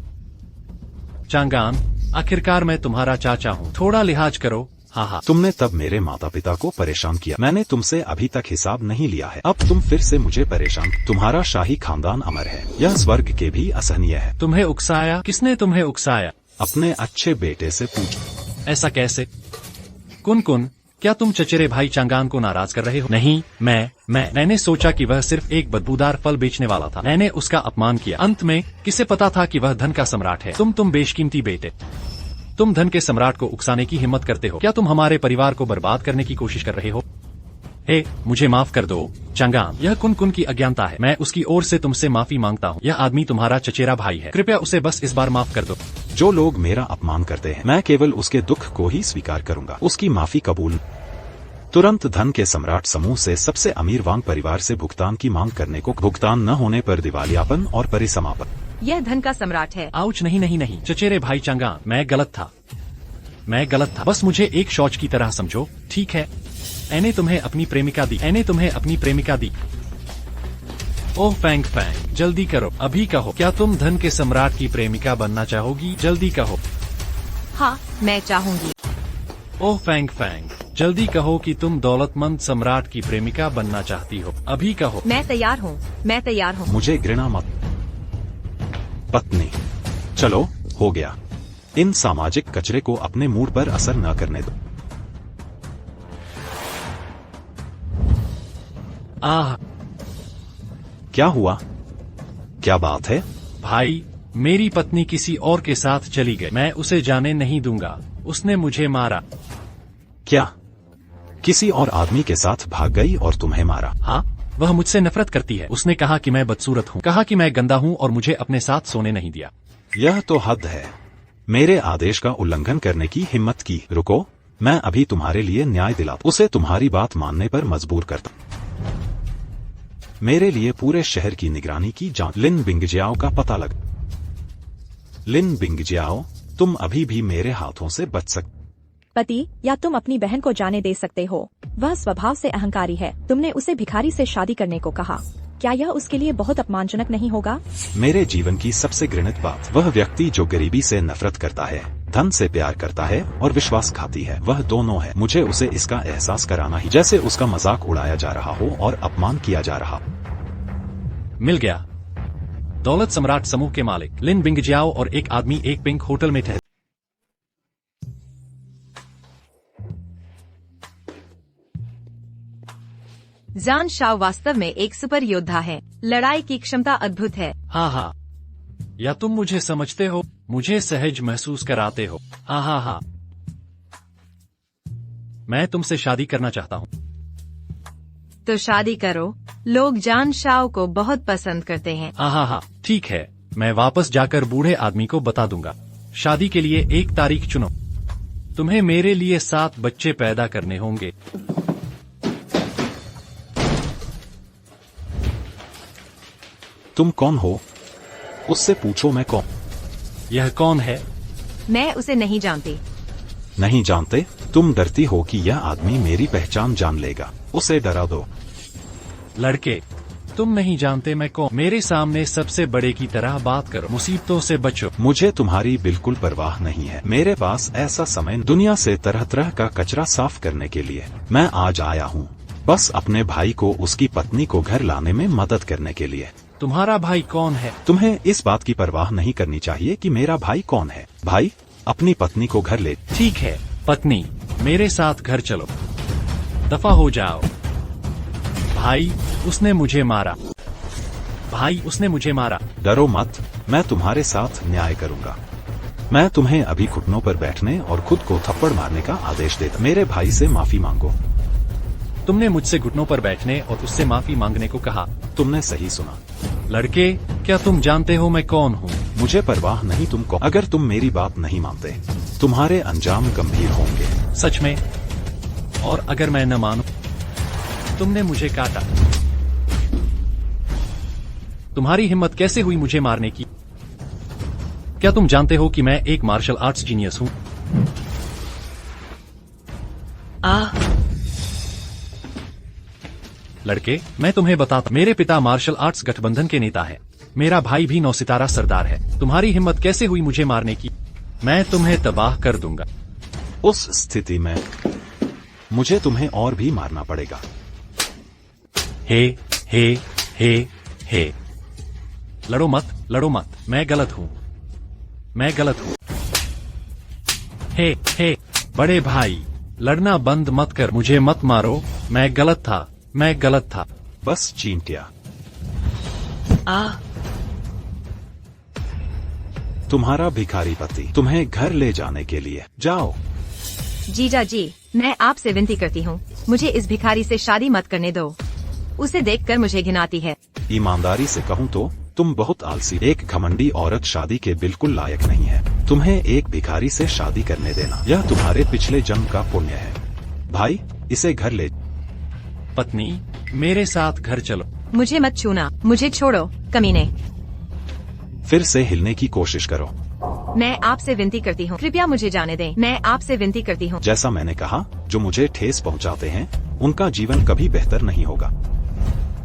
चांगान, आखिरकार मैं तुम्हारा चाचा हूँ, थोड़ा लिहाज करो। हाँ। तुमने तब मेरे माता पिता को परेशान किया। मैंने तुमसे अभी तक हिसाब नहीं लिया है। अब तुम फिर से मुझे परेशान। तुम्हारा शाही खानदान अमर है, यह स्वर्ग के भी असहनीय है। तुम्हें उकसाया? किसने तुम्हें उकसाया? अपने अच्छे बेटे से पूछो। ऐसा कैसे? कुन, क्या तुम चचेरे भाई चांगान को नाराज कर रहे हो? नहीं, मैंने सोचा कि वह सिर्फ एक बदबूदार फल बेचने वाला था। मैंने उसका अपमान किया। अंत में किसे पता था कि वह धन का सम्राट है? तुम बेशकीमती बेटे, तुम धन के सम्राट को उकसाने की हिम्मत करते हो? क्या तुम हमारे परिवार को बर्बाद करने की कोशिश कर रहे हो? मुझे माफ कर दो चांगान, यह कुन की अज्ञानता है। मैं उसकी ओर से तुमसे माफी मांगता हूँ। यह आदमी तुम्हारा चचेरा भाई है, कृपया उसे बस इस बार माफ कर दो। जो लोग मेरा अपमान करते हैं, मैं केवल उसके दुख को ही स्वीकार करूंगा, उसकी माफी कबूल। तुरंत धन के सम्राट समूह से सबसे अमीर वांग परिवार से भुगतान की मांग करने को, भुगतान न होने पर दिवालियापन और परिसमापन। यह धन का सम्राट है। आउच, नहीं, चचेरे भाई चांगान, मैं गलत था। बस मुझे एक शौच की तरह समझो, ठीक है? मैंने तुम्हें अपनी प्रेमिका दी। ओह फैंग, जल्दी करो, अभी कहो, क्या तुम धन के सम्राट की प्रेमिका बनना चाहोगी? जल्दी कहो। हाँ, मैं चाहूंगी। ओह फैंग, जल्दी कहो कि तुम दौलतमंद सम्राट की प्रेमिका बनना चाहती हो। अभी कहो। मैं तैयार हूँ। मुझे घृणा मत। पत्नी, चलो, हो गया। इन सामाजिक कचरे को अपने मूड पर असर न करने दो। क्या हुआ? क्या बात है? भाई, मेरी पत्नी किसी और के साथ चली गई। मैं उसे जाने नहीं दूंगा। उसने मुझे मारा। क्या? किसी और आदमी के साथ भाग गई और तुम्हें मारा? हाँ, वह मुझसे नफरत करती है। उसने कहा कि मैं बदसूरत हूँ, कहा कि मैं गंदा हूँ और मुझे अपने साथ सोने नहीं दिया। यह तो हद है। मेरे आदेश का उल्लंघन करने की हिम्मत की। रुको, मैं अभी तुम्हारे लिए न्याय दिलाता, उसे तुम्हारी बात मानने पर मजबूर करता। मेरे लिए पूरे शहर की निगरानी की जांच। लिन बिंगजियाओ का पता लगा। लिन बिंगजियाओ, तुम अभी भी मेरे हाथों से बच सकते। पति, या तुम अपनी बहन को जाने दे सकते हो। वह स्वभाव से अहंकारी है। तुमने उसे भिखारी से शादी करने को कहा। क्या यह उसके लिए बहुत अपमानजनक नहीं होगा? मेरे जीवन की सबसे घृणित बात, वह व्यक्ति जो गरीबी से नफरत करता है, धन से प्यार करता है और विश्वासघाती है, वह दोनों है। मुझे उसे इसका एहसास कराना ही, जैसे उसका मजाक उड़ाया जा रहा हो और अपमान किया जा रहा। मिल गया। दौलत सम्राट समूह के मालिक लिन बिंगजियाओ और एक आदमी एक पिंक होटल में ठहरे। जान शाओ वास्तव में एक सुपर योद्धा है। लड़ाई की क्षमता अद्भुत है। हाँ, या तुम मुझे समझते हो, मुझे सहज महसूस कराते हो। हाँ, मैं तुमसे शादी करना चाहता हूँ। तो शादी करो। लोग जान शाओ को बहुत पसंद करते हैं। हाँ, ठीक है। मैं वापस जाकर बूढ़े आदमी को बता दूंगा। शादी के लिए एक तारीख चुनो। तुम्हें मेरे लिए 7 बच्चे पैदा करने होंगे। तुम कौन हो? उससे पूछो मैं कौन। यह कौन है? मैं उसे नहीं जानती। नहीं जानते? तुम डरती हो कि यह आदमी मेरी पहचान जान लेगा। उसे डरा दो। लड़के, तुम नहीं जानते मैं कौन। मेरे सामने सबसे बड़े की तरह बात करो, मुसीबतों से बचो। मुझे तुम्हारी बिल्कुल परवाह नहीं है। मेरे पास ऐसा समय दुनिया से तरह तरह का कचरा साफ करने के लिए। मैं आज आया हूँ बस अपने भाई को उसकी पत्नी को घर लाने में मदद करने के लिए। तुम्हारा भाई कौन है? तुम्हें इस बात की परवाह नहीं करनी चाहिए कि मेरा भाई कौन है। भाई अपनी पत्नी को घर ले। ठीक है पत्नी, मेरे साथ घर चलो। दफा हो जाओ। भाई उसने मुझे मारा। भाई उसने मुझे मारा। डरो मत, मैं तुम्हारे साथ न्याय करूंगा। मैं तुम्हें अभी घुटनों पर बैठने और खुद को थप्पड़ मारने का आदेश देता। मेरे भाई से माफी मांगो। तुमने मुझसे घुटनों पर बैठने और उससे माफी मांगने को कहा। तुमने सही सुना। लड़के, क्या तुम जानते हो मैं कौन हूँ? मुझे परवाह नहीं तुम कौन। अगर तुम मेरी बात नहीं मानते तुम्हारे अंजाम गंभीर होंगे। सच में? और अगर मैं न मानूं? तुमने मुझे काटा। तुम्हारी हिम्मत कैसे हुई मुझे मारने की? क्या तुम जानते हो कि मैं एक मार्शल आर्ट्स जीनियस हूँ? लड़के, मैं तुम्हें बताता, मेरे पिता मार्शल आर्ट्स गठबंधन के नेता है। मेरा भाई भी 9 सितारा सरदार है। तुम्हारी हिम्मत कैसे हुई मुझे मारने की? मैं तुम्हें तबाह कर दूंगा। उस स्थिति में मुझे तुम्हें और भी मारना पड़ेगा। हे हे हे हे। लड़ो मत, लड़ो मत। मैं गलत हूँ, मैं गलत हूँ। हे हे बड़े भाई, लड़ना बंद मत कर। मुझे मत मारो, मैं गलत था, मैं गलत था। बस चींटिया। तुम्हारा भिखारी पति तुम्हें घर ले जाने के लिए। जाओ। जीजा जी, मैं आपसे विनती करती हूँ, मुझे इस भिखारी से शादी मत करने दो। उसे देखकर मुझे घिनाती है। ईमानदारी से कहूँ तो तुम बहुत आलसी। एक घमंडी औरत शादी के बिल्कुल लायक नहीं है। तुम्हें एक भिखारी से शादी करने देना यह तुम्हारे पिछले जन्म का पुण्य है। भाई इसे घर ले। पत्नी, मेरे साथ घर चलो। मुझे मत छूना, मुझे छोड़ो कमीने। फिर से हिलने की कोशिश करो। मैं आपसे विनती करती हूँ, कृपया मुझे जाने दें। मैं आपसे विनती करती हूँ। जैसा मैंने कहा, जो मुझे ठेस पहुंचाते हैं उनका जीवन कभी बेहतर नहीं होगा।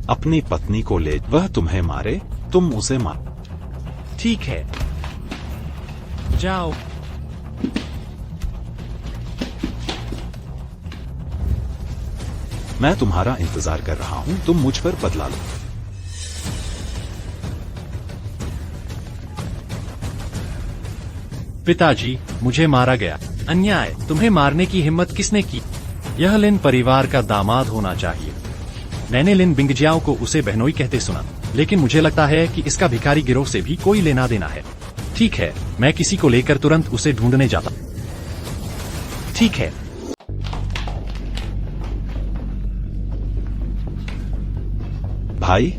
अपनी पत्नी को ले, वह तुम्हें मारे, तुम उसे मार। ठीक है, जाओ। मैं तुम्हारा इंतजार कर रहा हूँ, तुम मुझ पर बदला लो। पिताजी, मुझे मारा गया। अन्याय। तुम्हें मारने की हिम्मत किसने की? यह लिन परिवार का दामाद होना चाहिए। मैंने लिन बिंगजियाओ को उसे बहनोई कहते सुना, लेकिन मुझे लगता है कि इसका भिखारी गिरोह से भी कोई लेना देना है। ठीक है, मैं किसी को लेकर तुरंत उसे ढूंढने जाता। ठीक है। भाई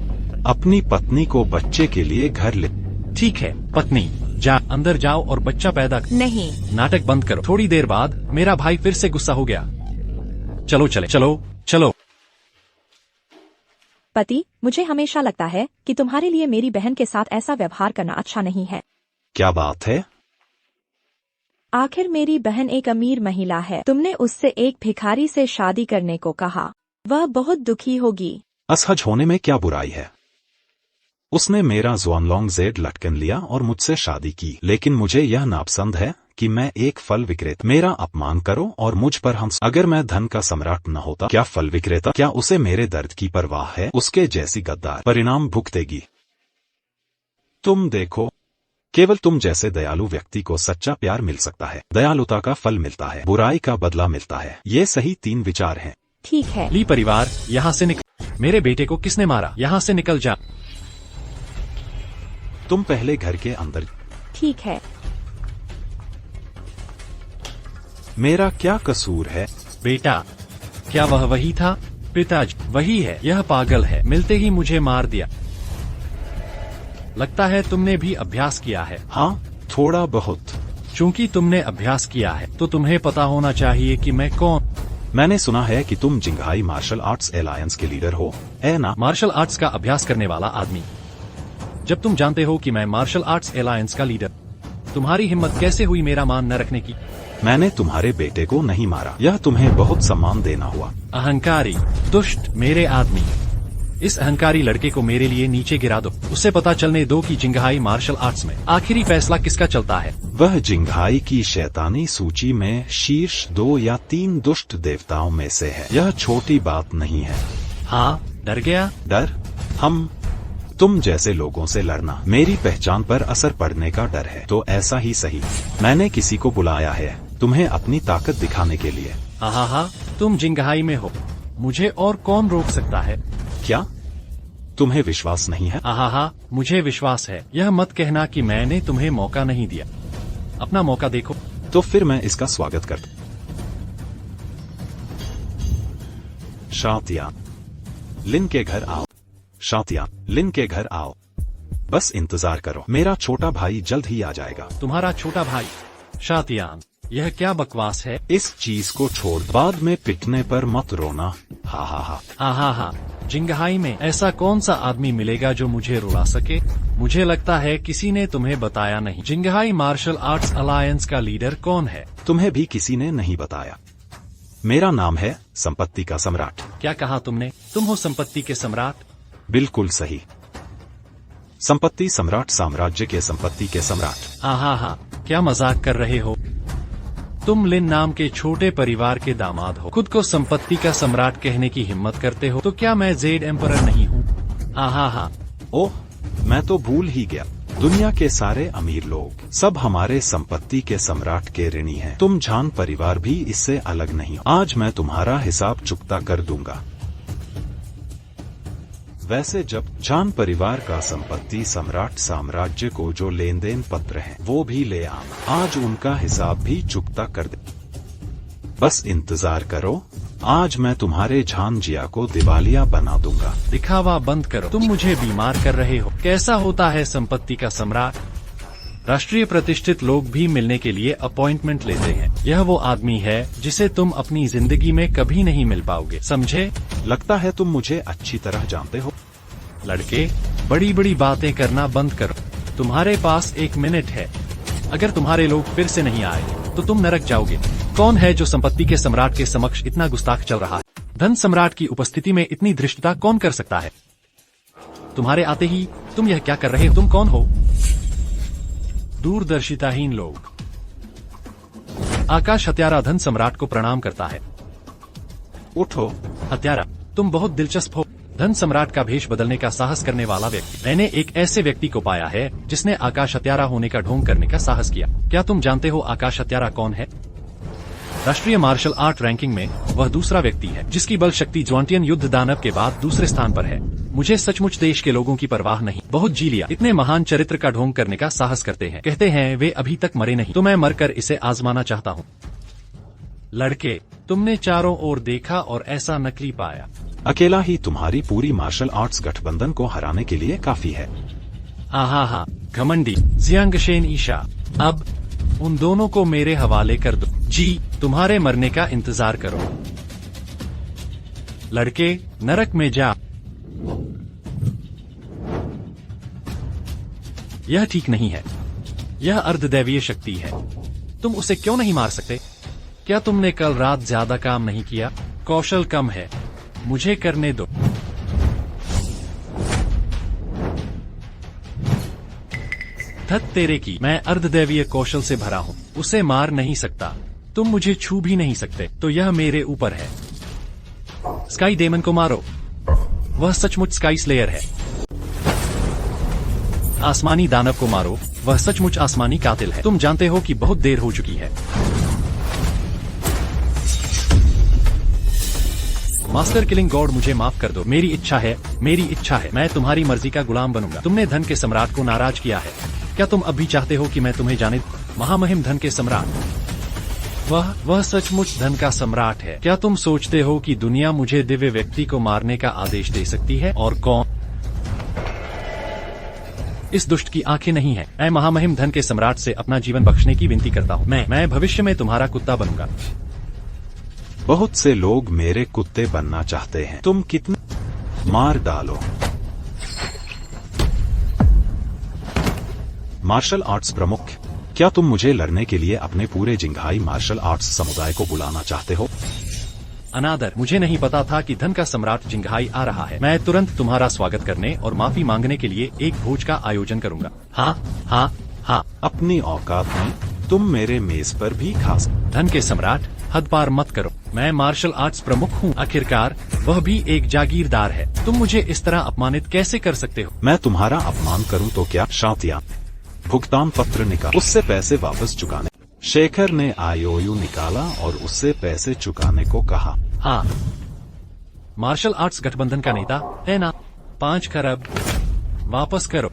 अपनी पत्नी को बच्चे के लिए घर ले। ठीक है पत्नी, जा अंदर जाओ और बच्चा पैदा कर। नहीं। नाटक बंद करो। थोड़ी देर बाद मेरा भाई फिर से गुस्सा हो गया। चलो चले, चलो चलो। पति, मुझे हमेशा लगता है कि तुम्हारे लिए मेरी बहन के साथ ऐसा व्यवहार करना अच्छा नहीं है। क्या बात है? आखिर मेरी बहन एक अमीर महिला है। तुमने उससे एक भिखारी से शादी करने को कहा। वह बहुत दुखी होगी। असहज होने में क्या बुराई है? उसने मेरा ज़ुआनलोंग ज़ेड लटकन लिया और मुझसे शादी की, लेकिन मुझे यह नापसंद है कि मैं एक फल विक्रेता। मेरा अपमान करो और मुझ पर हंस। अगर मैं धन का सम्राट न होता, क्या फल विक्रेता, क्या उसे मेरे दर्द की परवाह है? उसके जैसी गद्दार परिणाम भुगतेगी। तुम देखो, केवल तुम जैसे दयालु व्यक्ति को सच्चा प्यार मिल सकता है। दयालुता का फल मिलता है, बुराई का बदला मिलता है। ये सही 3 विचार हैं। ठीक है। ली परिवार, यहाँ से निकल। मेरे बेटे को किसने मारा? यहाँ से निकल जा। तुम पहले घर के अंदर। ठीक है। मेरा क्या कसूर है? बेटा, क्या वह वही था? पिताजी, वही है। यह पागल है, मिलते ही मुझे मार दिया। लगता है तुमने भी अभ्यास किया है। हाँ, थोड़ा बहुत। चूंकि तुमने अभ्यास किया है तो तुम्हें पता होना चाहिए कि मैं कौन। मैंने सुना है कि तुम जिंघाई मार्शल आर्ट्स एलायंस के लीडर हो, है ना? मार्शल आर्ट्स का अभ्यास करने वाला आदमी। जब तुम जानते हो कि मैं मार्शल आर्ट्स एलायंस का लीडर, तुम्हारी हिम्मत कैसे हुई मेरा मान न रखने की? मैंने तुम्हारे बेटे को नहीं मारा। यह तुम्हें बहुत सम्मान देना हुआ। अहंकारी, दुष्ट, मेरे आदमी। इस अहंकारी लड़के को मेरे लिए नीचे गिरा दो। उसे पता चलने दो कि जिंगहाई मार्शल आर्ट्स में आखिरी फैसला किसका चलता है। वह जिंगहाई की शैतानी सूची में शीर्ष 2 या 3 दुष्ट देवताओं में से है। यह छोटी बात नहीं है। हाँ, डर गया। डर? तुम जैसे लोगों से लड़ना मेरी पहचान पर असर पड़ने का डर है। तो ऐसा ही सही, मैंने किसी को बुलाया है तुम्हें अपनी ताकत दिखाने के लिए। हाँ, तुम जिंगहाई में हो, मुझे और कौन रोक सकता है। क्या तुम्हें विश्वास नहीं है? हाँ, मुझे विश्वास है। यह मत कहना कि मैंने तुम्हें मौका नहीं दिया। अपना मौका देखो। तो फिर मैं इसका स्वागत करता। शातियान, लिन के घर आओ। शातियान, लिन के घर आओ। बस इंतजार करो, मेरा छोटा भाई जल्द ही आ जाएगा। तुम्हारा छोटा भाई? शातियान, यह क्या बकवास है। इस चीज को छोड़, बाद में पिटने पर मत रोना। हाँ, जिंगहाई में ऐसा कौन सा आदमी मिलेगा जो मुझे रुला सके। मुझे लगता है किसी ने तुम्हें बताया नहीं। जिंगहाई मार्शल आर्ट्स अलायंस का लीडर कौन है? तुम्हें भी किसी ने नहीं बताया। मेरा नाम है संपत्ति का सम्राट। क्या कहा तुमने? तुम हो संपत्ति के सम्राट? बिल्कुल सही, संपत्ति सम्राट, साम्राज्य के संपत्ति के सम्राट। हाँ, क्या मजाक कर रहे हो? तुम लिन नाम के छोटे परिवार के दामाद हो, खुद को संपत्ति का सम्राट कहने की हिम्मत करते हो। तो क्या मैं जेड एम्परर नहीं हूँ? हाँ। ओह, मैं तो भूल ही गया। दुनिया के सारे अमीर लोग सब हमारे संपत्ति के सम्राट के ऋणी हैं। तुम झान परिवार भी इससे अलग नहीं हो। आज मैं तुम्हारा हिसाब चुकता कर दूंगा। वैसे जब झान परिवार का संपत्ति सम्राट साम्राज्य को जो लेन देन पत्र हैं वो भी ले आना। आज उनका हिसाब भी चुकता कर दे। बस इंतजार करो, आज मैं तुम्हारे झान जिया को दिवालिया बना दूंगा। दिखावा बंद करो, तुम मुझे बीमार कर रहे हो। कैसा होता है संपत्ति का सम्राट? राष्ट्रीय प्रतिष्ठित लोग भी मिलने के लिए अपॉइंटमेंट लेते हैं। यह वो आदमी है जिसे तुम अपनी जिंदगी में कभी नहीं मिल पाओगे, समझे? लगता है तुम मुझे अच्छी तरह जानते हो। लड़के, बड़ी बड़ी बातें करना बंद करो। तुम्हारे पास 1 मिनट है। अगर तुम्हारे लोग फिर से नहीं आए तो तुम नरक जाओगे। कौन है जो संपत्ति के सम्राट के समक्ष इतना गुस्ताख चल रहा है? धन सम्राट की उपस्थिति में इतनी धृष्टता कौन कर सकता है? तुम्हारे आते ही तुम यह क्या कर रहे हो? तुम कौन हो? दूरदर्शिताहीन लोग। आकाश हत्यारा धन सम्राट को प्रणाम करता है। उठो। हत्यारा, तुम बहुत दिलचस्प हो। धन सम्राट का भेष बदलने का साहस करने वाला व्यक्ति। मैंने एक ऐसे व्यक्ति को पाया है जिसने आकाश हत्यारा होने का ढोंग करने का साहस किया। क्या तुम जानते हो आकाश हत्यारा कौन है? राष्ट्रीय मार्शल आर्ट रैंकिंग में वह दूसरा व्यक्ति है जिसकी बल शक्ति ज्वांटियन युद्ध दानव के बाद दूसरे स्थान पर है। मुझे सचमुच देश के लोगों की परवाह नहीं। बहुत जी लिया। इतने महान चरित्र का ढोंग करने का साहस करते हैं। कहते हैं वे अभी तक मरे नहीं। तो मैं मरकर इसे आजमाना चाहता हूँ। लड़के, तुमने चारों ओर देखा और ऐसा नकली पाया। अकेला ही तुम्हारी पूरी मार्शल आर्ट्स गठबंधन को हराने के लिए काफी है। हाँ, घमंडी जियांगशेन ईशा। अब उन दोनों को मेरे हवाले कर दो। जी, तुम्हारे मरने का इंतजार करो। लड़के, नरक में जा। यह ठीक नहीं है। यह अर्धदैवीय शक्ति है। तुम उसे क्यों नहीं मार सकते? क्या तुमने कल रात ज्यादा काम नहीं किया? कौशल कम है। मुझे करने दो। धत तेरे की, मैं अर्धदैवीय कौशल से भरा हूँ। उसे मार नहीं सकता। तुम मुझे छू भी नहीं सकते। तो यह मेरे ऊपर है। स्काई डेमन को मारो। वह सचमुच स्काई स्लेयर है। आसमानी दानव को मारो। वह सचमुच आसमानी कातिल है। तुम जानते हो कि बहुत देर हो चुकी है। मास्टर किलिंग गॉड, मुझे माफ कर दो। मेरी इच्छा है। मैं तुम्हारी मर्जी का गुलाम बनूंगा। तुमने धन के सम्राट को नाराज किया है। क्या तुम अब भी चाहते हो कि मैं तुम्हें जाने? महामहिम धन के सम्राट। वह सचमुच धन का सम्राट है। क्या तुम सोचते हो कि दुनिया मुझे दिव्य व्यक्ति को मारने का आदेश दे सकती है? और कौन? इस दुष्ट की आंखें नहीं है। मैं महामहिम धन के सम्राट से अपना जीवन बख्शने की विनती करता हूँ। मैं भविष्य में तुम्हारा कुत्ता बनूंगा। बहुत से लोग मेरे कुत्ते बनना चाहते हैं। तुम कितने? मार डालो। मार्शल आर्ट्स प्रमुख, क्या तुम मुझे लड़ने के लिए अपने पूरे जिंगहाई मार्शल आर्ट्स समुदाय को बुलाना चाहते हो? अनादर, मुझे नहीं पता था कि धन का सम्राट जिंघाई आ रहा है। मैं तुरंत तुम्हारा स्वागत करने और माफी मांगने के लिए एक भोज का आयोजन करूंगा। हाँ हाँ हाँ। अपनी औकात में तुम मेरे मेज पर भी खा सकते। धन के सम्राट, हद पार मत करो। मैं मार्शल आर्ट्स प्रमुख हूँ, आखिरकार वह भी एक जागीरदार है। तुम मुझे इस तरह अपमानित कैसे कर सकते हो? मैं तुम्हारा अपमान करूं तो क्या? शातिया, भुगतान पत्र निकाल, उससे पैसे वापस चुकाने। शेखर ने IOU निकाला और उससे पैसे चुकाने को कहा। हाँ, मार्शल आर्ट्स गठबंधन का नेता है ना? 5 खरब वापस करो।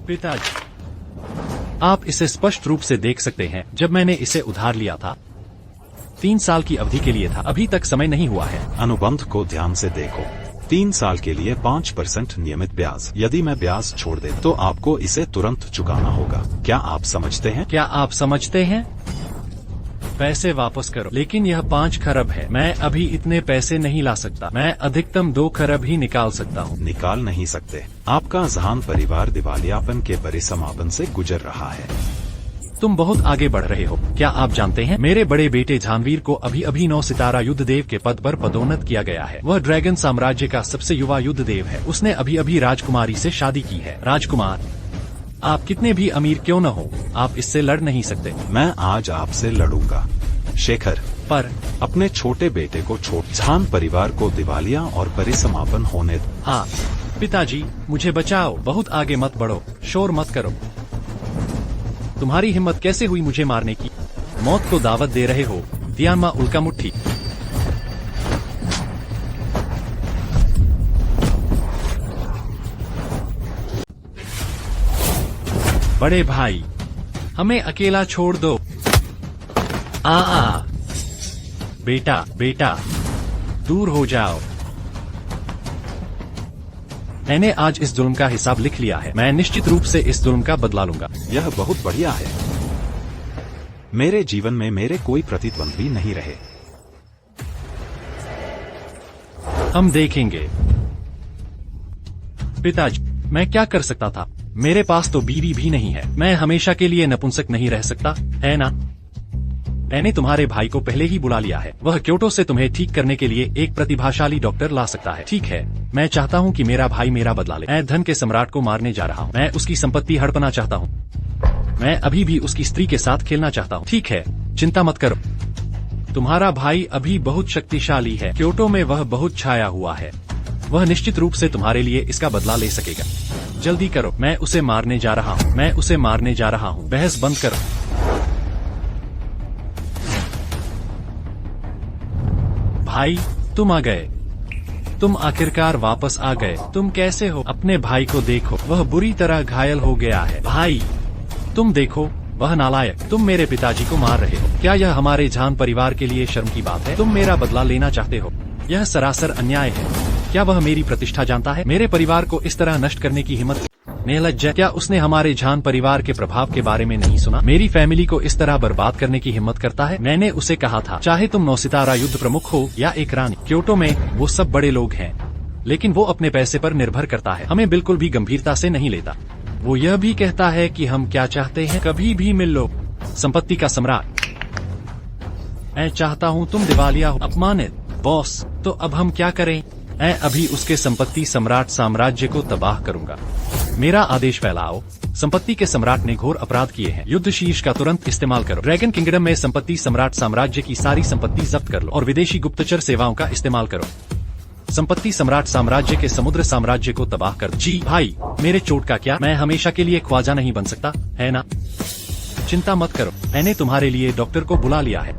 पिताजी, आप इसे स्पष्ट रूप से देख सकते हैं। जब मैंने इसे उधार लिया था 3 साल की अवधि के लिए था। अभी तक समय नहीं हुआ है। अनुबंध को ध्यान से देखो। 3 साल के लिए 5% नियमित ब्याज। यदि मैं ब्याज छोड़ दे तो आपको इसे तुरंत चुकाना होगा। क्या आप समझते हैं? क्या आप समझते हैं? पैसे वापस करो। लेकिन यह 5 खरब है। मैं अभी इतने पैसे नहीं ला सकता। मैं अधिकतम 2 खरब ही निकाल सकता हूँ। निकाल नहीं सकते। आपका जहान परिवार दिवालियापन के बड़े समापन से गुजर रहा है। तुम बहुत आगे बढ़ रहे हो। क्या आप जानते हैं, मेरे बड़े बेटे जानवीर को अभी अभी 9 सितारा युद्ध देव के पद पर पदोन्नत किया गया है। वह ड्रैगन साम्राज्य का सबसे युवा युद्ध देव है। उसने अभी अभी राजकुमारी से शादी की है। राजकुमार, आप कितने भी अमीर क्यों न हो, आप इससे लड़ नहीं सकते। मैं आज आपसे लड़ूंगा शेखर। पर अपने छोटे बेटे को छोड़। झान परिवार को दिवालिया और परिसमापन होने दो। हाँ पिताजी, मुझे बचाओ। बहुत आगे मत बढ़ो, शोर मत करो। तुम्हारी हिम्मत कैसे हुई मुझे मारने की? मौत को दावत दे रहे हो? दियामा उल्का मुट्ठी। बड़े भाई, हमें अकेला छोड़ दो। बेटा बेटा, दूर हो जाओ। मैंने आज इस जुल्म का हिसाब लिख लिया है। मैं निश्चित रूप से इस जुल्म का बदला लूंगा। यह बहुत बढ़िया है। मेरे जीवन में मेरे कोई प्रतिद्वंद्वी नहीं रहे। हम देखेंगे। पिताजी, मैं क्या कर सकता था? मेरे पास तो बीवी भी नहीं है। मैं हमेशा के लिए नपुंसक नहीं रह सकता, है ना? मैंने तुम्हारे भाई को पहले ही बुला लिया है। वह क्योटो से तुम्हें ठीक करने के लिए एक प्रतिभाशाली डॉक्टर ला सकता है। ठीक है, मैं चाहता हूँ कि मेरा भाई मेरा बदला ले। मैं धन के सम्राट को मारने जा रहा हूँ। मैं उसकी संपत्ति हड़पना चाहता हूँ। मैं अभी भी उसकी स्त्री के साथ खेलना चाहता हूँ। ठीक है, चिंता मत करो। तुम्हारा भाई अभी बहुत शक्तिशाली है। क्योटो में वह बहुत छाया हुआ है। वह निश्चित रूप से तुम्हारे लिए इसका बदला ले सकेगा। जल्दी करो, मैं उसे मारने जा रहा हूँ। मैं उसे मारने जा रहा हूँ। बहस बंद करो। भाई, तुम आ गए। तुम आखिरकार वापस आ गए। तुम कैसे हो? अपने भाई को देखो, वह बुरी तरह घायल हो गया है। भाई, तुम देखो, वह नालायक। तुम मेरे पिताजी को मार रहे हो। क्या यह हमारे झान परिवार के लिए शर्म की बात है? तुम मेरा बदला लेना चाहते हो? यह सरासर अन्याय है। क्या वह मेरी प्रतिष्ठा जानता है? मेरे परिवार को इस तरह नष्ट करने की हिम्मत? निर्लज्ज। क्या उसने हमारे झान परिवार के प्रभाव के बारे में नहीं सुना? मेरी फैमिली को इस तरह बर्बाद करने की हिम्मत करता है? मैंने उसे कहा था, चाहे तुम 9 सितारा युद्ध प्रमुख हो या एक रानी, क्योटो में वो सब बड़े लोग हैं, लेकिन वो अपने पैसे पर निर्भर करता है। हमें बिल्कुल भी गंभीरता से नहीं लेता। वो यह भी कहता है कि हम क्या चाहते हैं। कभी भी मिल लो। संपत्ति का सम्राट। मैं चाहता हूँ तुम दिवालिया हो। अपमानित। बॉस, तो अब हम क्या करें? मैं अभी उसके संपत्ति सम्राट साम्राज्य को तबाह करूंगा। मेरा आदेश फैलाओ। संपत्ति के सम्राट ने घोर अपराध किए हैं। युद्ध शीर्ष का तुरंत इस्तेमाल करो। ड्रैगन किंगडम में संपत्ति सम्राट साम्राज्य की सारी संपत्ति जब्त कर लो और विदेशी गुप्तचर सेवाओं का इस्तेमाल करो। संपत्ति सम्राट साम्राज्य के समुद्र साम्राज्य को तबाह कर। जी भाई, मेरे चोट का क्या? मैं हमेशा के लिए ख्वाजा नहीं बन सकता, है ना? चिंता मत करो, मैंने तुम्हारे लिए डॉक्टर को बुला लिया है।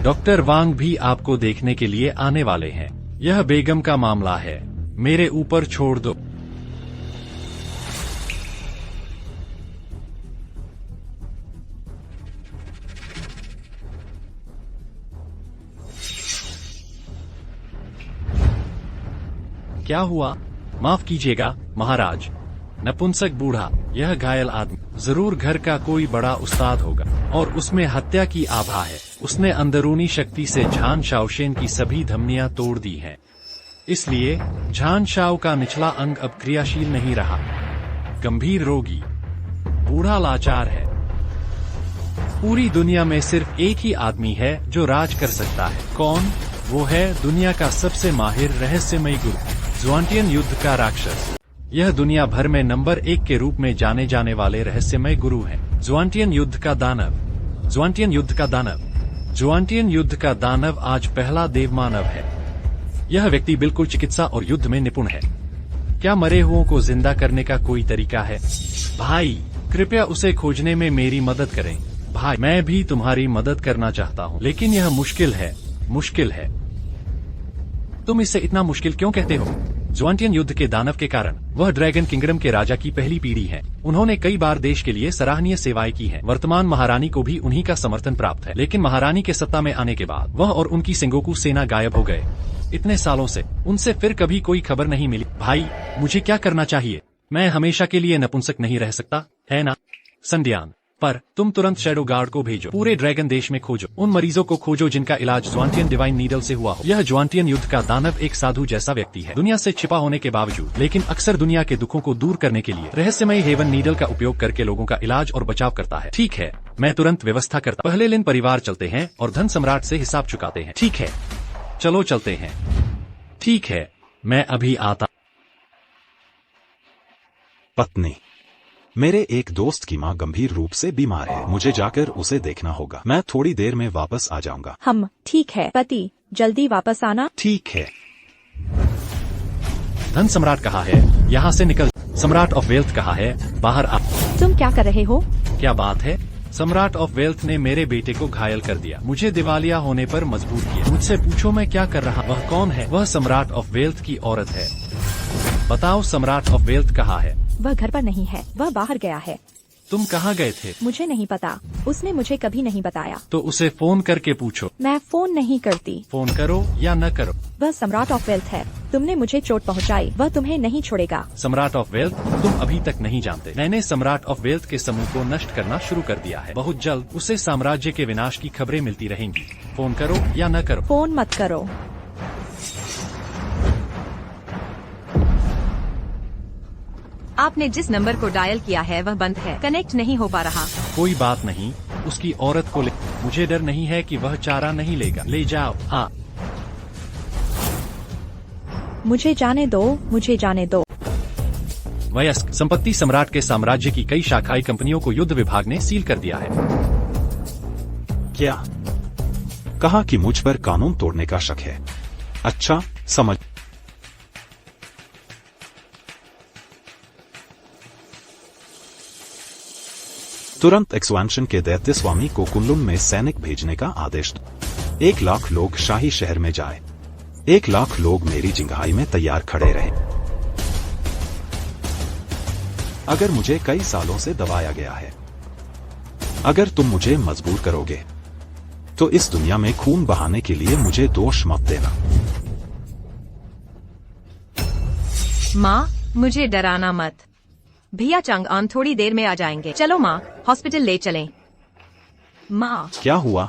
डॉक्टर वांग भी आपको देखने के लिए आने वाले हैं। यह बेगम का मामला है, मेरे ऊपर छोड़ दो। क्या हुआ? माफ कीजिएगा महाराज। नपुंसक बूढ़ा, यह घायल आदमी जरूर घर का कोई बड़ा उस्ताद होगा और उसमें हत्या की आभा है। उसने अंदरूनी शक्ति से झान शाओशेन की सभी धमनियां तोड़ दी हैं। इसलिए झान शाओ का निचला अंग अब क्रियाशील नहीं रहा। गंभीर रोगी, बूढ़ा लाचार है। पूरी दुनिया में सिर्फ एक ही आदमी है जो राज कर सकता है। कौन? वो है दुनिया का सबसे माहिर रहस्यमयी गुरु, ज़्वांटियन युद्ध का राक्षस। यह दुनिया भर में नंबर 1 के रूप में जाने जाने वाले रहस्यमय गुरु हैं। ज़्वांटियन युद्ध का दानव। ज़्वांटियन युद्ध का दानव। ज़्वांटियन युद्ध का दानव आज पहला देवमानव है। यह व्यक्ति बिल्कुल चिकित्सा और युद्ध में निपुण है। क्या मरे हुओं को जिंदा करने का कोई तरीका है? भाई, कृपया उसे खोजने में मेरी मदद करें। भाई, मैं भी तुम्हारी मदद करना चाहता हूँ, लेकिन यह मुश्किल है। मुश्किल है। तुम इसे इतना मुश्किल क्यों कहते हो? ज़्वांटियन युद्ध के दानव के कारण वह ड्रैगन किंगडम के राजा की पहली पीढ़ी है। उन्होंने कई बार देश के लिए सराहनीय सेवाएं की हैं। वर्तमान महारानी को भी उन्हीं का समर्थन प्राप्त है, लेकिन महारानी के सत्ता में आने के बाद वह और उनकी सेंगोकू सेना गायब हो गए। इतने सालों से उनसे फिर कभी कोई खबर नहीं मिली। भाई, मुझे क्या करना चाहिए? मैं हमेशा के लिए नपुंसक नहीं रह सकता, है ना? संध्यान, पर तुम तुरंत शैडो गार्ड को भेजो। पूरे ड्रैगन देश में खोजो। उन मरीजों को खोजो जिनका इलाज ज़्वांटियन डिवाइन नीडल से हुआ हो। यह ज़्वांटियन युद्ध का दानव एक साधु जैसा व्यक्ति है, दुनिया से छिपा होने के बावजूद, लेकिन अक्सर दुनिया के दुखों को दूर करने के लिए रहस्यमय हेवन नीडल का उपयोग करके लोगों का इलाज और बचाव करता है। ठीक है, मैं तुरंत व्यवस्था करता। पहले लिन परिवार चलते हैं और धन सम्राट से हिसाब चुकाते हैं। ठीक है, चलो चलते हैं। ठीक है, मैं अभी आता। पत्नी, मेरे एक दोस्त की माँ गंभीर रूप से बीमार है। मुझे जाकर उसे देखना होगा। मैं थोड़ी देर में वापस आ जाऊंगा। हम ठीक है पति, जल्दी वापस आना। ठीक है। धन सम्राट कहाँ है? यहाँ से निकल। सम्राट ऑफ वेल्थ कहाँ है? बाहर आ। तुम क्या कर रहे हो? क्या बात है? सम्राट ऑफ वेल्थ ने मेरे बेटे को घायल कर दिया, मुझे दिवालिया होने पर मजबूर किया। मुझसे पूछो मैं क्या कर रहा। वह कौन है? वह सम्राट ऑफ वेल्थ की औरत है। बताओ, सम्राट ऑफ वेल्थ कहाँ है? वह घर पर नहीं है, वह बाहर गया है। तुम कहाँ गए थे? मुझे नहीं पता, उसने मुझे कभी नहीं बताया। तो उसे फोन करके पूछो। मैं फोन नहीं करती। फोन करो या न करो। वह सम्राट ऑफ वेल्थ है। तुमने मुझे चोट पहुंचाई, वह तुम्हें नहीं छोड़ेगा। सम्राट ऑफ वेल्थ तुम अभी तक नहीं जानते। मैंने सम्राट ऑफ वेल्थ के समूह को नष्ट करना शुरू कर दिया है। बहुत जल्द उसे साम्राज्य के विनाश की खबरें मिलती रहेंगी। फोन करो या न करो। फोन मत करो। आपने जिस नंबर को डायल किया है वह बंद है, कनेक्ट नहीं हो पा रहा। कोई बात नहीं, उसकी औरत को ले। मुझे डर नहीं है कि वह चारा नहीं लेगा। ले जाओ। हाँ, मुझे जाने दो, मुझे जाने दो। वयस्क संपत्ति सम्राट के साम्राज्य की कई शाखाई कंपनियों को युद्ध विभाग ने सील कर दिया है। क्या कहा कि मुझ पर कानून तोड़ने का शक है? अच्छा, समझ। तुरंत एक्सपेंशन के दैत्य स्वामी को कुनलुन में सैनिक भेजने का आदेश दो। 1 लाख लोग शाही शहर में जाए। 1 लाख लोग मेरी जिंगहाई में तैयार खड़े रहे। अगर मुझे कई सालों से दबाया गया है, अगर तुम मुझे मजबूर करोगे, तो इस दुनिया में खून बहाने के लिए मुझे दोष मत देना। माँ, मुझे डराना मत। भैया चांगआन थोड़ी देर में आ जाएंगे। चलो माँ, हॉस्पिटल ले चलें। माँ। क्या हुआ?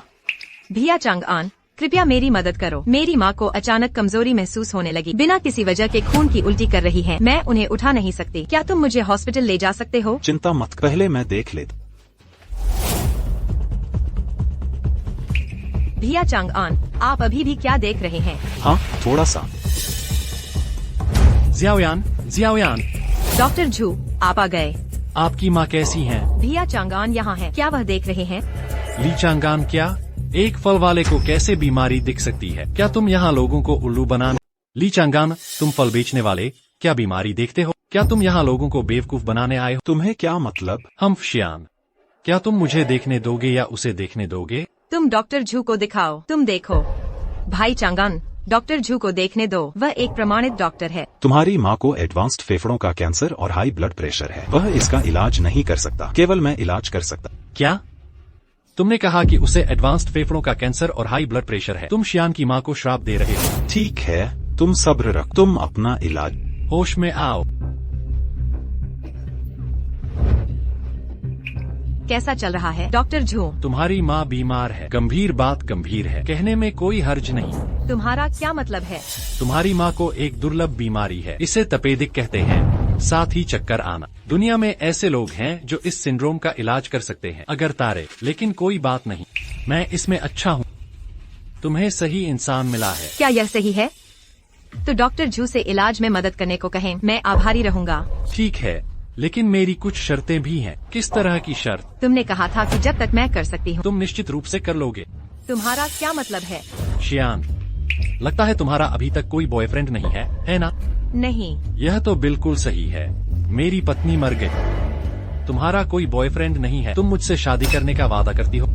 भैया चांगआन, कृपया मेरी मदद करो। मेरी माँ को अचानक कमजोरी महसूस होने लगी। बिना किसी वजह के खून की उल्टी कर रही है। मैं उन्हें उठा नहीं सकती। क्या तुम मुझे हॉस्पिटल ले जा सकते हो? चिंता मत, पहले मैं देख लेता। भैया चांगआन, आप अभी भी क्या देख रहे हैं? हाँ, थोड़ा सा। जियाओयान, जियाओयान, डॉक्टर झू, आप आ गए। आपकी माँ कैसी हैं? भैया चांगआन यहाँ हैं। क्या वह देख रहे हैं? ली चांगान, क्या एक फल वाले को कैसे बीमारी दिख सकती है? क्या तुम यहाँ लोगों को उल्लू बनाने? ली चांगान, तुम फल बेचने वाले, क्या बीमारी देखते हो? क्या तुम यहाँ लोगों को बेवकूफ बनाने आए हो? तुम्हें क्या मतलब? हम शियान, क्या तुम मुझे देखने दोगे या उसे देखने दोगे? तुम डॉक्टर झू को दिखाओ। तुम देखो। भाई चांगान, डॉक्टर झू को देखने दो। वह एक प्रमाणित डॉक्टर है। तुम्हारी माँ को एडवांस्ड फेफड़ों का कैंसर और हाई ब्लड प्रेशर है। वह इसका इलाज नहीं कर सकता, केवल मैं इलाज कर सकता। क्या तुमने कहा कि उसे एडवांस्ड फेफड़ों का कैंसर और हाई ब्लड प्रेशर है? तुम शियान की माँ को श्राप दे रहे हो। ठीक है, तुम सब्र रख, तुम अपना इलाज। होश में आओ। कैसा चल रहा है डॉक्टर झू? तुम्हारी माँ बीमार है। गंभीर बात गंभीर है, कहने में कोई हर्ज नहीं। तुम्हारा क्या मतलब है? तुम्हारी माँ को एक दुर्लभ बीमारी है, इसे तपेदिक कहते हैं। साथ ही चक्कर आना। दुनिया में ऐसे लोग हैं जो इस सिंड्रोम का इलाज कर सकते हैं अगर तारे, लेकिन कोई बात नहीं, मैं इसमें अच्छा हूँ। तुम्हें सही इंसान मिला है। क्या यह सही है? तो डॉक्टर जू से इलाज में मदद करने को कहें, मैं आभारी रहूंगा। ठीक है, लेकिन मेरी कुछ शर्तें भी हैं। किस तरह की शर्त? तुमने कहा था कि जब तक मैं कर सकती हूँ। तुम निश्चित रूप से कर लोगे। तुम्हारा क्या मतलब है? शियान, लगता है तुम्हारा अभी तक कोई बॉयफ्रेंड नहीं है ना? नहीं। यह तो बिल्कुल सही है। मेरी पत्नी मर गई। तुम्हारा कोई बॉयफ्रेंड नहीं है। तुम मुझसे शादी करने का वादा करती हो।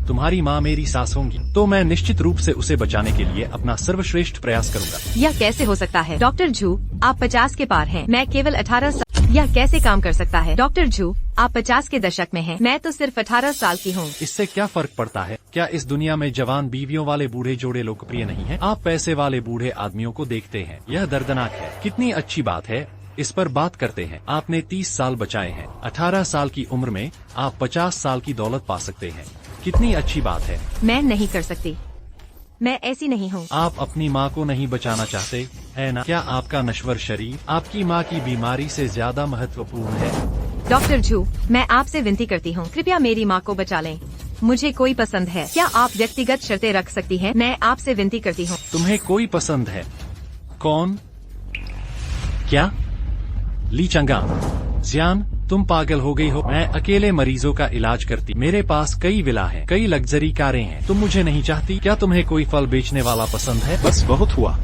तुम्हारी माँ मेरी सास होंगी, तो मैं निश्चित रूप से उसे बचाने के लिए अपना सर्वश्रेष्ठ प्रयास करूंगा। यह कैसे हो सकता है? डॉक्टर जू, आप 50 के पार हैं। मैं केवल 18 साल। यह कैसे काम कर सकता है? डॉक्टर जू, आप 50 के दशक में हैं। मैं तो सिर्फ 18 साल की हूँ। इससे क्या फर्क पड़ता है? क्या इस दुनिया में जवान बीवियों वाले बूढ़े जोड़े लोकप्रिय नहीं हैं? आप पैसे वाले बूढ़े आदमियों को देखते हैं। यह दर्दनाक है। कितनी अच्छी बात है, इस पर बात करते हैं। आपने 30 साल बचाए हैं। 18 साल की उम्र में आप 50 साल की दौलत पा सकते हैं। कितनी अच्छी बात है। मैं नहीं कर सकती। मैं ऐसी नहीं हूँ। आप अपनी माँ को नहीं बचाना चाहते, है ना? क्या आपका नश्वर शरीर आपकी माँ की बीमारी से ज्यादा महत्वपूर्ण है? डॉक्टर जू, मैं आपसे विनती करती हूँ, कृपया मेरी माँ को बचा लें। मुझे कोई पसंद है। क्या आप व्यक्तिगत शर्तें रख सकती हैं? मैं आपसे विनती करती हूँ। तुम्हें कोई पसंद है? कौन? क्या? ली चंगान, जियान, तुम पागल हो गई हो। मैं अकेले मरीजों का इलाज करती। मेरे पास कई विला हैं, कई लग्जरी कारें हैं। तुम मुझे नहीं चाहती? क्या तुम्हें कोई फल बेचने वाला पसंद है? बस बहुत हुआ।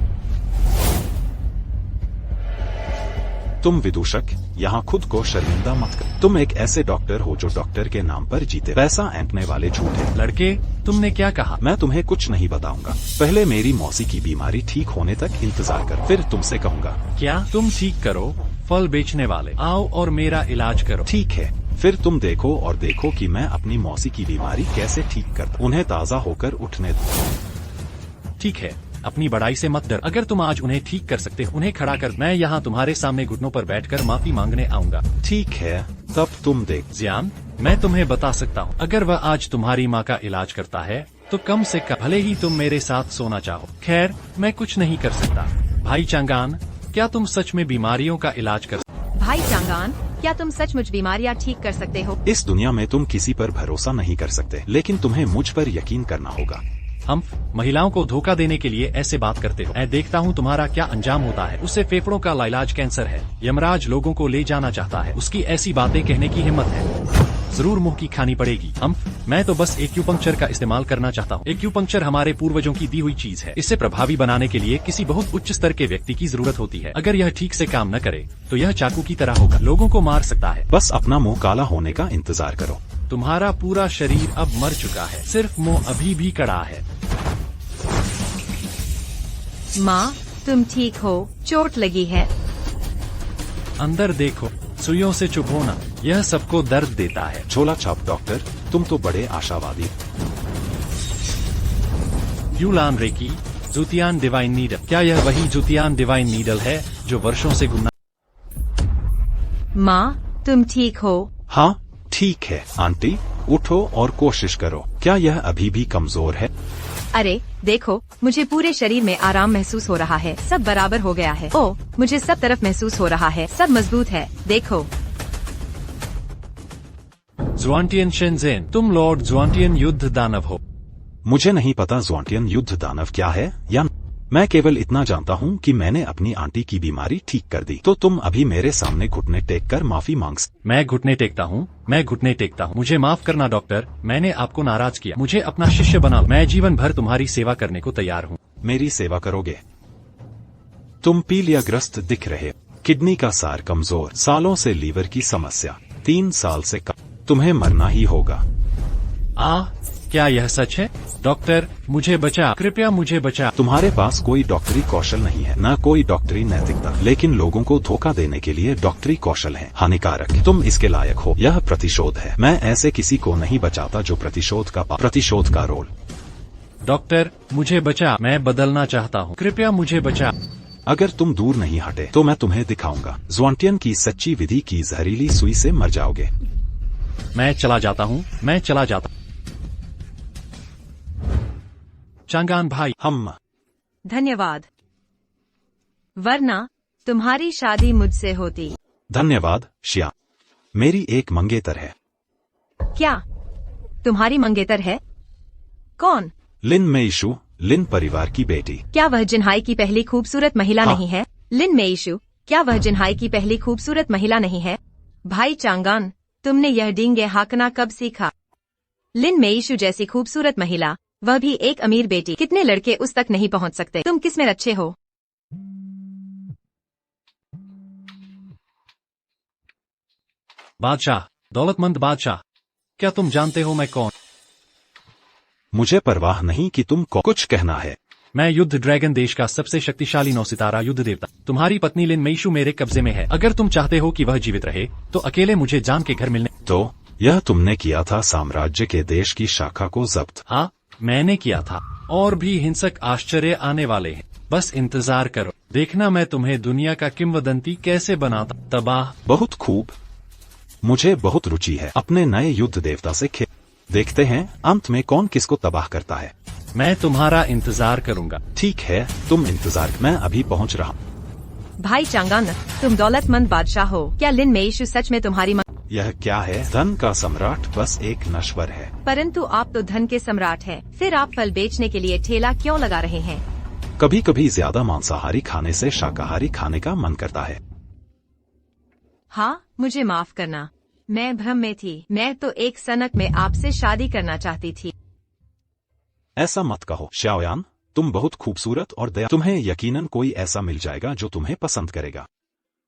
तुम विदूषक, यहाँ खुद को शर्मिंदा मत कर। तुम एक ऐसे डॉक्टर हो जो डॉक्टर के नाम पर जीते पैसा ऐंठने वाले झूठे लड़के, तुमने क्या कहा? मैं तुम्हें कुछ नहीं बताऊंगा। पहले मेरी मौसी की बीमारी ठीक होने तक इंतजार करो, फिर तुमसे कहूँगा। क्या? तुम ठीक करो, फल बेचने वाले, आओ और मेरा इलाज करो। ठीक है, फिर तुम देखो और देखो कि मैं अपनी मौसी की बीमारी कैसे ठीक करता। उन्हें ताज़ा होकर उठने दो। ठीक है, अपनी बड़ाई से मत डर। अगर तुम आज उन्हें ठीक कर सकते हो, उन्हें खड़ा कर। मैं यहाँ तुम्हारे सामने घुटनों पर बैठकर माफी मांगने आऊंगा। ठीक है, तब तुम देख। जियान, मैं तुम्हें बता सकता हूँ, अगर वह आज तुम्हारी माँ का इलाज करता है तो कम से कम भले ही तुम मेरे साथ सोना चाहो। खैर, मैं कुछ नहीं कर सकता। भाई चांगान, क्या तुम सच में बीमारियों का इलाज कर? भाई चांगान, क्या तुम सचमुच बीमारियां ठीक कर सकते हो? इस दुनिया में तुम किसी पर भरोसा नहीं कर सकते, लेकिन तुम्हें मुझ पर यकीन करना होगा। हम महिलाओं को धोखा देने के लिए ऐसे बात करते हो। मैं देखता हूँ तुम्हारा क्या अंजाम होता है। उससे फेफड़ों का लाइलाज कैंसर है। यमराज लोगों को ले जाना चाहता है। उसकी ऐसी बातें कहने की हिम्मत है। जरूर मुंह की खानी पड़ेगी। मैं तो बस एक्यूपंक्चर का इस्तेमाल करना चाहता हूँ। एक्यूपंक्चर हमारे पूर्वजों की दी हुई चीज है। इसे प्रभावी बनाने के लिए किसी बहुत उच्च स्तर के व्यक्ति की जरूरत होती है। अगर यह ठीक से काम न करे तो यह चाकू की तरह होगा, लोगों को मार सकता है। बस अपना मुंह काला होने का इंतजार करो। तुम्हारा पूरा शरीर अब मर चुका है, सिर्फ मुंह अभी भी कड़ा है। माँ, तुम ठीक हो? चोट लगी है? अंदर देखो, सुइयों से चुभो ना, यह सबको दर्द देता है। झोला छाप डॉक्टर, तुम तो बड़े आशावादी। यूलान रेकी, जुतियान डिवाइन नीडल। क्या यह वही जुतियान डिवाइन नीडल है जो वर्षों से गुना? माँ, तुम ठीक हो? हाँ, ठीक है। आंटी, उठो और कोशिश करो। क्या यह अभी भी कमजोर है? अरे देखो, मुझे पूरे शरीर में आराम महसूस हो रहा है। सब बराबर हो गया है। ओ, मुझे सब तरफ महसूस हो रहा है। सब मजबूत है। देखो। ज़ुआंटियन शेनज़ेन, तुम लॉर्ड ज़ुआंटियन युद्ध दानव हो। मुझे नहीं पता ज़ुआंटियन युद्ध दानव क्या है या मैं केवल इतना जानता हूँ कि मैंने अपनी आंटी की बीमारी ठीक कर दी। तो तुम अभी मेरे सामने घुटने टेक कर माफी मांग। मैं घुटने टेकता हूँ, मैं घुटने टेकता हूँ। मुझे माफ करना डॉक्टर, मैंने आपको नाराज किया। मुझे अपना शिष्य बना। मैं जीवन भर तुम्हारी सेवा करने को तैयार हूँ। मेरी सेवा करोगे? तुम पीलियाग्रस्त दिख रहे हो। किडनी का सार कमजोर, सालों से लीवर की समस्या, 3 साल से कम। तुम्हें मरना ही होगा। क्या यह सच है? डॉक्टर, मुझे बचा, कृपया मुझे बचा। तुम्हारे पास कोई डॉक्टरी कौशल नहीं है, न कोई डॉक्टरी नैतिकता, लेकिन लोगों को धोखा देने के लिए डॉक्टरी कौशल है हानिकारक। तुम इसके लायक हो। यह प्रतिशोध है। मैं ऐसे किसी को नहीं बचाता जो प्रतिशोध का रोल। डॉक्टर, मुझे बचा, मैं बदलना चाहता हूँ, कृपया मुझे बचा। अगर तुम दूर नहीं हटे तो मैं तुम्हें दिखाऊंगा। ज़ुआंटियन की सच्ची विधि की जहरीली सुई से मर जाओगे। मैं चला जाता हूँ, मैं चला जाता। चांगान भाई, हम धन्यवाद, वरना तुम्हारी शादी मुझसे होती। धन्यवाद श्याम। मेरी एक मंगेतर है। क्या तुम्हारी मंगेतर है? कौन? लिन मेइशु, लिन परिवार की बेटी। क्या वह जिन्हाई की पहली खूबसूरत महिला हाँ। नहीं है? लिन मेइशु, क्या वह जिन्हाई की पहली खूबसूरत महिला नहीं है? भाई चांगान, तुमने यह डींगे हाँकना कब सीखा? लिन मेइशु जैसी खूबसूरत महिला, वह भी एक अमीर बेटी, कितने लड़के उस तक नहीं पहुंच सकते। तुम किसमें अच्छे हो? बादशाह, दौलतमंद बादशाह, क्या तुम जानते हो मैं कौन? मुझे परवाह नहीं कि तुमको कुछ कहना है। मैं युद्ध ड्रैगन देश का सबसे शक्तिशाली नौसितारा युद्ध देवता। तुम्हारी पत्नी लिन मेइशु मेरे कब्जे में है। अगर तुम चाहते हो कि वह जीवित रहे तो अकेले मुझे जान के घर मिलने। तो यह तुमने किया था साम्राज्य के देश की शाखा को जब्त? हाँ, मैंने किया था। और भी हिंसक आश्चर्य आने वाले हैं। बस इंतजार करो, देखना मैं तुम्हें दुनिया का किंवदंती कैसे बनाता। तबाह। बहुत खूब, मुझे बहुत रुचि है अपने नए युद्ध देवता से खेल। देखते हैं अंत में कौन किसको तबाह करता है। मैं तुम्हारा इंतजार करूंगा। ठीक है, तुम इंतजार, मैं अभी पहुंच रहा हूं। भाई चांगान, तुम दौलतमंद बादशाह हो। क्या लिन मेइशु सच में तुम्हारी यह क्या है? धन का सम्राट बस एक नश्वर है। परंतु आप तो धन के सम्राट हैं। फिर आप फल बेचने के लिए ठेला क्यों लगा रहे हैं? कभी कभी ज्यादा मांसाहारी खाने से शाकाहारी खाने का मन करता है। हाँ, मुझे माफ करना, मैं भ्रम में थी। मैं तो एक सनक में आपसे शादी करना चाहती थी। ऐसा मत कहो श्याओयान, तुम बहुत खूबसूरत और दया, तुम्हें यकीनन कोई ऐसा मिल जाएगा जो तुम्हें पसंद करेगा।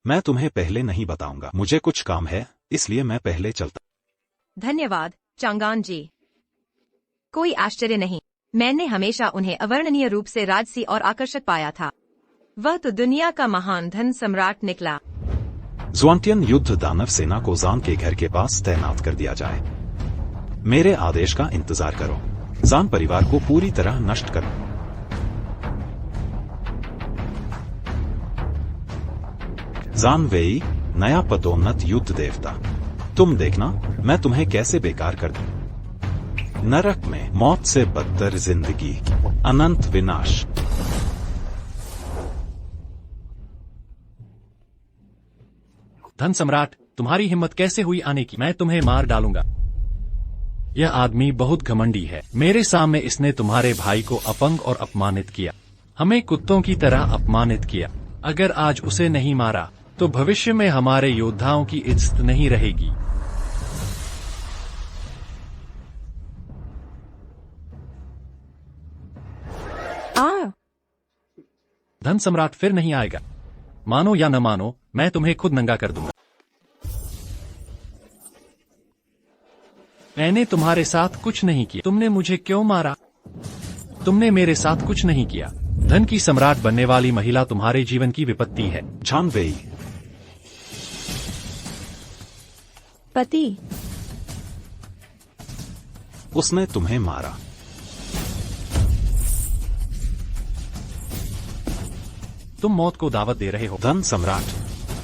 मैं तुम्हें पहले नहीं बताऊंगा, मुझे कुछ काम है, इसलिए मैं पहले चलता। धन्यवाद चांगान जी। कोई आश्चर्य नहीं, मैंने हमेशा उन्हें अवर्णनीय रूप से राजसी और आकर्षक पाया था। वह तो दुनिया का महान धन सम्राट निकला। ज़्वांटियन युद्ध दानव सेना को जान के घर के पास तैनात कर दिया जाए। मेरे आदेश का इंतजार करो। जान परिवार को पूरी तरह नष्ट करो। जान वेई, नया पदोन्नत युद्ध देवता। तुम देखना मैं तुम्हें कैसे बेकार कर दूं। नरक में मौत से बदतर जिंदगी, अनंत विनाश। धन सम्राट, तुम्हारी हिम्मत कैसे हुई आने की? मैं तुम्हें मार डालूंगा। यह आदमी बहुत घमंडी है। मेरे सामने इसने तुम्हारे भाई को अपंग और अपमानित किया। हमें कुत्तों की तरह अपमानित किया। अगर आज उसे नहीं मारा तो भविष्य में हमारे योद्धाओं की इज्जत नहीं रहेगी। धन सम्राट फिर नहीं आएगा। मानो या न मानो, मैं तुम्हें खुद नंगा कर दूंगा। मैंने तुम्हारे साथ कुछ नहीं किया। तुमने मुझे क्यों मारा? तुमने मेरे साथ कुछ नहीं किया। धन की सम्राट बनने वाली महिला तुम्हारे जीवन की विपत्ति है। जान वेई, पति, उसने तुम्हें मारा। तुम मौत को दावत दे रहे हो। धन सम्राट,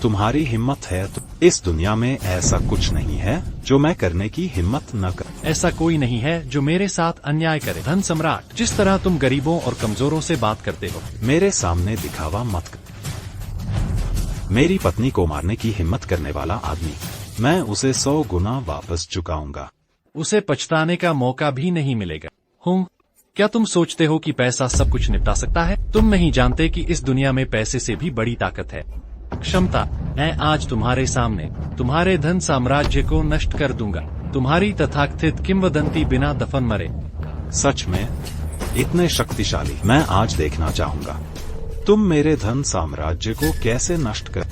तुम्हारी हिम्मत है तो इस दुनिया में ऐसा कुछ नहीं है जो मैं करने की हिम्मत न कर। ऐसा कोई नहीं है जो मेरे साथ अन्याय करे। धन सम्राट, जिस तरह तुम गरीबों और कमजोरों से बात करते हो। मेरे सामने दिखावा मत कर। मेरी पत्नी को मारने की हिम्मत करने वाला आदमी, मैं उसे 100 गुना वापस चुकाऊंगा। उसे पछताने का मौका भी नहीं मिलेगा। हूँ, क्या तुम सोचते हो कि पैसा सब कुछ निपटा सकता है? तुम नहीं जानते कि इस दुनिया में पैसे से भी बड़ी ताकत है क्षमता। मैं आज तुम्हारे सामने तुम्हारे धन साम्राज्य को नष्ट कर दूंगा। तुम्हारी तथाकथित किंवदंती बिना दफन मरे। सच में इतने शक्तिशाली? मैं आज देखना चाहूंगा तुम मेरे धन साम्राज्य को कैसे नष्ट कर।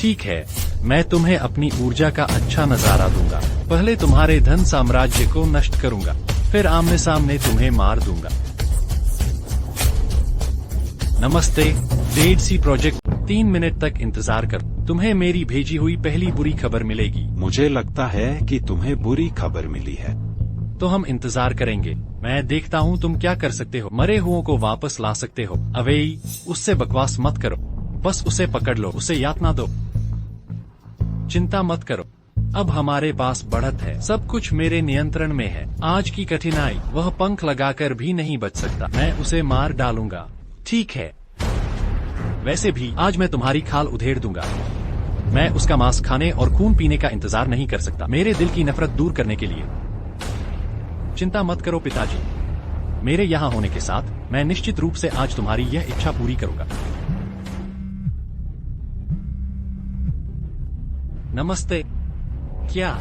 ठीक है, मैं तुम्हें अपनी ऊर्जा का अच्छा नजारा दूंगा। पहले तुम्हारे धन साम्राज्य को नष्ट करूंगा, फिर आमने सामने तुम्हें मार दूंगा। नमस्ते, डेड सी प्रोजेक्ट। 3 मिनट तक इंतजार कर, तुम्हें मेरी भेजी हुई पहली बुरी खबर मिलेगी। मुझे लगता है कि तुम्हें बुरी खबर मिली है। तो हम इंतजार करेंगे। मैं देखता हूँ तुम क्या कर सकते हो। मरे हुओं को वापस ला सकते हो। अवेई, उससे बकवास मत करो। बस उसे पकड़ लो, उसे यातना दो। चिंता मत करो, अब हमारे पास बढ़त है। सब कुछ मेरे नियंत्रण में है। आज की कठिनाई, वह पंख लगाकर भी नहीं बच सकता। मैं उसे मार डालूंगा। ठीक है, वैसे भी आज मैं तुम्हारी खाल उधेड़ दूंगा। मैं उसका मांस खाने और खून पीने का इंतजार नहीं कर सकता। मेरे दिल की नफरत दूर करने के लिए चिंता मत करो पिताजी, मेरे यहाँ होने के साथ मैं निश्चित रूप से आज तुम्हारी यह इच्छा पूरी करूंगा। नमस्ते। क्या?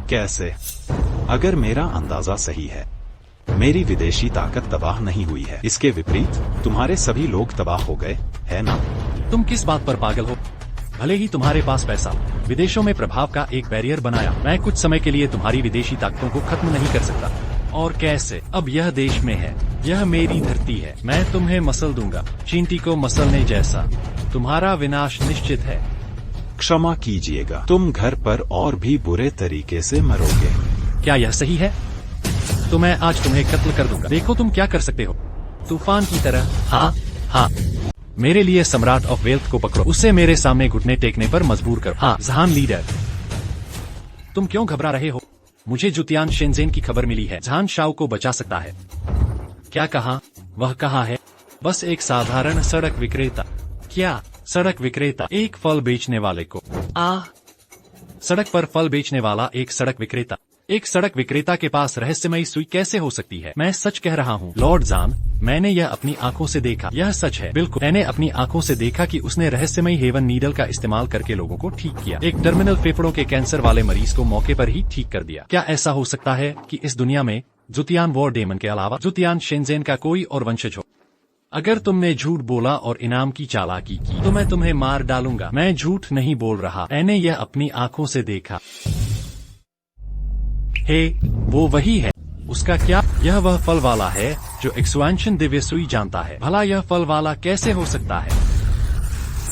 कैसे? अगर मेरा अंदाजा सही है, मेरी विदेशी ताकत तबाह नहीं हुई है। इसके विपरीत तुम्हारे सभी लोग तबाह हो गए, है ना? तुम किस बात पर पागल हो? भले ही तुम्हारे पास पैसा विदेशों में प्रभाव का एक बैरियर बनाया, मैं कुछ समय के लिए तुम्हारी विदेशी ताकतों को खत्म नहीं कर सकता। और कैसे? अब यह देश में है, यह मेरी धरती है, मैं तुम्हें मसल दूंगा, चींटी को मसलने जैसा। तुम्हारा विनाश निश्चित है। क्षमा कीजिएगा, तुम घर पर और भी बुरे तरीके से मरोगे। क्या यह सही है? तो मैं आज तुम्हें कत्ल कर दूंगा। देखो तुम क्या कर सकते हो, तूफान की तरह। हाँ हाँ, मेरे लिए सम्राट ऑफ वेल्थ को पकड़ो, उसे मेरे सामने घुटने टेकने पर मजबूर करो। हाँ जहान लीडर, तुम क्यों घबरा रहे हो? मुझे जुतियान शेंजेन की खबर मिली है, जहान शाओ को बचा सकता है। क्या कहा? वह कहाँ है? बस एक साधारण सड़क विक्रेता। क्या सड़क विक्रेता? एक फल बेचने वाले को सड़क पर फल बेचने वाला एक सड़क विक्रेता। एक सड़क विक्रेता के पास रहस्यमयी सुई कैसे हो सकती है? मैं सच कह रहा हूँ लॉर्ड जान, मैंने यह अपनी आंखों से देखा। यह सच है, बिल्कुल। मैंने अपनी आंखों से देखा कि उसने रहस्यमयी हेवन नीडल का इस्तेमाल करके लोगों को ठीक किया। एक टर्मिनल फेफड़ों के कैंसर वाले मरीज को मौके पर ही ठीक कर दिया। क्या ऐसा हो सकता है कि इस दुनिया में जुतियान वॉर डेमन के अलावा जुतियान शेंजेन का कोई और वंशज हो? अगर तुमने झूठ बोला और इनाम की चालाकी की तो मैं तुम्हें मार डालूंगा। मैं झूठ नहीं बोल रहा, मैंने यह अपनी आंखों से देखा। हे, वो वही है। उसका क्या? यह वह फल वाला है जो एक्सवांशन दिव्य सुई जानता है। भला यह फल वाला कैसे हो सकता है?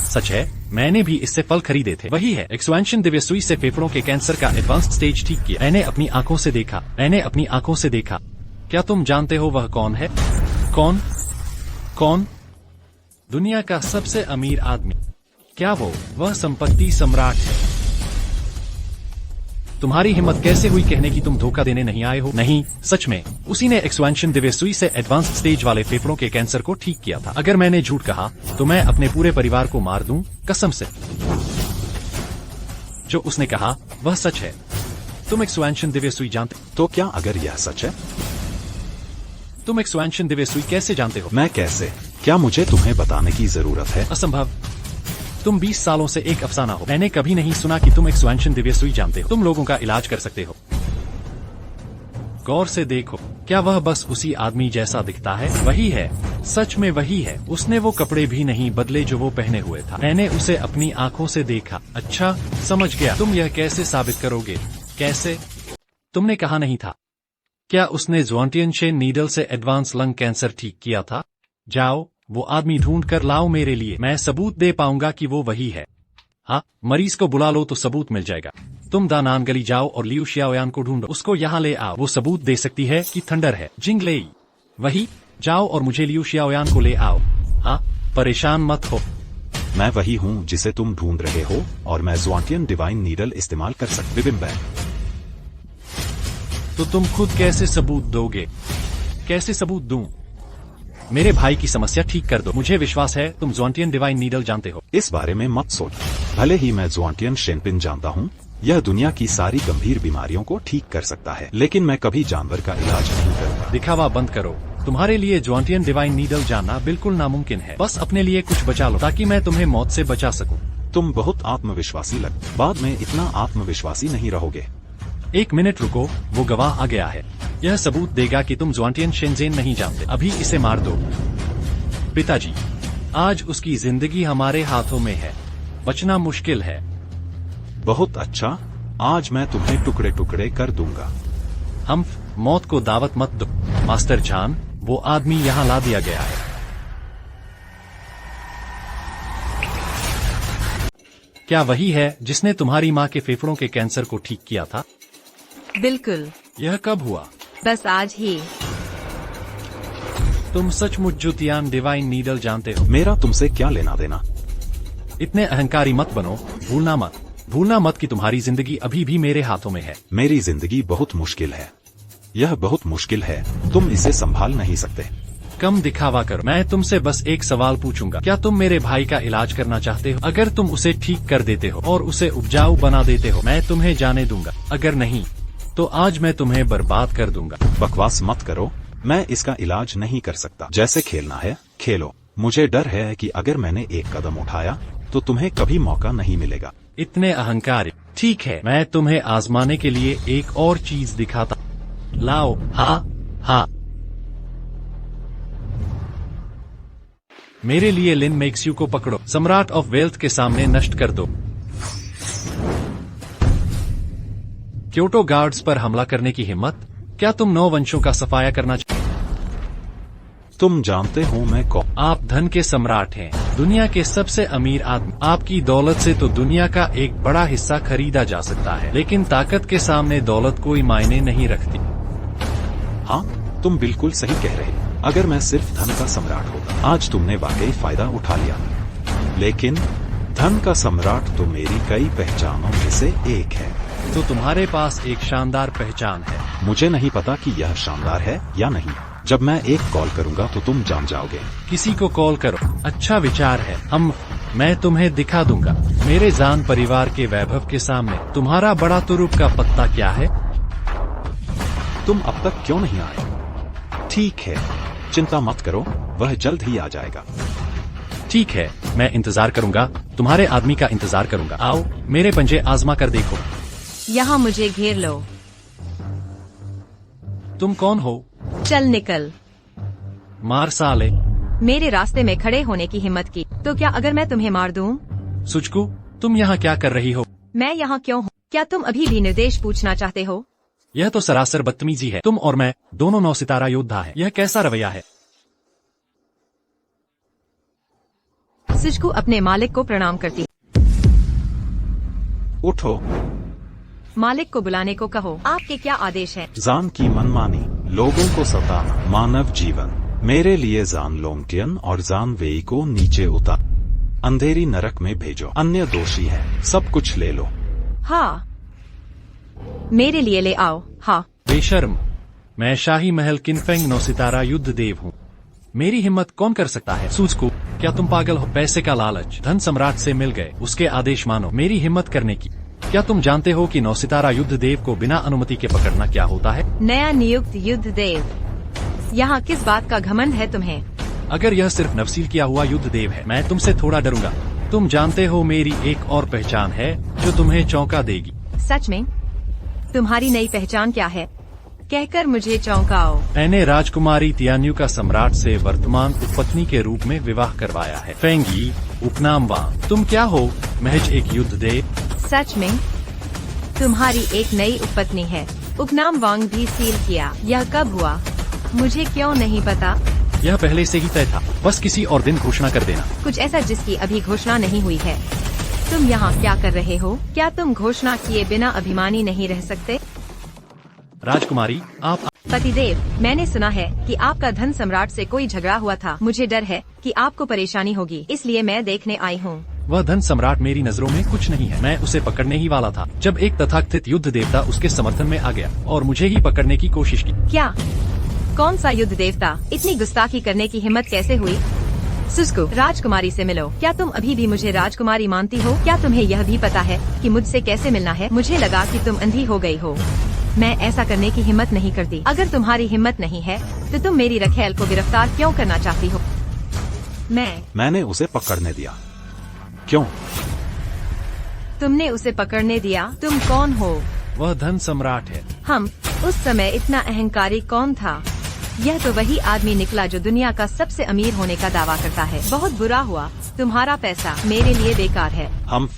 सच है, मैंने भी इससे फल खरीदे थे। वही है, एक्सवांशन दिव्य सुई से फेफड़ों के कैंसर का एडवांस्ड स्टेज ठीक किया। मैंने अपनी आंखों से देखा, मैंने अपनी आंखों से देखा। क्या तुम जानते हो वह कौन है? कौन? कौन? दुनिया का सबसे अमीर आदमी। क्या वह संपत्ति सम्राट है? तुम्हारी हिम्मत कैसे हुई कहने की तुम धोखा देने नहीं आए हो? नहीं, सच में उसी ने एक्सवांशन दिव्य सुई से एडवांस्ड स्टेज वाले फेफड़ों के कैंसर को ठीक किया था। अगर मैंने झूठ कहा तो मैं अपने पूरे परिवार को मार दूं, कसम से। जो उसने कहा वह सच है। तुम एक्सवांशन दिव्य सुई जानते? तो क्या अगर यह सच है? तुम एक्सवांशन दिव्य सुई कैसे जानते हो? मैं कैसे? क्या मुझे तुम्हें बताने की जरूरत है? असंभव। तुम 20 सालों से एक अफसाना हो। मैंने कभी नहीं सुना कि तुम एक्सवांशन दिव्य सुई जानते हो। तुम लोगों का इलाज कर सकते हो। गौर से देखो, क्या वह बस उसी आदमी जैसा दिखता है? वही है, सच में वही है। उसने वो कपड़े भी नहीं बदले जो वो पहने हुए था। मैंने उसे अपनी आंखों से देखा। अच्छा, समझ गया। तुम यह कैसे साबित करोगे? कैसे? तुमने कहा नहीं था क्या उसने ज़ुआंटियन शेन नीडल से एडवांस लंग कैंसर ठीक किया था? जाओ, वो आदमी ढूंढ कर लाओ मेरे लिए। मैं सबूत दे पाऊंगा कि वो वही है। हाँ, मरीज को बुला लो तो सबूत मिल जाएगा। तुम दानान गली जाओ और लियू शियाओयान को ढूंढो, उसको यहाँ ले आओ। वो सबूत दे सकती है कि थंडर है। जिंग लेई वही। जाओ और मुझे लियू शियाओयान को ले आओ। हाँ, परेशान मत हो। मैं वही हूँ जिसे तुम ढूंढ रहे हो और मैं ज़ुआंटियन डिवाइन नीडल इस्तेमाल कर सकती हूँ। तो तुम खुद कैसे सबूत दोगे? कैसे सबूत दूं? मेरे भाई की समस्या ठीक कर दो। मुझे विश्वास है तुम ज़ुआंटियन डिवाइन नीडल जानते हो। इस बारे में मत सोच। भले ही मैं ज़ुआंटियन शेनपिन जानता हूँ, यह दुनिया की सारी गंभीर बीमारियों को ठीक कर सकता है, लेकिन मैं कभी जानवर का इलाज नहीं करूँगा। दिखावा बंद करो। तुम्हारे लिए ज़ुआंटियन डिवाइन नीडल जानना बिल्कुल नामुमकिन है। बस अपने लिए कुछ बचा लो ताकि मैं तुम्हें मौत से बचा सकूं। तुम बहुत आत्मविश्वासी लगते, बाद में इतना आत्मविश्वासी नहीं रहोगे। एक मिनट रुको, वो गवाह आ गया है। यह सबूत देगा कि तुम ज़ुआंटियन शेंजेन नहीं जानते। अभी इसे मार दो। पिताजी, आज उसकी जिंदगी हमारे हाथों में है। बचना मुश्किल है। बहुत अच्छा, आज मैं तुम्हें टुकड़े टुकड़े कर दूंगा। हम मौत को दावत मत दो। मास्टर जान, वो आदमी यहाँ ला दिया गया है। क्या वही है जिसने तुम्हारी माँ के फेफड़ों के कैंसर को ठीक किया था? बिल्कुल। यह कब हुआ? बस आज ही। तुम सचमुच जुतियान डिवाइन नीडल जानते हो? मेरा तुमसे क्या लेना देना? इतने अहंकारी मत बनो। भूलना मत कि तुम्हारी जिंदगी अभी भी मेरे हाथों में है। मेरी जिंदगी बहुत मुश्किल है। यह बहुत मुश्किल है, तुम इसे संभाल नहीं सकते। कम दिखावा करो। मैं तुमसे बस एक सवाल पूछूंगा, क्या तुम मेरे भाई का इलाज करना चाहते हो? अगर तुम उसे ठीक कर देते हो और उसे उपजाऊ बना देते हो, मैं तुम्हें जाने दूंगा। अगर नहीं, तो आज मैं तुम्हें बर्बाद कर दूंगा। बकवास मत करो, मैं इसका इलाज नहीं कर सकता। जैसे खेलना है खेलो। मुझे डर है कि अगर मैंने एक कदम उठाया तो तुम्हें कभी मौका नहीं मिलेगा। इतने अहंकारी। ठीक है, मैं तुम्हें आजमाने के लिए एक और चीज दिखाता। लाओ। हाँ हाँ, मेरे लिए लिन मेक्स्यू को पकड़ो। सम्राट ऑफ वेल्थ के सामने नष्ट कर दो। क्योटो गार्ड्स पर हमला करने की हिम्मत? क्या तुम 9 वंशों का सफाया करना तुम जानते हो मैं कौन? आप धन के सम्राट हैं, दुनिया के सबसे अमीर आदमी। आपकी दौलत से तो दुनिया का एक बड़ा हिस्सा खरीदा जा सकता है, लेकिन ताकत के सामने दौलत कोई मायने नहीं रखती। हाँ, तुम बिल्कुल सही कह रहे। अगर मैं सिर्फ धन का सम्राट होता, आज तुमने वाकई फायदा उठा लिया। लेकिन धन का सम्राट तो मेरी कई पहचानों में से एक है। तो तुम्हारे पास एक शानदार पहचान है। मुझे नहीं पता कि यह शानदार है या नहीं। जब मैं एक कॉल करूंगा तो तुम जान जाओगे। किसी को कॉल करो। अच्छा विचार है। मैं तुम्हें दिखा दूंगा। मेरे जान परिवार के वैभव के सामने तुम्हारा बड़ा तुरुप का पत्ता क्या है? तुम अब तक क्यों नहीं आए? ठीक है, चिंता मत करो, वह जल्द ही आ जाएगा। ठीक है, मैं इंतजार करूंगा। तुम्हारे आदमी का इंतजार करूंगा। आओ, मेरे पंजे आजमा कर देखो। यहाँ मुझे घेर लो। तुम कौन हो? चल निकल। मार साले। मेरे रास्ते में खड़े होने की हिम्मत की तो क्या अगर मैं तुम्हें मार दूं? सुचकू, तुम यहाँ क्या कर रही हो? मैं यहाँ क्यों हूँ? क्या तुम अभी भी निर्देश पूछना चाहते हो? यह तो सरासर बदतमीजी है। तुम और मैं दोनों 9 सितारा योद्धा है। यह कैसा रवैया है? सिचकू अपने मालिक को प्रणाम करती। उठो। मालिक को बुलाने को कहो। आपके क्या आदेश है? जान की मनमानी, लोगों को सताना, मानव जीवन। मेरे लिए जान लोंगटियन और जान वेई को नीचे उतार, अंधेरी नरक में भेजो। अन्य दोषी है, सब कुछ ले लो। हाँ, मेरे लिए ले आओ। हाँ। बेशर्म, मैं शाही महल किनफेंग 9 सितारा युद्ध देव हूँ। मेरी हिम्मत कौन कर सकता है? सूचकू, क्या तुम पागल हो? पैसे का लालच, धन सम्राट से मिल गए, उसके आदेश मानो मेरी हिम्मत करने की। क्या तुम जानते हो कि 9 सितारा युद्ध देव को बिना अनुमति के पकड़ना क्या होता है? नया नियुक्त युद्ध देव। यहाँ किस बात का घमंड है तुम्हें? अगर यह सिर्फ नवसील किया हुआ युद्ध देव है, मैं तुमसे थोड़ा डरूंगा। तुम जानते हो मेरी एक और पहचान है जो तुम्हें चौंका देगी। सच में? तुम्हारी नई पहचान क्या है? कहकर मुझे चौंकाओ। मैंने राजकुमारी तियान्यू का सम्राट से वर्तमान उपपत्नी के रूप में विवाह करवाया है। फेंगी, उपनाम वांग। तुम क्या हो? महज एक युद्ध देव। सच में? तुम्हारी एक नई उपपत्नी है। उपनाम वांग भी सील किया। यह कब हुआ? मुझे क्यों नहीं पता? यह पहले से ही तय था, बस किसी और दिन घोषणा कर देना। कुछ ऐसा जिसकी अभी घोषणा नहीं हुई है। तुम यहाँ क्या कर रहे हो? क्या तुम घोषणा किए बिना अभिमानी नहीं रह सकते? राजकुमारी, आप पतिदेव, मैंने सुना है कि आपका धन सम्राट से कोई झगड़ा हुआ था। मुझे डर है कि आपको परेशानी होगी, इसलिए मैं देखने आई हूँ। वह धन सम्राट मेरी नजरों में कुछ नहीं है। मैं उसे पकड़ने ही वाला था जब एक तथाकथित युद्ध देवता उसके समर्थन में आ गया और मुझे ही पकड़ने की कोशिश की। क्या? कौन सा युद्ध देवता? इतनी गुस्ताखी करने की हिम्मत कैसे हुई? सुस्कू, राजकुमारी से मिलो। क्या तुम अभी भी मुझे राजकुमारी मानती हो? क्या तुम्हें यह भी पता है कि मुझसे कैसे मिलना है? मुझे लगा कि तुम अंधी हो गई हो। मैं ऐसा करने की हिम्मत नहीं करती। अगर तुम्हारी हिम्मत नहीं है तो तुम मेरी रखेल को गिरफ्तार क्यों करना चाहती हो? मैंने उसे पकड़ने दिया। क्यों? तुमने उसे पकड़ने दिया? तुम कौन हो? वह धन सम्राट है। हम उस समय इतना अहंकारी कौन था? यह तो वही आदमी निकला जो दुनिया का सबसे अमीर होने का दावा करता है। बहुत बुरा हुआ, तुम्हारा पैसा मेरे लिए बेकार है। हम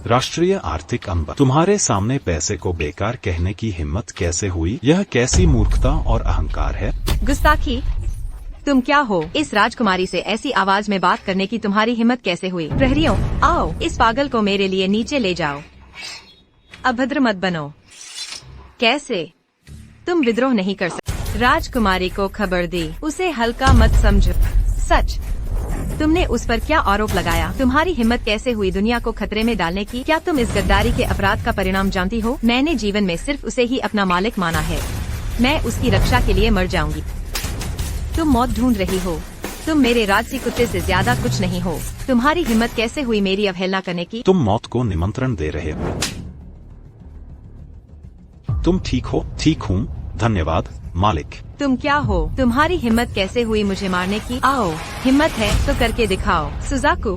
राष्ट्रीय आर्थिक अंब, तुम्हारे सामने पैसे को बेकार कहने की हिम्मत कैसे हुई? यह कैसी मूर्खता और अहंकार है? गुस्ताखी। तुम क्या हो? इस राजकुमारी से ऐसी आवाज में बात करने की तुम्हारी हिम्मत कैसे हुई? प्रहरियों, आओ इस पागल को मेरे लिए नीचे ले जाओ। अभद्र मत बनो। कैसे? तुम विद्रोह नहीं कर सकते। राजकुमारी को खबर दी, उसे हल्का मत समझो। सच? तुमने उस पर क्या आरोप लगाया? तुम्हारी हिम्मत कैसे हुई दुनिया को खतरे में डालने की? क्या तुम इस गद्दारी के अपराध का परिणाम जानती हो? मैंने जीवन में सिर्फ उसे ही अपना मालिक माना है। मैं उसकी रक्षा के लिए मर जाऊंगी। तुम मौत ढूंढ रही हो। तुम मेरे राजसी कुत्ते से ज्यादा कुछ नहीं हो। तुम्हारी हिम्मत कैसे हुई मेरी अवहेलना करने की? तुम मौत को निमंत्रण दे रहे हो। तुम ठीक हो? ठीक हूँ, धन्यवाद मालिक। तुम क्या हो? तुम्हारी हिम्मत कैसे हुई मुझे मारने की? आओ, हिम्मत है तो करके दिखाओ। सुजाकू,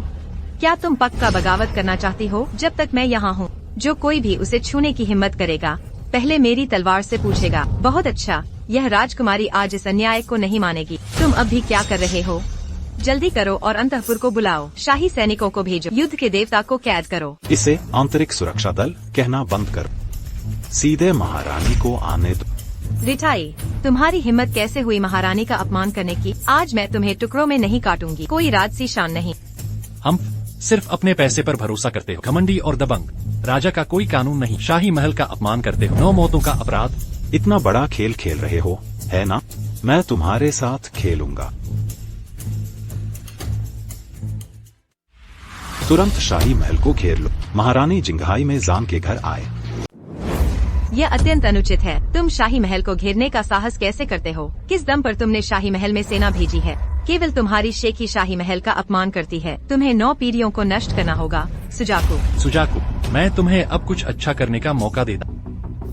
क्या तुम पक्का बगावत करना चाहती हो? जब तक मैं यहाँ हूँ, जो कोई भी उसे छूने की हिम्मत करेगा, पहले मेरी तलवार से पूछेगा। बहुत अच्छा, यह राजकुमारी आज इस अन्याय को नहीं मानेगी। तुम अब भी क्या कर रहे हो? जल्दी करो और अंतःपुर को बुलाओ। शाही सैनिकों को भेजो। युद्ध के देवता को कैद करो। इसे आंतरिक सुरक्षा दल कहना बंद करो। सीधे महारानी को आने दो। रिठाई, तुम्हारी हिम्मत कैसे हुई महारानी का अपमान करने की? आज मैं तुम्हें टुकड़ों में नहीं काटूंगी। कोई राजसी शान नहीं। हम सिर्फ अपने पैसे पर भरोसा करते हो। घमंडी और दबंग। राजा का कोई कानून नहीं। शाही महल का अपमान करते हो। 9 मौतों का अपराध। इतना बड़ा खेल खेल रहे हो, है ना? मैं तुम्हारे साथ खेलूंगा। तुरंत शाही महल को घेर लो। महारानी जिंघाई में जान के घर आए। यह अत्यंत अनुचित है। तुम शाही महल को घेरने का साहस कैसे करते हो? किस दम पर तुमने शाही महल में सेना भेजी है? केवल तुम्हारी शेखी शाही महल का अपमान करती है। तुम्हें 9 पीढ़ियों को नष्ट करना होगा। सुजाकू, मैं तुम्हें अब कुछ अच्छा करने का मौका देता।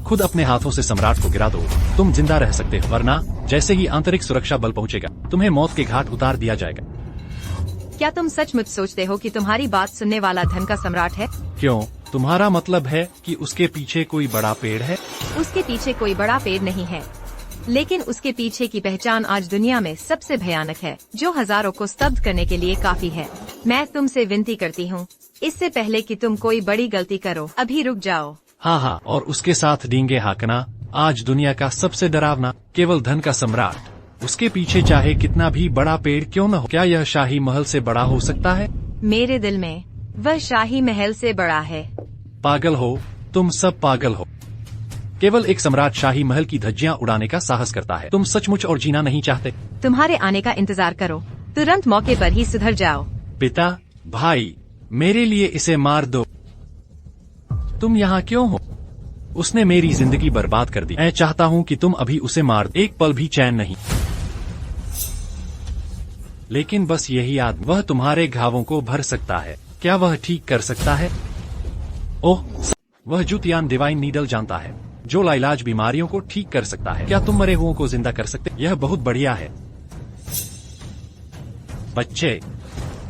खुद अपने हाथों से सम्राट को गिरा दो। तुम जिंदा रह सकते हो, वरना जैसे ही आंतरिक सुरक्षा बल पहुंचेगा, तुम्हें मौत के घाट उतार दिया जाएगा। क्या तुम सचमुच सोचते हो कि तुम्हारी बात सुनने वाला धन का सम्राट है? क्यों? तुम्हारा मतलब है कि उसके पीछे कोई बड़ा पेड़ है? उसके पीछे कोई बड़ा पेड़ नहीं है, लेकिन उसके पीछे की पहचान आज दुनिया में सबसे भयानक है, जो हजारों को स्तब्ध करने के लिए काफी है। मैं तुमसे विनती करती हूँ, इससे पहले कि तुम कोई बड़ी गलती करो, अभी रुक जाओ। हाँ, और उसके साथ डींगे हाँकना। आज दुनिया का सबसे डरावना केवल धन का सम्राट। उसके पीछे चाहे कितना भी बड़ा पेड़ क्यों न हो। क्या यह शाही महल से बड़ा हो सकता है? मेरे दिल में वह शाही महल से बड़ा है। पागल हो, तुम सब पागल हो। केवल एक सम्राट शाही महल की धज्जियां उड़ाने का साहस करता है। तुम सचमुच और जीना नहीं चाहते? तुम्हारे आने का इंतजार करो, तुरंत मौके पर ही सुधर जाओ। पिता, भाई, मेरे लिए इसे मार दो। तुम यहाँ क्यों हो? उसने मेरी जिंदगी बर्बाद कर दी। मैं चाहता हूँ कि तुम अभी उसे मार दो। एक पल भी चैन नहीं। लेकिन बस यही आदमी, वह तुम्हारे घावों को भर सकता है। क्या वह ठीक कर सकता है? ओह, वह जुतियान डिवाइन नीडल जानता है, जो लाइलाज बीमारियों को ठीक कर सकता है। क्या तुम मरे हुओं को जिंदा कर सकते? यह बहुत बढ़िया है। बच्चे,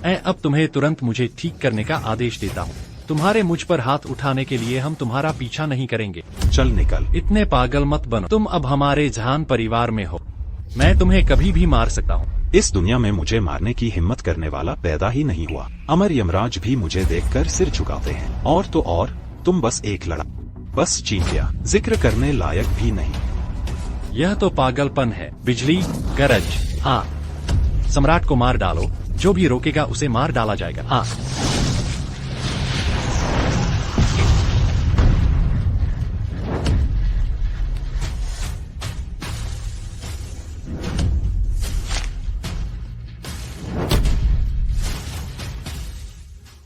मैं अब तुम्हें तुरंत मुझे ठीक करने का आदेश देता हूँ। तुम्हारे मुझ पर हाथ उठाने के लिए हम तुम्हारा पीछा नहीं करेंगे। चल निकल। इतने पागल मत बनो। तुम अब हमारे जहान परिवार में हो। मैं तुम्हें कभी भी मार सकता हूँ। इस दुनिया में मुझे मारने की हिम्मत करने वाला पैदा ही नहीं हुआ। अमर यमराज भी मुझे देखकर सिर झुकाते हैं। और तो और, तुम बस एक लड़ा, बस चींटिया, जिक्र करने लायक भी नहीं। यह तो पागलपन है। बिजली गरज। हाँ, सम्राट को मार डालो। जो भी रोकेगा उसे मार डाला जाएगा। हाँ,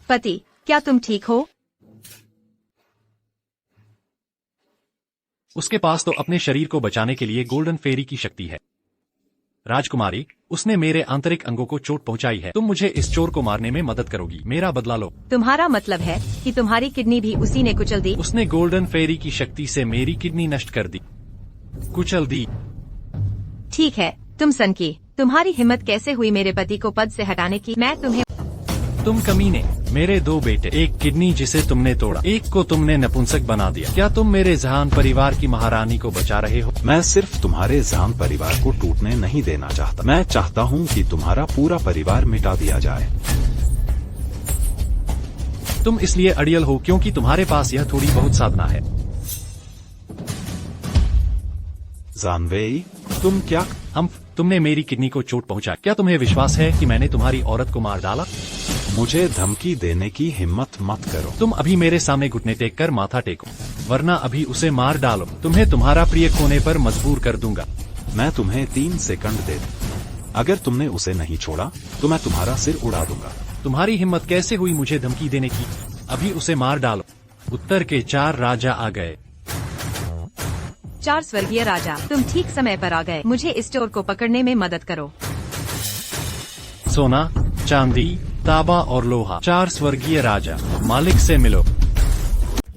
पति, क्या तुम ठीक हो? उसके पास तो अपने शरीर को बचाने के लिए गोल्डन फेरी की शक्ति है। राजकुमारी, उसने मेरे आंतरिक अंगों को चोट पहुंचाई है। तुम मुझे इस चोर को मारने में मदद करोगी। मेरा बदला लो। तुम्हारा मतलब है कि तुम्हारी किडनी भी उसी ने कुचल दी? उसने गोल्डन फेरी की शक्ति से मेरी किडनी नष्ट कर दी, कुचल दी। ठीक है, तुम सनकी। तुम्हारी हिम्मत कैसे हुई मेरे पति को पद से हटाने की? मैं तुम्हें। तुम कमीने, मेरे 2 बेटे, एक किडनी जिसे तुमने तोड़ा, एक को तुमने नपुंसक बना दिया। क्या तुम मेरे जहान परिवार की महारानी को बचा रहे हो? मैं सिर्फ तुम्हारे जहान परिवार को टूटने नहीं देना चाहता। मैं चाहता हूँ कि तुम्हारा पूरा परिवार मिटा दिया जाए। तुम इसलिए अड़ियल हो क्योंकि तुम्हारे पास यह थोड़ी बहुत साधना है। जानवेई, तुम क्या? तुमने मेरी किडनी को चोट पहुंचा। क्या तुम्हें विश्वास है कि मैंने तुम्हारी औरत को मार डाला? मुझे धमकी देने की हिम्मत मत करो। तुम अभी मेरे सामने घुटने टेक कर माथा टेको, वरना अभी उसे मार डालो। तुम्हें तुम्हारा प्रिय खोने पर मजबूर कर दूंगा। मैं तुम्हें 3 सेकंड दे दूं। अगर तुमने उसे नहीं छोड़ा तो मैं तुम्हारा सिर उड़ा दूंगा। तुम्हारी हिम्मत कैसे हुई मुझे धमकी देने की? अभी उसे मार डालो। उत्तर के 4 राजा आ गए। चार स्वर्गीय राजा, तुम ठीक समय पर आ गए। मुझे इस चोर को पकड़ने में मदद करो। सोना, चांदी, तांबा और लोहा। चार स्वर्गीय राजा, मालिक से मिलो।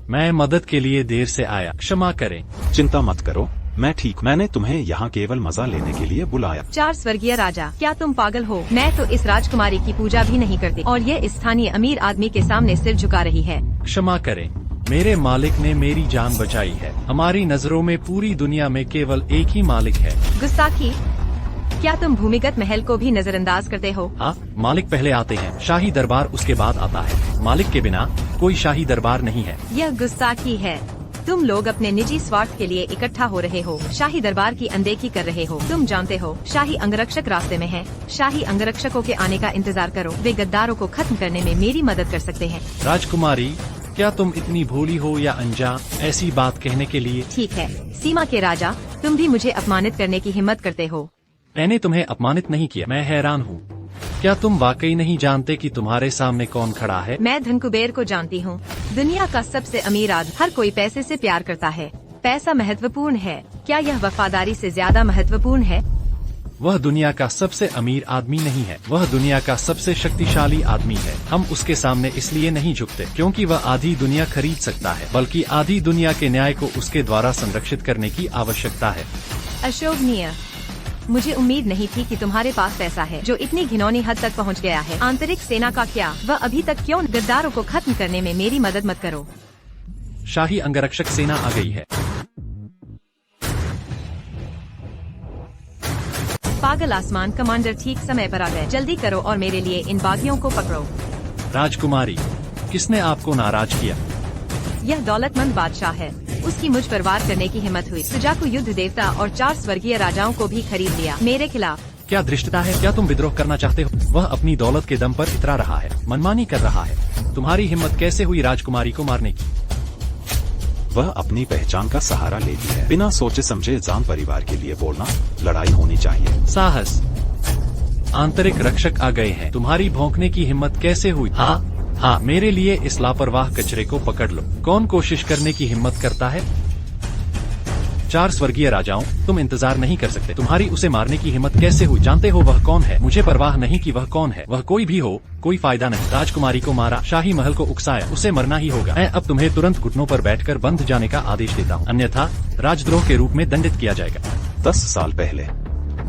मैं मदद के लिए देर से आया, क्षमा करें। चिंता मत करो, मैं ठीक। मैंने तुम्हें यहाँ केवल मजा लेने के लिए बुलाया। चार स्वर्गीय राजा, क्या तुम पागल हो? मैं तो इस राजकुमारी की पूजा भी नहीं करती और ये स्थानीय अमीर आदमी के सामने सिर झुका रही है। क्षमा करें, मेरे मालिक ने मेरी जान बचाई है। हमारी नजरों में पूरी दुनिया में केवल एक ही मालिक है। गुस्ताखी, क्या तुम भूमिगत महल को भी नजरअंदाज करते हो? हाँ, मालिक पहले आते हैं, शाही दरबार उसके बाद आता है। मालिक के बिना कोई शाही दरबार नहीं है। यह गुस्ताखी है। तुम लोग अपने निजी स्वार्थ के लिए इकट्ठा हो रहे हो, शाही दरबार की अनदेखी कर रहे हो। तुम जानते हो शाही अंगरक्षक रास्ते में हैं। शाही अंगरक्षकों के आने का इंतजार करो, वे गद्दारों को खत्म करने में मेरी मदद कर सकते हैं। राजकुमारी, क्या तुम इतनी भोली हो या अनजान ऐसी बात कहने के लिए? ठीक है, सीमा के राजा, तुम भी मुझे अपमानित करने की हिम्मत करते हो। मैंने तुम्हें अपमानित नहीं किया, मैं हैरान हूँ। क्या तुम वाकई नहीं जानते कि तुम्हारे सामने कौन खड़ा है? मैं धन कुबेर को जानती हूँ, दुनिया का सबसे अमीर आदमी। हर कोई पैसे से प्यार करता है। पैसा महत्वपूर्ण है, क्या यह वफादारी से ज्यादा महत्वपूर्ण है? वह दुनिया का सबसे अमीर आदमी नहीं है, वह दुनिया का सबसे शक्तिशाली आदमी है। हम उसके सामने इसलिए नहीं झुकते क्योंकि वह आधी दुनिया खरीद सकता है, बल्कि आधी दुनिया के न्याय को उसके द्वारा संरक्षित करने की आवश्यकता है। अशोभनीय, मुझे उम्मीद नहीं थी कि तुम्हारे पास पैसा है जो इतनी घिनौनी हद तक पहुंच गया है। आंतरिक सेना का क्या? वह अभी तक क्यों? गद्दारों को खत्म करने में मेरी मदद मत करो। शाही अंगरक्षक सेना आ गई है। पागल आसमान कमांडर ठीक समय पर आ गए। जल्दी करो और मेरे लिए इन बागियों को पकड़ो। राजकुमारी, किसने आपको नाराज किया? यह दौलतमंद बादशाह है, उसकी मुझ पर वार करने की हिम्मत हुई। सुजाकू युद्ध देवता और चार स्वर्गीय राजाओं को भी खरीद लिया मेरे खिलाफ। क्या धृष्टता है? क्या तुम विद्रोह करना चाहते हो? वह अपनी दौलत के दम पर इतरा रहा है, मनमानी कर रहा है। तुम्हारी हिम्मत कैसे हुई राजकुमारी को मारने की? वह अपनी पहचान का सहारा लेती है। बिना सोचे समझे जान परिवार के लिए बोलना, लड़ाई होनी चाहिए। साहस, आंतरिक रक्षक आ गए हैं। तुम्हारी भौंकने की हिम्मत कैसे हुई? हाँ, मेरे लिए इस लापरवाह कचरे को पकड़ लो। कौन कोशिश करने की हिम्मत करता है? चार स्वर्गीय राजाओं, तुम इंतजार नहीं कर सकते। तुम्हारी उसे मारने की हिम्मत कैसे हुई? जानते हो वह कौन है? मुझे परवाह नहीं कि वह कौन है। वह कोई भी हो, कोई फायदा नहीं। राजकुमारी को मारा, शाही महल को उकसाया, उसे मरना ही होगा। मैं अब तुम्हें तुरंत घुटनों पर बैठकर बंध जाने का आदेश देता हूँ, अन्यथा राजद्रोह के रूप में दंडित किया जाएगा। 10 साल पहले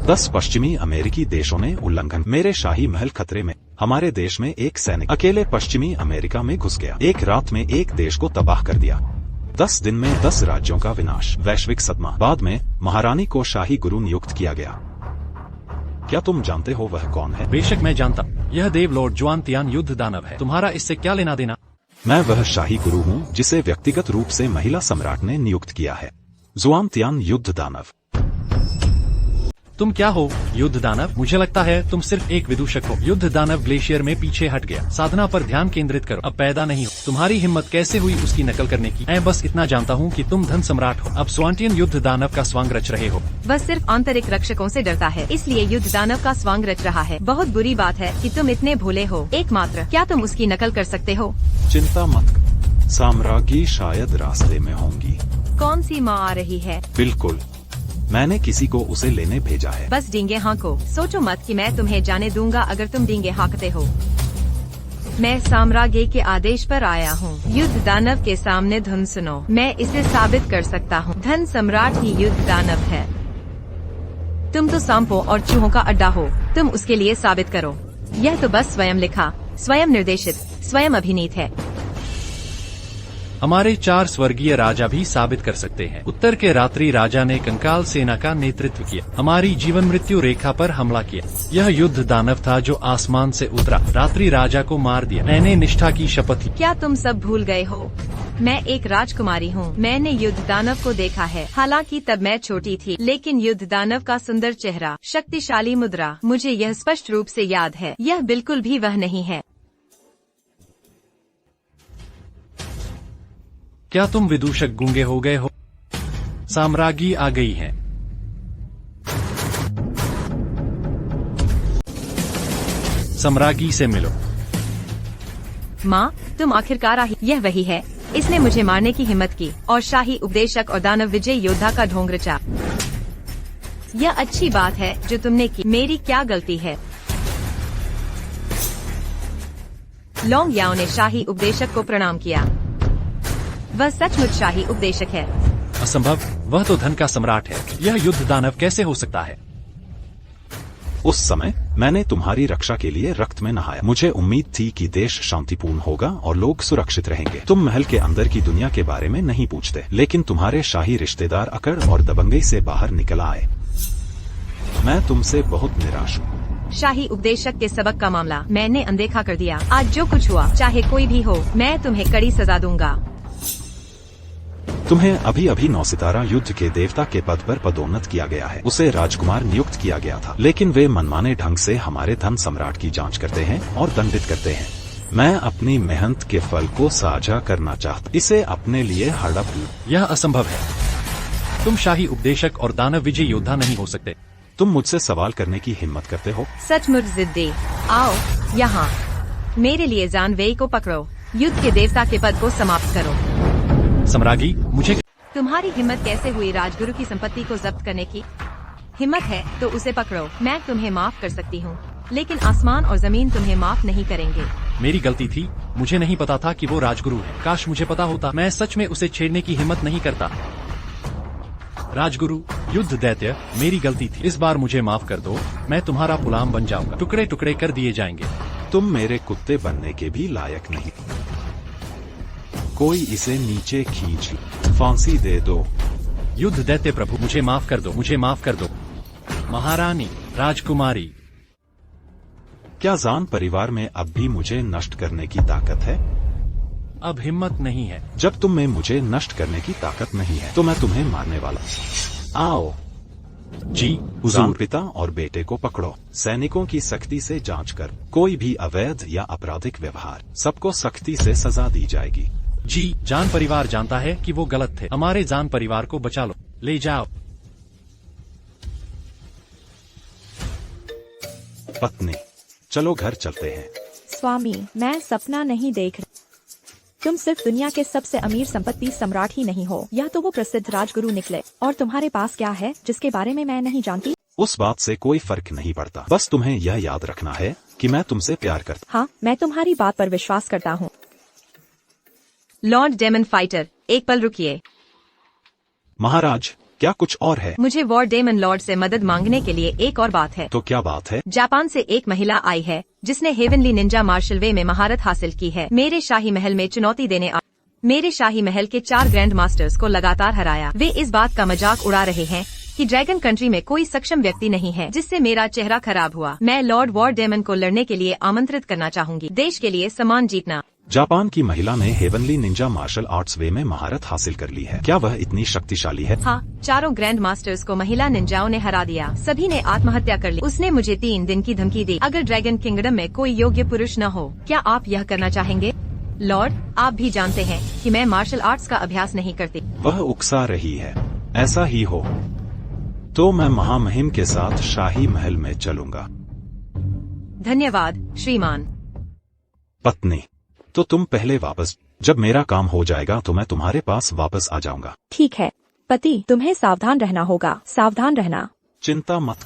10 पश्चिमी अमेरिकी देशों ने उल्लंघन। मेरे शाही महल खतरे में। हमारे देश में एक सैनिक अकेले पश्चिमी अमेरिका में घुस गया। एक रात में एक देश को तबाह कर दिया। 10 दिन में 10 राज्यों का विनाश, वैश्विक सदमा। बाद में महारानी को शाही गुरु नियुक्त किया गया। क्या तुम जानते हो वह कौन है? बेशक मैं जानता हूँ, यह देव लॉर्ड जुआन तियान युद्ध दानव है। तुम्हारा इससे क्या लेना देना? मैं वह शाही गुरु हूँ जिसे व्यक्तिगत रूप से महिला सम्राट ने नियुक्त किया है। जुआन तियान युद्ध दानव। तुम क्या हो युद्ध दानव? मुझे लगता है तुम सिर्फ एक विदूषक हो। युद्ध दानव ग्लेशियर में पीछे हट गया। साधना पर ध्यान केंद्रित करो, अब पैदा नहीं हो। तुम्हारी हिम्मत कैसे हुई उसकी नकल करने की? मैं बस इतना जानता हूँ कि तुम धन सम्राट हो। अब स्वांटियन युद्ध दानव का स्वांग रच रहे हो। वह सिर्फ आंतरिक रक्षकों से डरता है, इसलिए युद्ध दानव का स्वांग रच रहा है। बहुत बुरी बात है कि तुम इतने भोले हो। एकमात्र, क्या तुम उसकी नकल कर सकते हो? चिंता मत कर, साम्राज्ञी शायद रास्ते में होंगी। कौन सी माँ आ रही है? बिल्कुल, मैंने किसी को उसे लेने भेजा है। बस डींगे हाँको। सोचो मत कि मैं तुम्हें जाने दूंगा अगर तुम डींगे हाँकते हो। मैं साम्राज्ञी के आदेश पर आया हूँ। युद्ध दानव के सामने धुन सुनो। मैं इसे साबित कर सकता हूँ। धन सम्राट ही युद्ध दानव है। तुम तो सांपों और चूहों का अड्डा हो। तुम उसके लिए साबित करो। यह तो बस स्वयं लिखा, स्वयं निर्देशित, स्वयं अभिनीत है। हमारे 4 स्वर्गीय राजा भी साबित कर सकते हैं। उत्तर के रात्रि राजा ने कंकाल सेना का नेतृत्व किया, हमारी जीवन मृत्यु रेखा पर हमला किया। यह युद्ध दानव था जो आसमान से उतरा, रात्रि राजा को मार दिया। मैंने निष्ठा की शपथ ली। क्या तुम सब भूल गए हो? मैं एक राजकुमारी हूँ। मैंने युद्ध दानव को देखा है। हालांकि तब मैं छोटी थी, लेकिन युद्ध दानव का सुंदर चेहरा, शक्तिशाली मुद्रा, मुझे यह स्पष्ट रूप से याद है। यह बिल्कुल भी वह नहीं है। क्या तुम विदूषक गूंगे हो गए हो? साम्राज्ञी आ गई है। सम्राज्ञी से मिलो। माँ, तुम आखिरकार आई। यह वही है इसने मुझे मारने की हिम्मत की और शाही उपदेशक और दानव विजय योद्धा का ढोंग रचा। यह अच्छी बात है जो तुमने की। मेरी क्या गलती है? लोंग याओ ने शाही उपदेशक को प्रणाम किया। वह सचमुच शाही उपदेशक है। असंभव, वह तो धन का सम्राट है। यह युद्ध दानव कैसे हो सकता है? उस समय मैंने तुम्हारी रक्षा के लिए रक्त में नहाया। मुझे उम्मीद थी कि देश शांतिपूर्ण होगा और लोग सुरक्षित रहेंगे। तुम महल के अंदर की दुनिया के बारे में नहीं पूछते, लेकिन तुम्हारे शाही रिश्तेदार अकड़ और दबंगई से बाहर निकल आए। मैं तुमसे बहुत निराश हूँ। शाही उपदेशक के सबक का मामला मैंने अनदेखा कर दिया। आज जो कुछ हुआ, चाहे कोई भी हो, मैं तुम्हें कड़ी सजा दूंगा। तुम्हें अभी अभी 9 सितारा युद्ध के देवता के पद पर पदोन्नत किया गया है। उसे राजकुमार नियुक्त किया गया था, लेकिन वे मनमाने ढंग से हमारे धन सम्राट की जांच करते हैं और दंडित करते हैं। मैं अपनी मेहनत के फल को साझा करना चाहता, इसे अपने लिए हड़प लूं। यह असंभव है। तुम शाही उपदेशक और दानव विजय योद्धा नहीं हो सकते। तुम मुझसे सवाल करने की हिम्मत करते हो? सचमुच जिद्दी। आओ यहाँ, मेरे लिए जानवेई को पकड़ो। युद्ध के देवता के पद को समाप्त करो। सम्राज्ञी, मुझे तुम्हारी हिम्मत कैसे हुई राजगुरु की संपत्ति को जब्त करने की? हिम्मत है तो उसे पकड़ो। मैं तुम्हें माफ कर सकती हूँ, लेकिन आसमान और जमीन तुम्हें माफ नहीं करेंगे। मेरी गलती थी। मुझे नहीं पता था कि वो राजगुरु है। काश मुझे पता होता। मैं सच में उसे छेड़ने की हिम्मत नहीं करता। राजगुरु, युद्ध दैत्य, मेरी गलती थी। इस बार मुझे माफ कर दो। मैं तुम्हारा गुलाम बन जाऊंगा। टुकड़े टुकड़े कर दिए जाएंगे। तुम मेरे कुत्ते बनने के भी लायक नहीं। कोई इसे नीचे खींच फांसी दे दो। युद्ध दैत्य प्रभु, मुझे माफ कर दो। मुझे माफ कर दो। महारानी, राजकुमारी। क्या जान परिवार में अब भी मुझे नष्ट करने की ताकत है? अब हिम्मत नहीं है। जब तुम में मुझे नष्ट करने की ताकत नहीं है, तो मैं तुम्हें मारने वाला हूं। आओ। जी हुजूर, पिता और बेटे को पकड़ो। सैनिकों की सख्ती से जांच कर कोई भी अवैध या आपराधिक व्यवहार, सबको सख्ती से सजा दी जाएगी। जी, जान परिवार जानता है कि वो गलत थे। हमारे जान परिवार को बचा लो। ले जाओ। पत्नी, चलो घर चलते हैं। स्वामी, मैं सपना नहीं देख रही। तुम सिर्फ दुनिया के सबसे अमीर संपत्ति सम्राट ही नहीं हो, या तो वो प्रसिद्ध राजगुरु निकले। और तुम्हारे पास क्या है जिसके बारे में मैं नहीं जानती? उस बात से कोई फर्क नहीं पड़ता। बस तुम्हें यह याद रखना है कि मैं तुमसे प्यार करता। हाँ, मैं तुम्हारी बात पर विश्वास करता हूँ। लॉर्ड डेमन फाइटर, एक पल रुकिए। महाराज, क्या कुछ और है? मुझे वॉर डेमन लॉर्ड से मदद मांगने के लिए एक और बात है। तो क्या बात है? जापान से एक महिला आई है जिसने हेवनली निंजा मार्शल वे में महारत हासिल की है। मेरे शाही महल में चुनौती देने मेरे शाही महल के 4 ग्रैंड मास्टर्स को लगातार हराया। वे इस बात का मजाक उड़ा रहे हैं कि ड्रैगन कंट्री में कोई सक्षम व्यक्ति नहीं है, जिससे मेरा चेहरा खराब हुआ। मैं लॉर्ड वॉर डेमन को लड़ने के लिए आमंत्रित करना चाहूंगी। देश के लिए सम्मान जीतना। जापान की महिला ने हेवनली निंजा मार्शल आर्ट्स वे में महारत हासिल कर ली है। क्या वह इतनी शक्तिशाली है? हाँ, 4 ग्रैंड मास्टर्स को महिला निंजाओं ने हरा दिया। सभी ने आत्महत्या कर ली। उसने मुझे 3 दिन की धमकी दी अगर ड्रैगन किंगडम में कोई योग्य पुरुष न हो। क्या आप यह करना चाहेंगे? लॉर्ड, आप भी जानते हैं कि मैं मार्शल आर्ट्स का अभ्यास नहीं करती। वह उकसा रही है। ऐसा ही हो तो मैं महामहिम के साथ शाही महल में चलूंगा। धन्यवाद श्रीमान। पत्नी, तो तुम पहले वापस। जब मेरा काम हो जाएगा तो मैं तुम्हारे पास वापस आ जाऊंगा। ठीक है पति, तुम्हें सावधान रहना होगा। सावधान रहना। चिंता मत।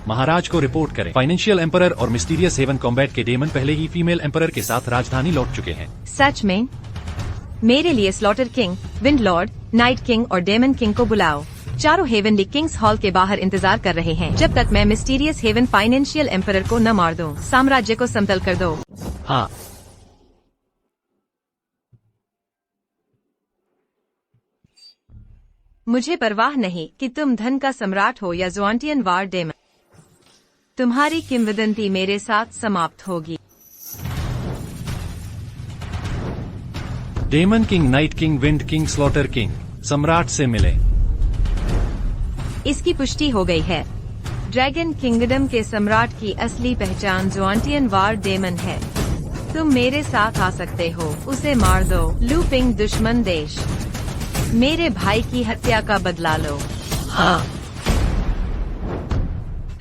महाराज को रिपोर्ट करें। फाइनेंशियल एम्परर और मिस्टीरियस हेवन कॉम्बैट के डेमन पहले ही फीमेल एम्परर के साथ राजधानी लौट चुके हैं। सच में? मेरे लिए slaughter king, wind Lord, night king और डेमन किंग को बुलाओ। 4 हेवनली किंग्स हॉल के बाहर इंतजार कर रहे हैं जब तक मैं मिस्टीरियस हेवन फाइनेंशियल एम्परर को न मार दूं। साम्राज्य को समतल कर दो। हाँ। मुझे परवाह नहीं कि तुम धन का सम्राट हो या ज़ुआंटियन वार डेमन। तुम्हारी किंवदंती मेरे साथ समाप्त होगी। Daemon king, night king, wind king, slaughter king सम्राट से मिले। इसकी पुष्टि हो गई है। ड्रैगन किंगडम के सम्राट की असली पहचान ज़ुआंटियन वार डेमन है। तुम मेरे साथ आ सकते हो। उसे मार दो। लूपिंग दुश्मन देश, मेरे भाई की हत्या का बदला लो। हाँ।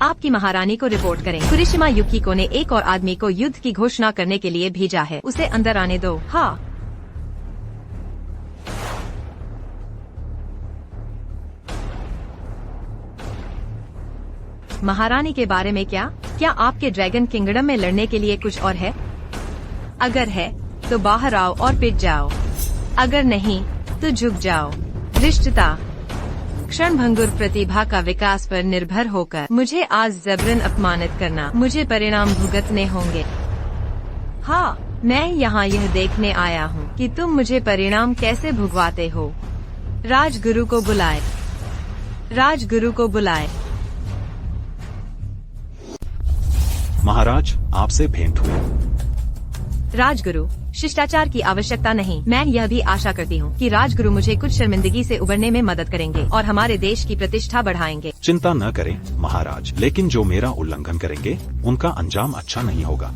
आपकी महारानी को रिपोर्ट करें। कुरिशिमा युकिको ने एक और आदमी को युद्ध की घोषणा करने के लिए भेजा है, उसे अंदर आने दो। हाँ। महारानी के बारे में क्या आपके ड्रैगन किंगडम में लड़ने के लिए कुछ और है? अगर है तो बाहर आओ और पिट जाओ, अगर नहीं तो झुक जाओ। रिश्ता क्षणभंगुर प्रतिभा का विकास पर निर्भर होकर मुझे आज जबरन अपमानित करना, मुझे परिणाम भुगतने होंगे। हाँ, मैं यहाँ यह देखने आया हूँ कि तुम मुझे परिणाम कैसे भुगवाते हो। राजगुरु को बुलाए, राजगुरु को बुलाए। महाराज, आपसे भेंट हुई। राजगुरु, शिष्टाचार की आवश्यकता नहीं। मैं यह भी आशा करती हूँ कि राजगुरु मुझे कुछ शर्मिंदगी से उबरने में मदद करेंगे और हमारे देश की प्रतिष्ठा बढ़ाएंगे। चिंता न करें महाराज, लेकिन जो मेरा उल्लंघन करेंगे उनका अंजाम अच्छा नहीं होगा।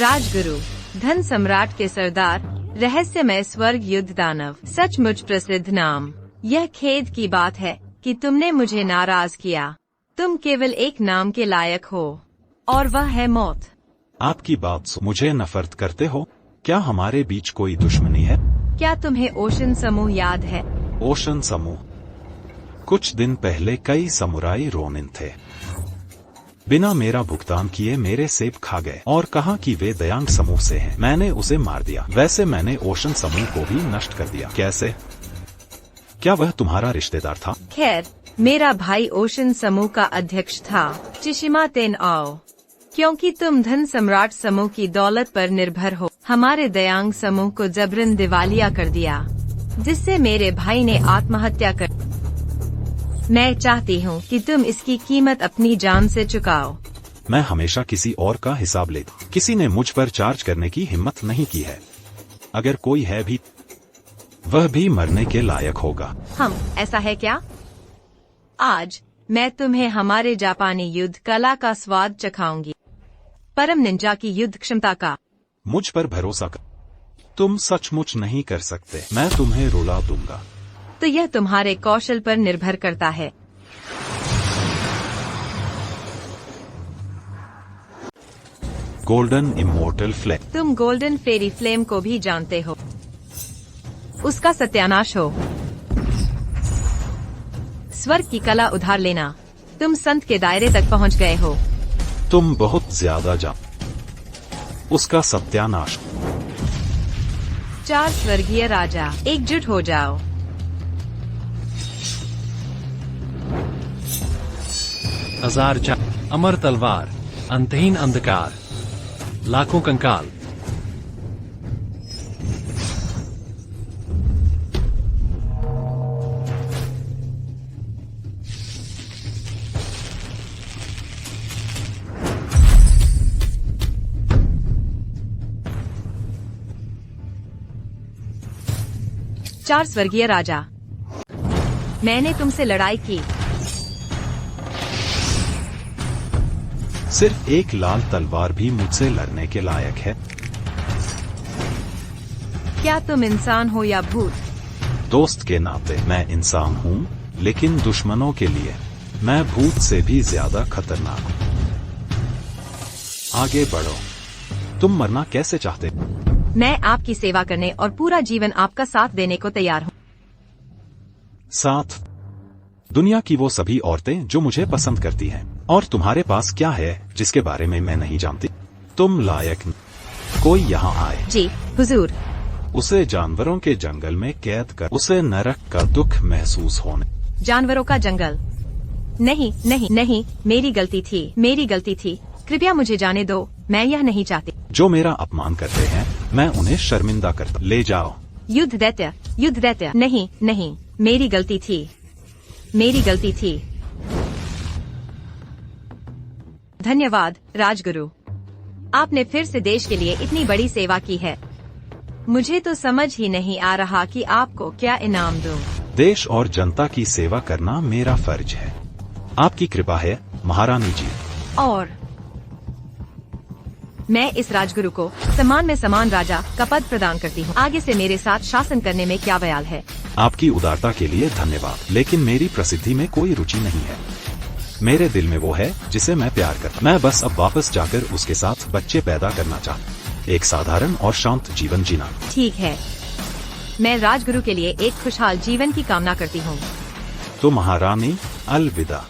राजगुरु, धन सम्राट के सरदार, रहस्यमय स्वर्ग युद्ध दानव, सचमुच प्रसिद्ध नाम। यह खेद की बात है कि तुमने मुझे नाराज किया। तुम केवल एक नाम के लायक हो और वह है मौत। आपकी बात सुन, मुझे नफरत करते हो? क्या हमारे बीच कोई दुश्मनी है? क्या तुम्हें ओशन समूह याद है? ओशन समूह? कुछ दिन पहले कई समुराई रोनिन थे, बिना मेरा भुगतान किए मेरे सेब खा गए और कहा कि वे दयांग समूह से हैं। मैंने उसे मार दिया। वैसे मैंने ओशन समूह को भी नष्ट कर दिया। कैसे? क्या वह तुम्हारा रिश्तेदार था? खैर, मेरा भाई ओशन समूह का अध्यक्ष था, चिशिमा तेन आओ। क्योंकि तुम धन सम्राट समूह की दौलत पर निर्भर हो, हमारे दयांग समूह को जबरन दिवालिया कर दिया, जिससे मेरे भाई ने आत्महत्या कर। मैं चाहती हूँ कि तुम इसकी कीमत अपनी जान से चुकाओ। मैं हमेशा किसी और का हिसाब लेता। किसी ने मुझ पर चार्ज करने की हिम्मत नहीं की है। अगर कोई है भी, वह भी मरने के लायक होगा। ऐसा है क्या? आज मैं तुम्हें हमारे जापानी युद्ध कला का स्वाद चखाऊंगी, परम निंजा की युद्ध क्षमता का। मुझ पर भरोसा कर, तुम सचमुच नहीं कर सकते। मैं तुम्हें रुला दूंगा। तो यह तुम्हारे कौशल पर निर्भर करता है। Golden immortal flame. तुम गोल्डन फेरी फ्लेम को भी जानते हो, उसका सत्यानाश हो। स्वर्ग की कला उधार लेना। तुम संत के दायरे तक पहुंच गए हो। तुम बहुत ज्यादा जान, उसका सत्यानाश। 4 स्वर्गीय राजा, एकजुट हो जाओ। हजार अमर तलवार, अंतहीन अंधकार, लाखों कंकाल। चार स्वर्गीय राजा, मैंने तुमसे लड़ाई की। सिर्फ एक लाल तलवार भी मुझसे लड़ने के लायक है। क्या तुम इंसान हो या भूत? दोस्त के नाते मैं इंसान हूँ, लेकिन दुश्मनों के लिए मैं भूत से भी ज्यादा खतरनाक हूँ। आगे बढ़ो। तुम मरना कैसे चाहते? मैं आपकी सेवा करने और पूरा जीवन आपका साथ देने को तैयार हूँ। साथ? दुनिया की वो सभी औरतें जो मुझे पसंद करती हैं। और तुम्हारे पास क्या है जिसके बारे में मैं नहीं जानती? तुम लायक नहीं। कोई यहाँ आए। जी हुजूर। उसे जानवरों के जंगल में कैद कर, उसे नरक का दुख महसूस होने। जानवरों का जंगल? नहीं नहीं नहीं, मेरी गलती थी, मेरी गलती थी। कृपया मुझे जाने दो, मैं यह नहीं चाहती। जो मेरा अपमान करते हैं मैं उन्हें शर्मिंदा करता। ले जाओ। युद्ध दैत्य, युद्ध दैत्य। नहीं नहीं, मेरी गलती थी, मेरी गलती थी। धन्यवाद राजगुरु, आपने फिर से देश के लिए इतनी बड़ी सेवा की है। मुझे तो समझ ही नहीं आ रहा कि आपको क्या इनाम दूं। देश और जनता की सेवा करना मेरा फर्ज है। आपकी कृपा है महारानी जी। और मैं इस राजगुरु को सम्मान में समान राजा का पद प्रदान करती हूँ। आगे से मेरे साथ शासन करने में क्या बयाल है? आपकी उदारता के लिए धन्यवाद, लेकिन मेरी प्रसिद्धि में कोई रुचि नहीं है। मेरे दिल में वो है जिसे मैं प्यार करता। मैं बस अब वापस जाकर उसके साथ बच्चे पैदा करना चाहता, एक साधारण और शांत जीवन जीना। ठीक है, मैं राजगुरु के लिए एक खुशहाल जीवन की कामना करती हूँ। तो महारानी, अलविदा।